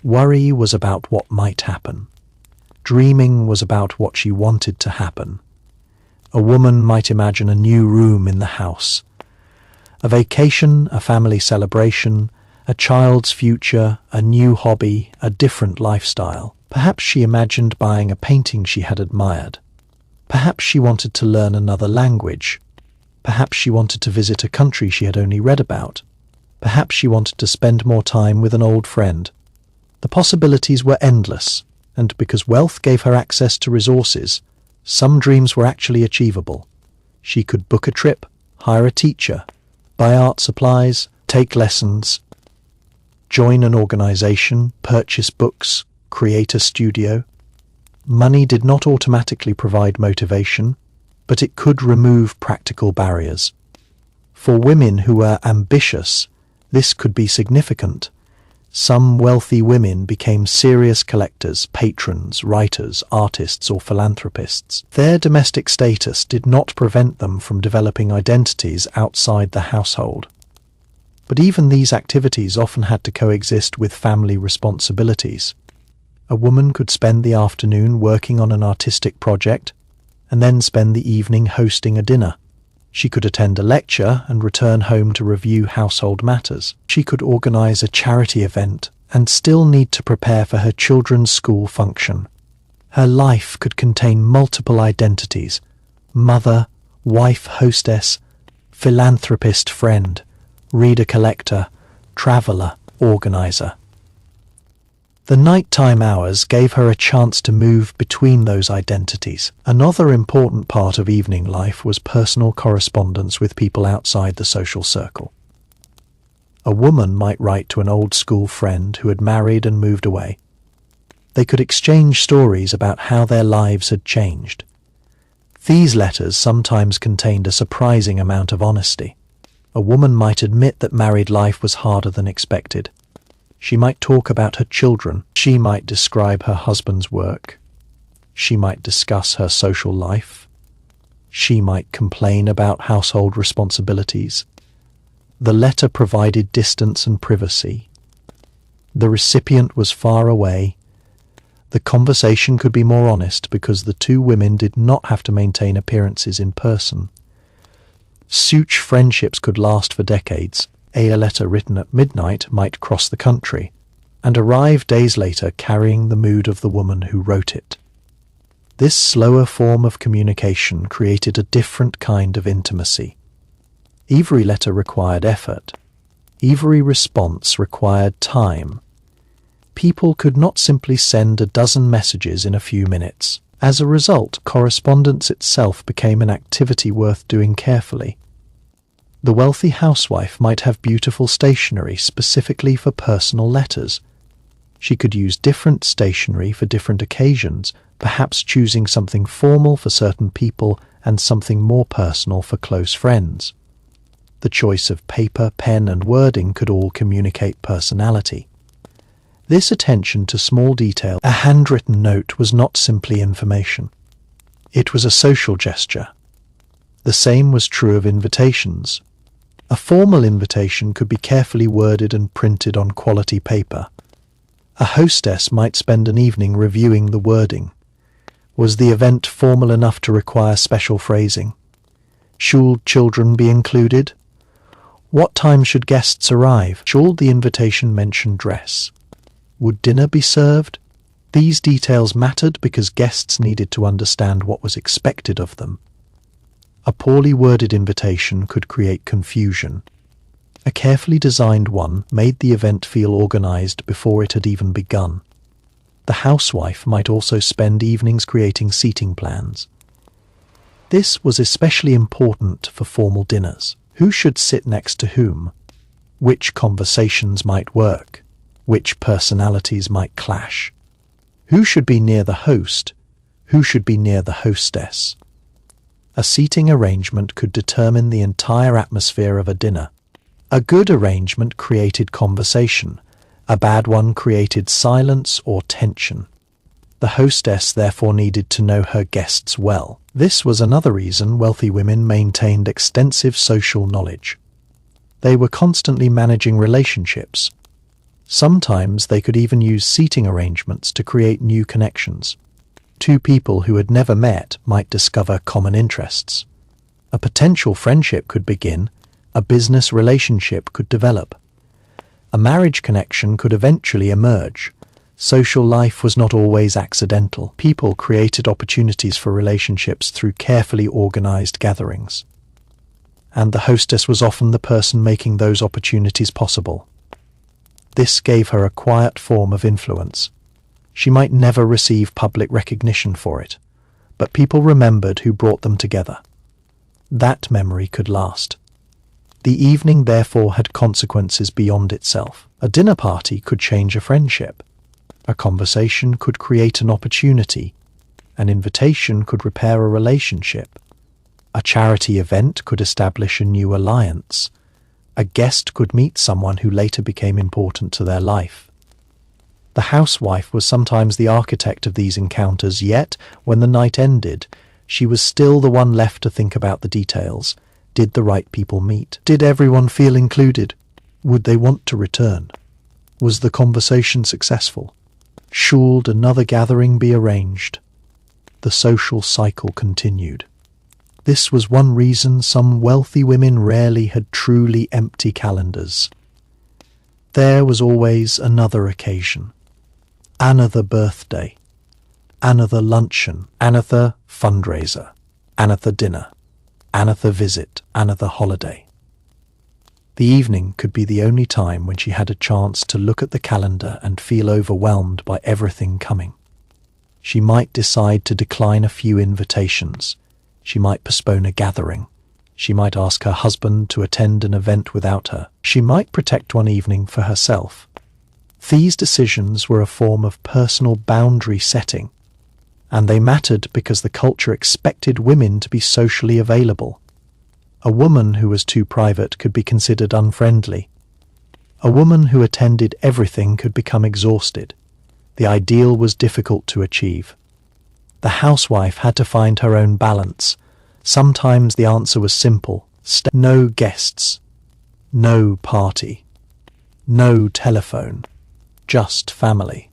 Worry was about what might happen. Dreaming was about what she wanted to happen. A woman might imagine a new room in the house, a vacation, a family celebration, a child's future, a new hobby, a different lifestyle. Perhaps she imagined buying a painting she had admired. Perhaps she wanted to learn another language. Perhaps she wanted to visit a country she had only read about. Perhaps she wanted to spend more time with an old friend. The possibilities were endless, and because wealth gave her access to resources, some dreams were actually achievable. She could book a trip, hire a teacher, buy art supplies, take lessons, join an organization, purchase books, create a studio. Money did not automatically provide motivation, but it could remove practical barriers. For women who were ambitious, this could be significant. Some wealthy women became serious collectors, patrons, writers, artists, or philanthropists. Their domestic status did not prevent them from developing identities outside the household. But even these activities often had to coexist with family responsibilities. A woman could spend the afternoon working on an artistic project and then spend the evening hosting a dinner. She could attend a lecture and return home to review household matters. She could organize a charity event and still need to prepare for her children's school function. Her life could contain multiple identities: mother, wife, hostess, philanthropist, friend, reader-collector, traveller, organizer. The nighttime hours gave her a chance to move between those identities. Another important part of evening life was personal correspondence with people outside the social circle. A woman might write to an old-school friend who had married and moved away. They could exchange stories about how their lives had changed. These letters sometimes contained a surprising amount of honesty. A woman might admit that married life was harder than expected. She might talk about her children. She might describe her husband's work. She might discuss her social life. She might complain about household responsibilities. The letter provided distance and privacy. The recipient was far away. The conversation could be more honest because the two women did not have to maintain appearances in person. Such friendships could last for decades. A letter written at midnight might cross the country and arrive days later carrying the mood of the woman who wrote it. This slower form of communication created a different kind of intimacy. Every letter required effort. Every response required time. People could not simply send a dozen messages in a few minutes. As a result, correspondence itself became an activity worth doing carefully. The wealthy housewife might have beautiful stationery specifically for personal letters. She could use different stationery for different occasions, perhaps choosing something formal for certain people and something more personal for close friends. The choice of paper, pen, and wording could all communicate personality. This attention to small detail, a handwritten note, was not simply information. It was a social gesture. The same was true of invitations. A formal invitation could be carefully worded and printed on quality paper. A hostess might spend an evening reviewing the wording. Was the event formal enough to require special phrasing? Should children be included? What time should guests arrive? Should the invitation mention dress? Would dinner be served? These details mattered because guests needed to understand what was expected of them. A poorly worded invitation could create confusion. A carefully designed one made the event feel organized before it had even begun. The housewife might also spend evenings creating seating plans. This was especially important for formal dinners. Who should sit next to whom? Which conversations might work? Which personalities might clash? Who should be near the host? Who should be near the hostess? A seating arrangement could determine the entire atmosphere of a dinner. A good arrangement created conversation. A bad one created silence or tension. The hostess therefore needed to know her guests well. This was another reason wealthy women maintained extensive social knowledge. They were constantly managing relationships. Sometimes they could even use seating arrangements to create new connections. Two people who had never met might discover common interests. A potential friendship could begin. A business relationship could develop. A marriage connection could eventually emerge. Social life was not always accidental. People created opportunities for relationships through carefully organized gatherings. And the hostess was often the person making those opportunities possible. This gave her a quiet form of influence. She might never receive public recognition for it, but people remembered who brought them together. That memory could last. The evening therefore had consequences beyond itself. A dinner party could change a friendship. A conversation could create an opportunity. An invitation could repair a relationship. A charity event could establish a new alliance. A guest could meet someone who later became important to their life. The housewife was sometimes the architect of these encounters, yet, when the night ended, she was still the one left to think about the details. Did the right people meet? Did everyone feel included? Would they want to return? Was the conversation successful? Should another gathering be arranged? The social cycle continued. This was one reason some wealthy women rarely had truly empty calendars. There was always another occasion, another birthday, Another luncheon, another fundraiser, another dinner, another visit, another holiday. The evening could be the only time when she had a chance to look at the calendar and feel overwhelmed by everything coming. She might decide to decline a few invitations. She might postpone a gathering. She might ask her husband to attend an event without her. She might protect one evening for herself. These decisions were a form of personal boundary setting, and they mattered because the culture expected women to be socially available. A woman who was too private could be considered unfriendly. A woman who attended everything could become exhausted. The ideal was difficult to achieve. The housewife had to find her own balance. Sometimes the answer was simple: no guests, no party, no telephone, just family.